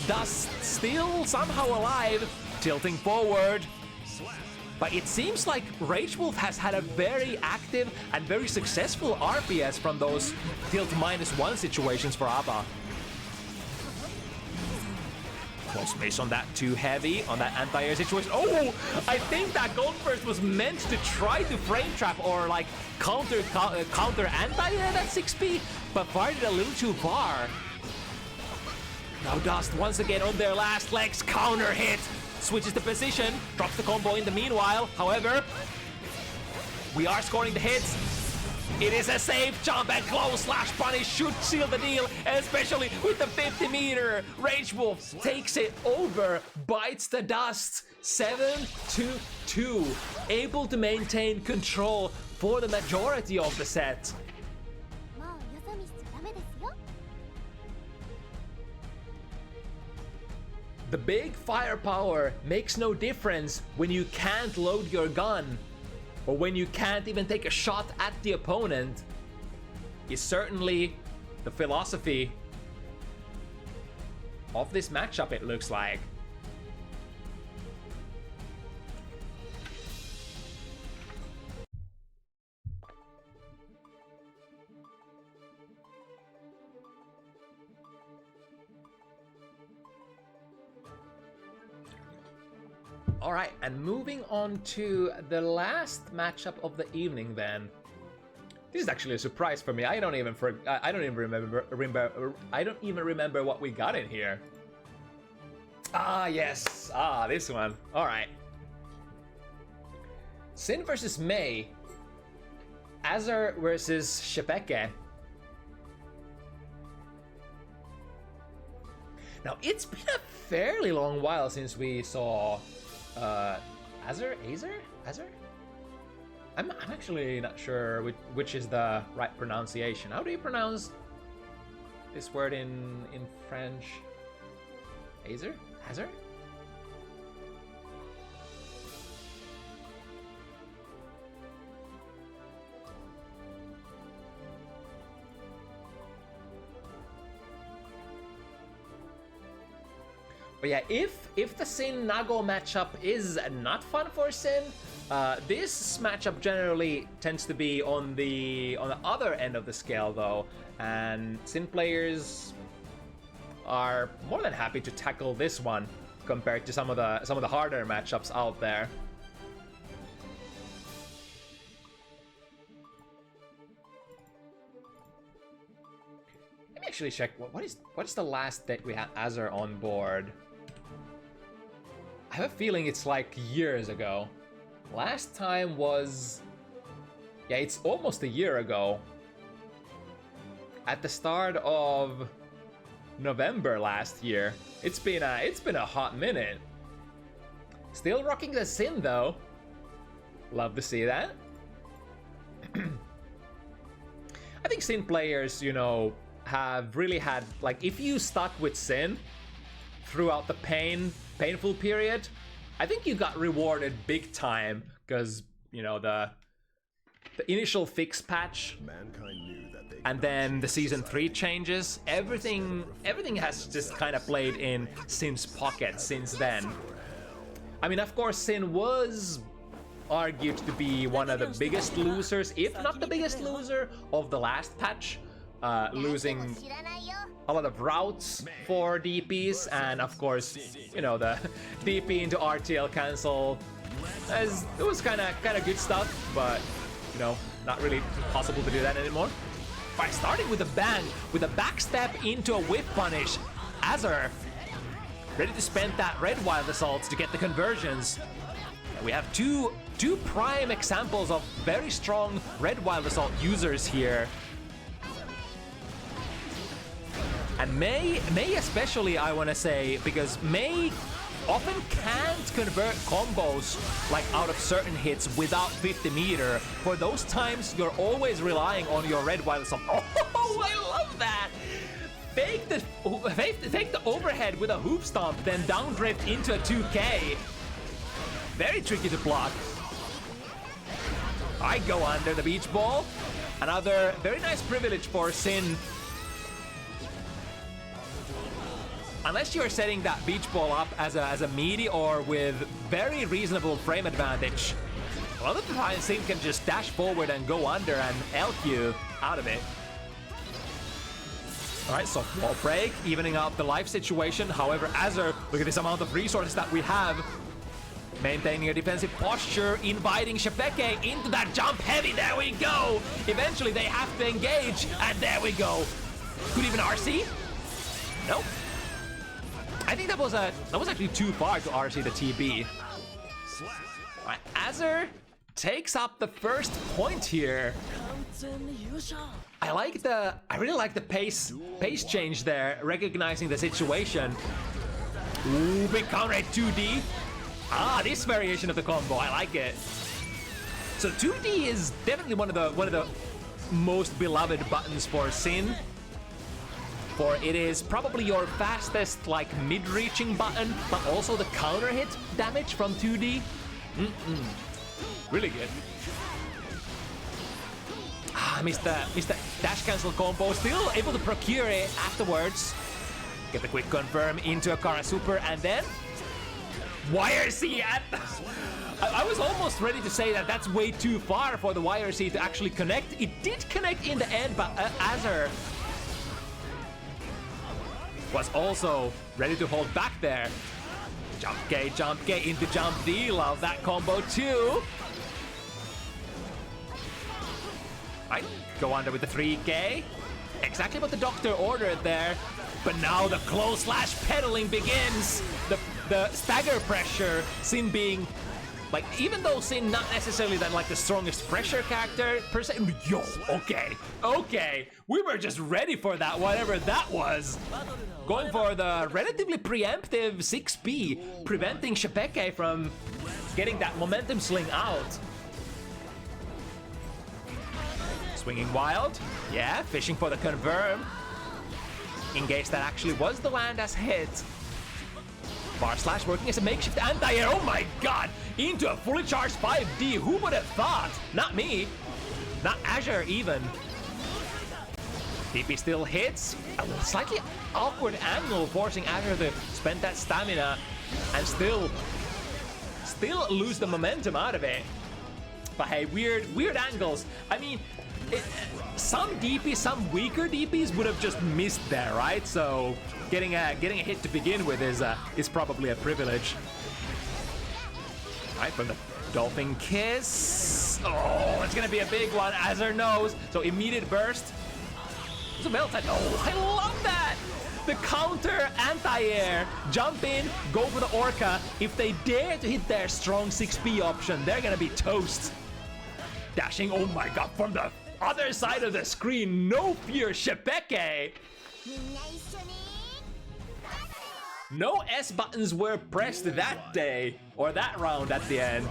Dust still somehow alive, tilting forward. But it seems like RageWolf has had a very active and very successful RPS from those tilt -1 situations for ABBA. Close miss on that, too heavy on that anti-air situation. Oh, I think that gold burst was meant to try to frame trap or like counter anti-air that 6P, but fired it a little too far. Now Dust once again on their last legs, counter hit. Switches the position, drops the combo in the meanwhile. However, we are scoring the hits. It is a safe jump and close slash punish should seal the deal, especially with the 50 meter. RageWolf takes it over, bites the dust. 7-2, able to maintain control for the majority of the set. The big firepower makes no difference when you can't load your gun, or when you can't even take a shot at the opponent, is certainly the philosophy of this matchup, it looks like. All right, and moving on to the last matchup of the evening then. This is actually a surprise for me. I don't even remember what we got in here. Ah, yes. Ah, this one. All right. Sin versus Mei. Azor versus Sche'Peke. Now, it's been a fairly long while since we saw Azor? I'm actually not sure which is the right pronunciation. How do you pronounce this word in French? Azor? Azor? But yeah, if the Sin Nago matchup is not fun for Sin, this matchup generally tends to be on the other end of the scale though, and Sin players are more than happy to tackle this one compared to some of the harder matchups out there. Let me actually check what is the last that we had Azor on board. I have a feeling it's like years ago. Last time was... yeah, it's almost a year ago. At the start of November last year. It's been a hot minute. Still rocking the Sin though. Love to see that. I think Sin players, you know, have really had, like, if you stuck with Sin throughout the painful period, I think you got rewarded big time, because, you know, the initial fix patch and then the season 3 changes, everything has just kind of played in Sin's pocket since then. I mean, of course, Sin was argued to be one of the biggest losers, if not the biggest loser, of the last patch, losing a lot of routes for DPs, and of course, you know, the DP into RTL cancel. It was kind of good stuff, but, you know, not really possible to do that anymore. By starting with a bang, with a backstep into a whip punish, Azor ready to spend that red wild assaults to get the conversions. We have two prime examples of very strong red wild assault users here. And Mei especially, I want to say, because Mei often can't convert combos like out of certain hits without 50 meter. For those times, you're always relying on your red wild assault. Oh, I love that! Fake the overhead with a hoop stomp, then down drift into a 2K. Very tricky to block. I go under the beach ball. Another very nice privilege for Sin. Unless you're setting that beach ball up as a meaty or with very reasonable frame advantage, a lot of the time Sin can just dash forward and go under and elk you out of it. Alright, so wall break, evening out the life situation. However, Azor, look at this amount of resources that we have. Maintaining a defensive posture, inviting Sche'Peke into that jump heavy. There we go! Eventually they have to engage, and there we go. Could even RC? Nope. I think that was actually too far to RC the TB. Right, Azor takes up the first point here. I really like the pace change there, recognizing the situation. Ooh, big counter at 2D. Ah, this variation of the combo, I like it. So 2D is definitely one of the most beloved buttons for Sin. For it is probably your fastest, like, mid-reaching button, but also the counter hit damage from 2D. Really good. Ah, missed the dash cancel combo. Still able to procure it afterwards. Get the quick confirm into a Kara Super, and then YRC at... I was almost ready to say that that's way too far for the YRC to actually connect. It did connect in the end, but Azor was also ready to hold back there. Jump K into jump D. Love that combo too. Right, go under with the 3K. Exactly what the doctor ordered there. But now the close slash pedaling begins. The stagger pressure, Sin being like, even though Sin not necessarily that like the strongest pressure character per se. Yo, okay, we were just ready for that, whatever that was. Going for the relatively preemptive 6P, preventing Sche'Peke from getting that momentum sling out. Swinging wild, yeah, fishing for the confirm. Engage that actually was the land as hit. Bar slash working as a makeshift anti-air. Oh my god! Into a fully charged 5D. Who would have thought? Not me. Not Azor even. TP still hits. A slightly awkward angle forcing Azor to spend that stamina and still lose the momentum out of it. But hey, weird angles. I mean, some DPs, some weaker DPs would have just missed there, right? So getting a hit to begin with is probably a privilege. Right, from the Dolphin Kiss. Oh, it's gonna be a big one. Azor knows. So immediate burst. There's a melt touch. Oh, I love that. The counter anti-air. Jump in, go for the Orca. If they dare to hit their strong 6P option, they're gonna be toast. Dashing, oh my god, from the other side of the screen, no fear, Sche'Peke. No S buttons were pressed that day, or that round at the end.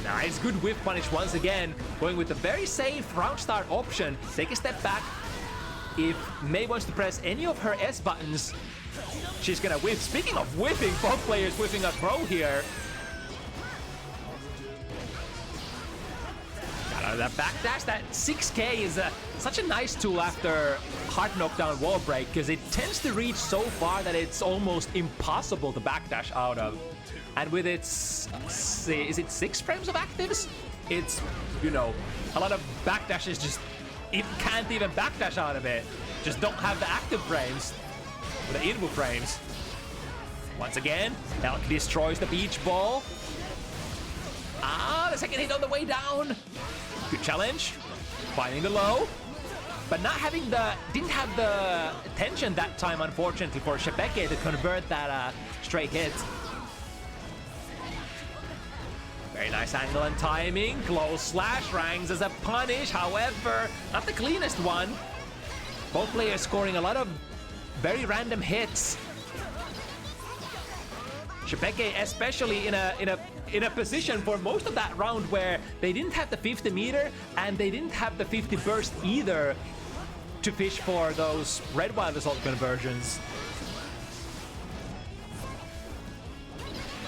Nice, good whiff punish once again, going with the very safe round start option. Take a step back. If Mei wants to press any of her S buttons, she's gonna whiff. Speaking of whiffing, both players whiffing a throw here. That backdash, that 6K is such a nice tool after hard knockdown wall break, because it tends to reach so far that it's almost impossible to backdash out of. And with its, is it 6 frames of actives? It's, you know, a lot of backdashes just, it can't even backdash out of it. Just don't have the active frames, or the input frames. Once again, Elk destroys the beach ball. Ah, the second hit on the way down. Good challenge, finding the low, but not having didn't have the tension that time, unfortunately, for Sche'Peke to convert that straight hit. Very nice angle and timing. Close slash ranks as a punish, however, not the cleanest one. Both players scoring a lot of very random hits. Sche'Peke especially in a position for most of that round where they didn't have the 50 meter and they didn't have the 50 burst either to fish for those red wild assault conversions.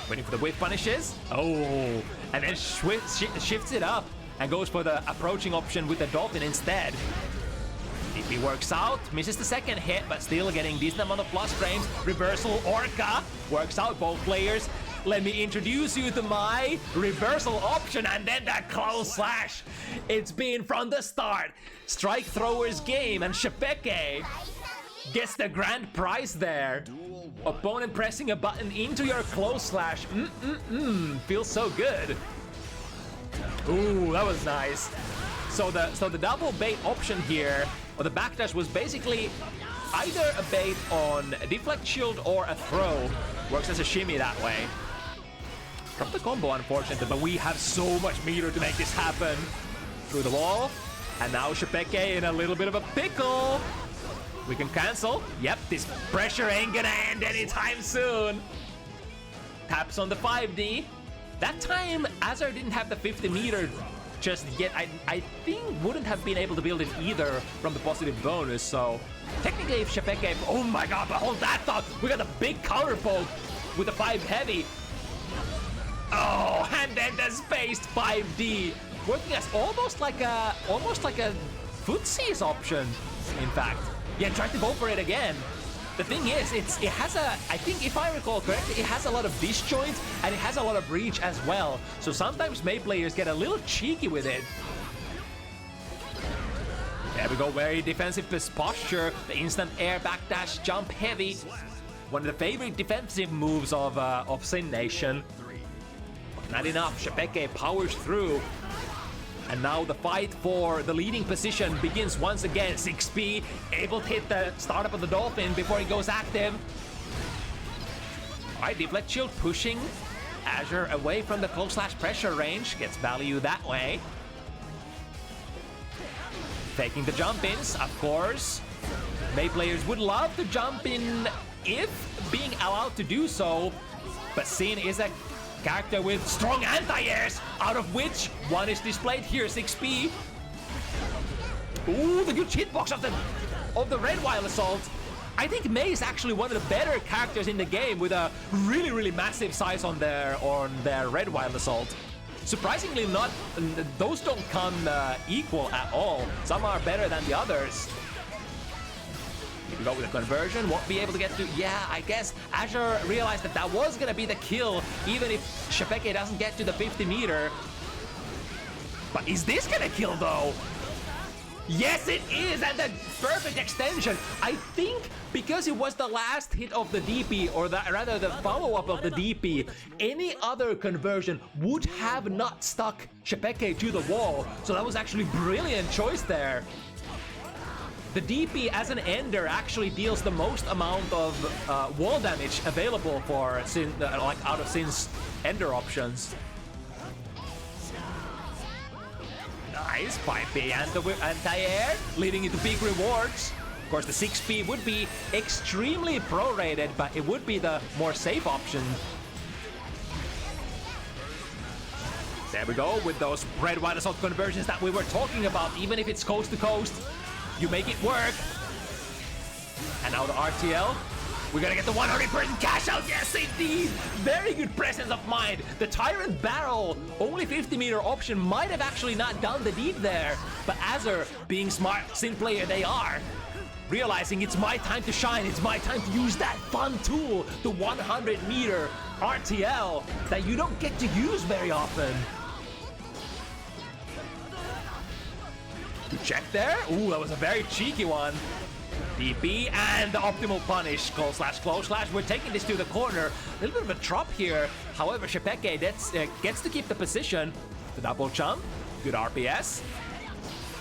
Waiting for the whiff punishes. Oh, and then shifts it up and goes for the approaching option with the Dolphin instead. DP works out, misses the second hit, but still getting decent amount of plus frames. Reversal Orca works out, both players. Let me introduce you to my reversal option, and then that close slash. It's been from the start Strike Thrower's game, and Sche'Peke gets the grand prize there. Opponent pressing a button into your close slash. Feels so good. Ooh, that was nice. So the double bait option here, or the backdash, was basically either a bait on a deflect shield or a throw. Works as a shimmy that way. Drop the combo, unfortunately, but we have so much meter to make this happen. Through the wall, and now Sche'Peke in a little bit of a pickle. We can cancel. Yep, this pressure ain't gonna end anytime soon. Taps on the 5D. That time, Azor didn't have the 50 meter just yet. I think wouldn't have been able to build it either from the positive bonus, so technically if Sche'Peke, oh my god, but hold that thought, we got a big counter poke with the 5 heavy. Oh, and then the spaced 5D, working as almost like a footsies option, in fact. Yeah, try to go for it again. The thing is, it has a, I think if I recall correctly, it has a lot of disjoint and it has a lot of reach as well. So sometimes Mei players get a little cheeky with it. There we go, very defensive posture. The instant air backdash jump heavy. one of the favorite defensive moves of Sin Nation. Not enough, Sche'Peke powers through. And now the fight for the leading position begins once again. Sche'Peke able to hit the startup of the Dolphin before he goes active. Alright, Deflect Shield pushing Azor away from the close slash pressure range. Gets value that way. Taking the jump ins, of course. Mei players would love to jump in if being allowed to do so. But Sin is a character with strong anti-airs, out of which one is displayed here, Sche'Peke. Ooh, the good hitbox of the Red Wild Assault. I think Mei is actually one of the better characters in the game with a really, really massive size on their Red Wild Assault. Surprisingly not, those don't come equal at all. Some are better than the others. Here we go with the conversion, won't be able to get to... Yeah, I guess Azor realized that that was gonna be the kill, even if Sche'Peke doesn't get to the 50 meter. But is this gonna kill though? Yes, it is, and the perfect extension. I think because it was the last hit of the DP, or rather the follow-up of the DP, any other conversion would have not stuck Sche'Peke to the wall. So that was actually brilliant choice there. The DP as an ender actually deals the most amount of wall damage available for Sin, like out of Sin's ender options. Nice, 5P and the anti-air, leading into big rewards. Of course, the 6P would be extremely prorated, but it would be the more safe option. There we go, with those Red Wild Assault conversions that we were talking about. Even if it's coast to coast, you make it work. And now the RTL. We're gonna get the 100% cash out. Yes, indeed. Very good presence of mind. The Tyrant Barrel, only 50 meter option, might have actually not done the deed there. But Azor, being smart Sin player they are, realizing it's my time to shine. It's my time to use that fun tool, the 100 meter RTL that you don't get to use very often. Good check there. Ooh, that was a very cheeky one. DP and the optimal punish. Close slash. We're taking this to the corner. A little bit of a drop here. However, Sche'Peke gets to keep the position. The double jump. Good RPS.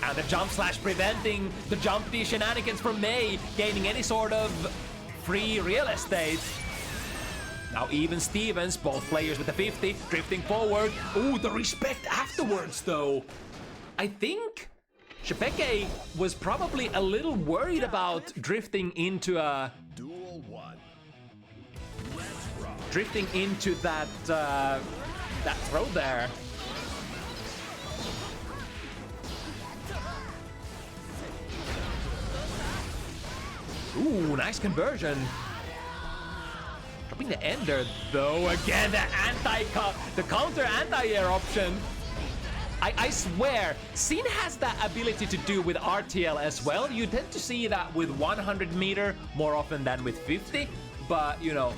And the jump slash preventing the jump D shenanigans from Mei gaining any sort of free real estate. Now even Stevens, both players with the 50, drifting forward. Ooh, the respect afterwards though. I think Sche'Peke was probably a little worried about drifting into a... Duel 1. Drifting into that throw there. Ooh, nice conversion. Dropping the ender though. Again, the counter anti-air option. I swear, Sin has that ability to do with RTL as well. You tend to see that with 100 meter more often than with 50. But, you know,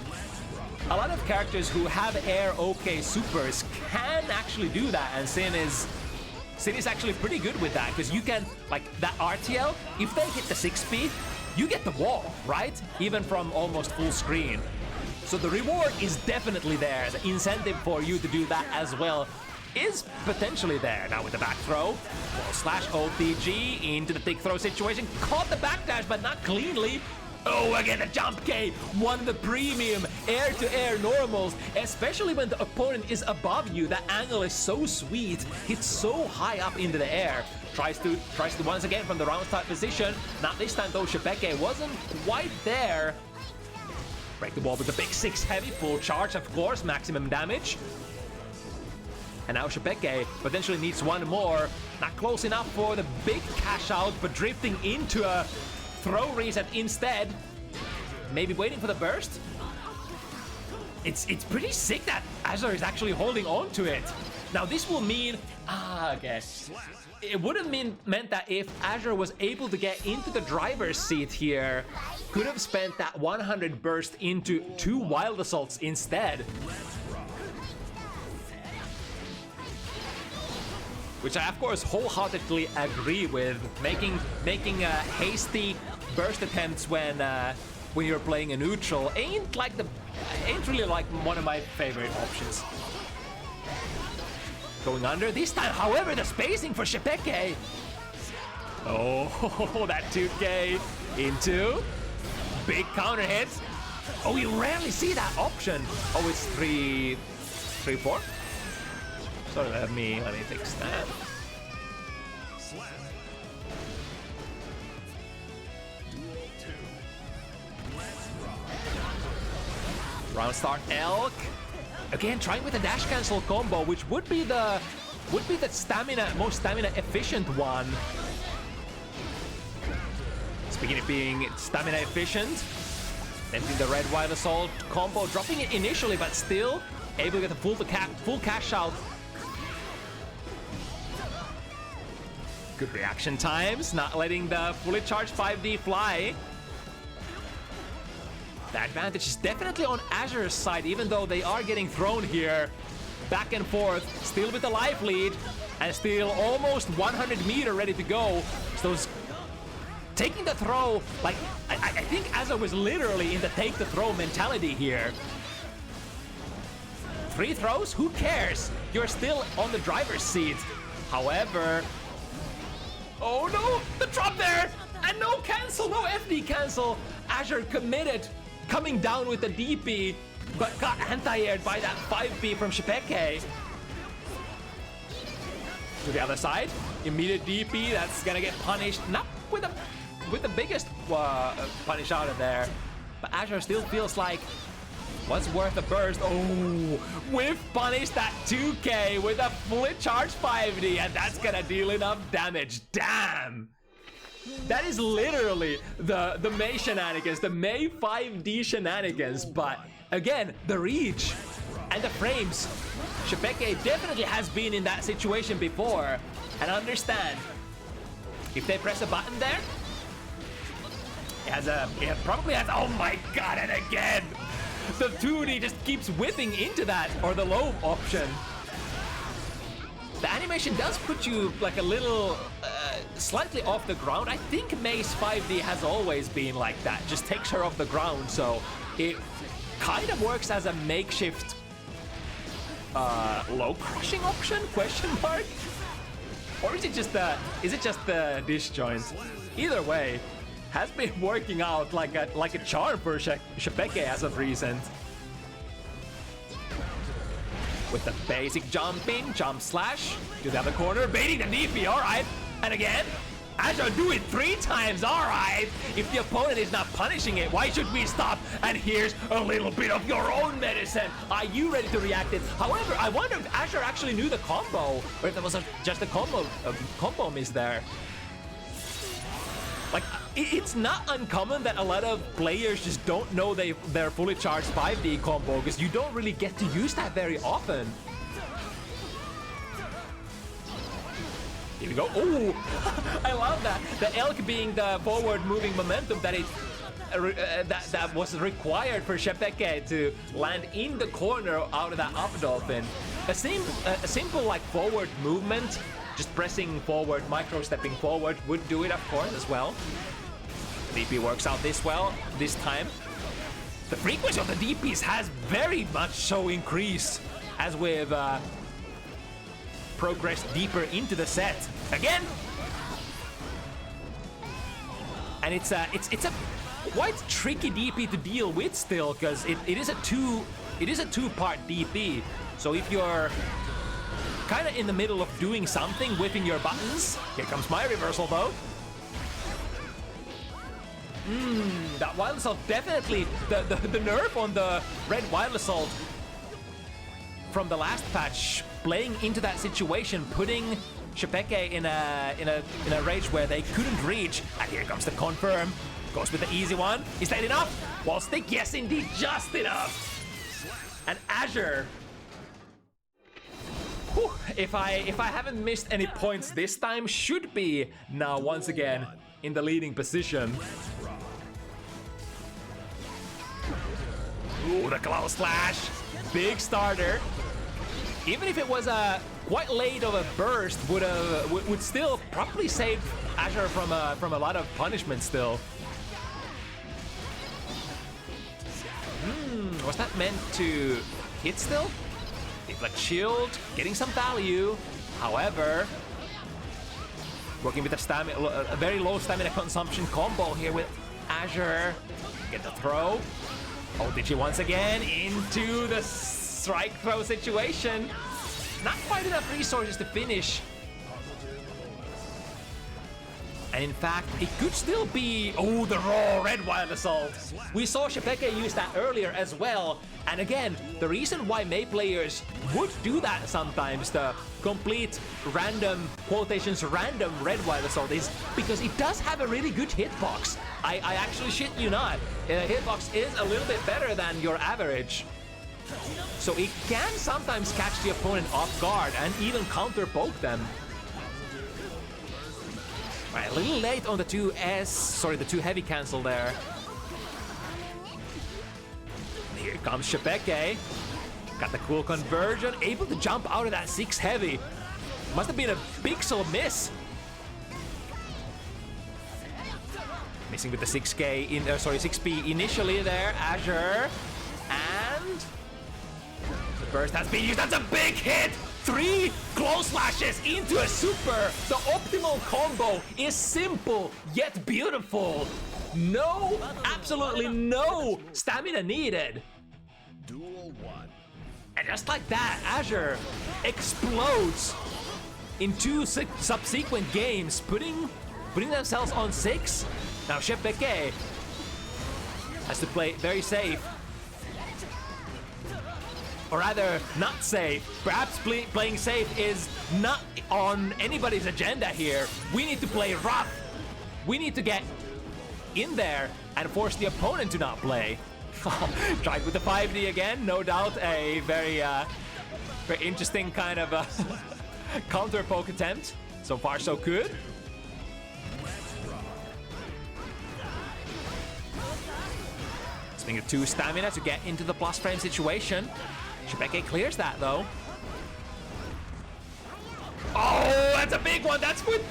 a lot of characters who have air OK supers can actually do that. And Sin is actually pretty good with that. Because you can, like, that RTL, if they hit the 6P, you get the wall, right? Even from almost full screen. So the reward is definitely there. The incentive for you to do that as well is potentially there. Now with the back throw, wall slash OTG into the thick throw situation. Caught the backdash, but not cleanly. Oh, again, the jump K, one of the premium air-to-air normals, especially when the opponent is above you. That angle is so sweet. It's so high up into the air. Tries to once again from the round start position. Not this time though, Sche'Peke wasn't quite there. Break the wall with the big 6 heavy, full charge, of course, maximum damage. And now Sche'Peke potentially needs one more. Not close enough for the big cash out, but drifting into a throw reset instead. Maybe waiting for the burst. It's pretty sick that Azor is actually holding on to it. Now this will mean, okay. It would have meant that if Azor was able to get into the driver's seat here, could have spent that 100 burst into 2 wild assaults instead. Which I, of course, wholeheartedly agree with. Making hasty burst attempts when when you're playing a neutral ain't really like one of my favorite options. Going under this time, however, the spacing for Sche'Peke. Oh, that 2K into big counter hits. Oh, you rarely see that option. Oh, it's 3-4. Sorry, let me fix that. Round start Elk. Again, trying with the dash cancel combo, which would be the most stamina efficient one. Speaking of being stamina efficient, emptying the red wild assault combo, dropping it initially, but still able to get the full cash out. Good reaction times, not letting the fully charged 5D fly. The advantage is definitely on Azor's side, even though they are getting thrown here back and forth, still with the life lead, and still almost 100 meter ready to go. So taking the throw, like, I think Azor was literally in the take the throw mentality here. 3 throws, who cares? You're still on the driver's seat. However, oh no, the drop there, and no cancel, no FD cancel. Azor committed, coming down with the DP, but got anti-aired by that 5B from Sche'Peke. To the other side, immediate DP, that's gonna get punished, not with the biggest punish out of there, but Azor still feels like what's worth a burst. Oh, whiff punish that 2K with a fully charged 5D, and that's gonna deal enough damage. Damn! That is literally the May shenanigans, the May 5D shenanigans, but again, the reach and the frames. Sche'Peke definitely has been in that situation before, and understand, if they press a button there, it probably has, oh my god, and again, the 2D just keeps whipping into that, or the low option. The animation does put you like a little, slightly off the ground. I think May's 5D has always been like that, just takes her off the ground, so it kind of works as a makeshift low crushing option, question mark? Or is it just the disjoint? Either way, has been working out like a charm for Sche'Peke as of recent. With the basic jumping, jump slash to the other corner, baiting the DP, alright. And again, Azor do it 3 times, alright. If the opponent is not punishing it, why should we stop? And here's a little bit of your own medicine. Are you ready to react it? However, I wonder if Azor actually knew the combo, or if there was just a combo miss there. Like, it's not uncommon that a lot of players just don't know their fully charged 5D combo, because you don't really get to use that very often. Here we go. Oh, I love that. The Elk being the forward moving momentum that that was required for Sche'Peke to land in the corner out of that up dolphin. A simple like forward movement, just pressing forward, micro stepping forward would do it, of course, as well. DP works out this time. The frequency of the DPs has very much so increased as we've progressed deeper into the set. Again! And it's a quite tricky DP to deal with still, because it is a two-part DP. So if you're kind of in the middle of doing something, whipping your buttons, here comes my reversal though. That Wild Assault, definitely the nerf on the red Wild Assault from the last patch, playing into that situation, putting Sche'Peke in a rage where they couldn't reach. And here comes the confirm. Goes with the easy one. Is that enough? Wall stick, yes indeed, just enough. And Azor. Whew, if I haven't missed any points this time, should be now once again in the leading position. Ooh, the Cloud Slash. Big starter. Even if it was a quite late of a burst, would still probably save Azor from a lot of punishment still. Was that meant to hit still? Deflect shield, getting some value. However, working with a very low stamina consumption combo here with Azor. Get the throw. Oh, did she once again into the strike throw situation? Not quite enough resources to finish. And in fact, it could still be, oh, the raw red wild assault. We saw Sche'Peke use that earlier as well. And again, the reason why Mei players would do that sometimes, the complete random, quotations random red wild assault, is because it does have a really good hitbox. I actually shit you not. The hitbox is a little bit better than your average. So it can sometimes catch the opponent off guard and even counter poke them. Right, a little late on the the two heavy cancel there. Here comes Sche'Peke. Got the cool conversion, able to jump out of that 6 heavy. Must have been a pixel miss. Missing with the 6P initially there, Azor. And the burst has been used. That's a big hit! 3 close slashes into a super. The optimal combo is simple yet beautiful. No, absolutely no stamina needed. Duel 1. And just like that, Azor explodes in 2 subsequent games, putting themselves on 6. Now Sche'Peke has to play very safe. Or rather, not safe. Perhaps playing safe is not on anybody's agenda here. We need to play rough. We need to get in there and force the opponent to not play. Tried with the 5D again. No doubt a very interesting kind of counter poke attempt. So far, so good. Spending 2 stamina to get into the plus frame situation. Sche'Peke clears that though. Oh, that's a big one. That's with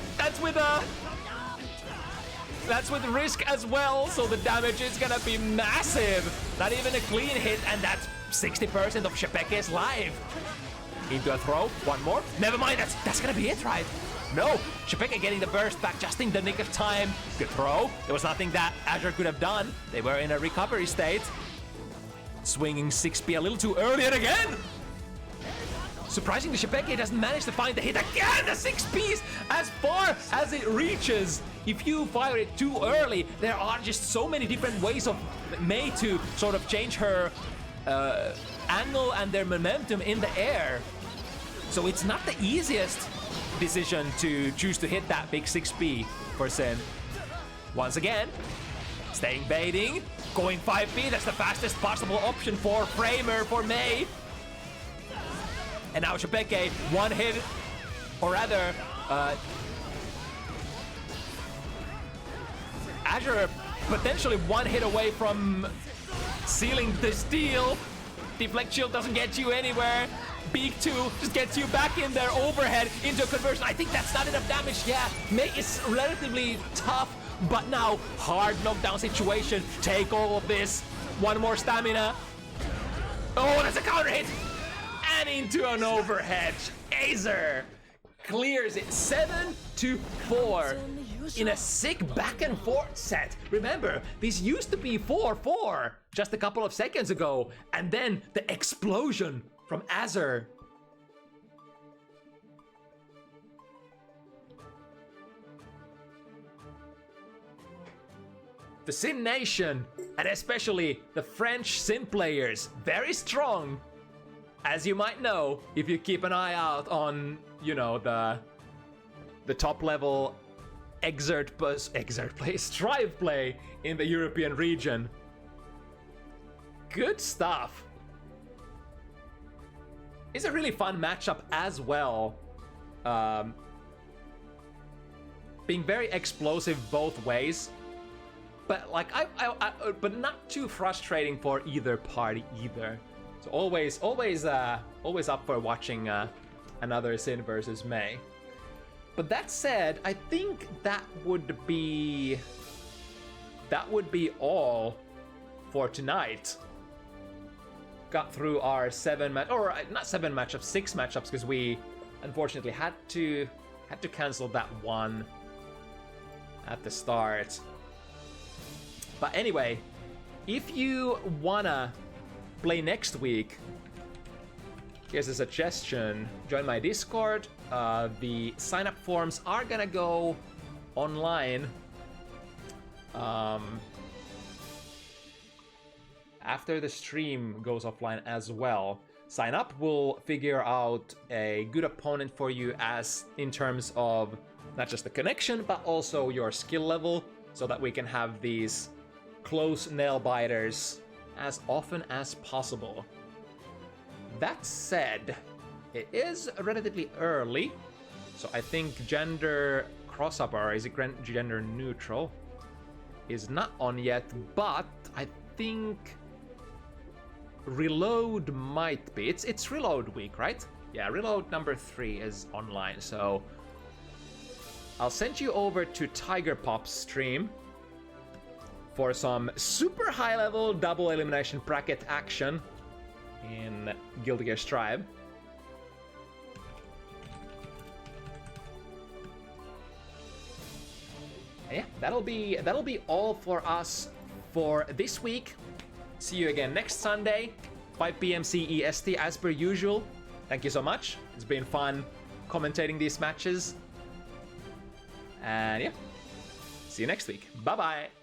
risk as well. So the damage is gonna be massive. Not even a clean hit, and that's 60% of Sche'Peke's life. Into a throw. One more. Never mind. That's gonna be it, right? No. Sche'Peke getting the burst back just in the nick of time. Good throw. There was nothing that Azor could have done. They were in a recovery state. Swinging 6P a little too early, and again! Surprisingly, Sche'Peke doesn't manage to find the hit again! The 6Ps as far as it reaches! If you fire it too early, there are just so many different ways of Mei to sort of change her angle and their momentum in the air. So it's not the easiest decision to choose to hit that big 6P for Sin. Once again, staying baiting. Going 5P, that's the fastest possible option for Framer, for Mei. And now Sche'Peke, 1 hit, or rather, Azor potentially 1 hit away from sealing the steal. Deflect shield doesn't get you anywhere. Beak 2 just gets you back in there, overhead into a conversion. I think that's not enough damage. Yeah, Mei is relatively tough. But now, hard knockdown situation. Take all of this. 1 more stamina. Oh, that's a counter hit. And into an overhead. Azor clears it 7-4 in a sick back and forth set. Remember, this used to be 4-4 just a couple of seconds ago. And then the explosion from Azor. The Sin Nation, and especially the French Sin players, very strong. As you might know, if you keep an eye out on, you know, the top level Strive play in the European region. Good stuff. It's a really fun matchup as well. Being very explosive both ways. But like but not too frustrating for either party either. So always up for watching another Sin versus Mei. But that said, I think that would be all for tonight. got through our 7 match, or not 7 matchups, 6 matchups, because we unfortunately had to cancel that one at the start. But anyway, if you wanna play next week, here's a suggestion. Join my Discord. The sign-up forms are gonna go online after the stream goes offline as well. Sign up, we'll figure out a good opponent for you, as in terms of not just the connection, but also your skill level, so that we can have these close nail biters as often as possible. That said, it is relatively early, so I think gender cross-up, or is it gender neutral, is not on yet, but I think reload might be. It's reload week, right? Yeah, reload number 3 is online, so I'll send you over to Tiger Pop's stream for some super high level double elimination bracket action in Guilty Gear Strive. Yeah, that'll be all for us for this week. See you again next Sunday, 5 p.m. CEST as per usual. Thank you so much. It's been fun commentating these matches. And yeah, see you next week. Bye-bye.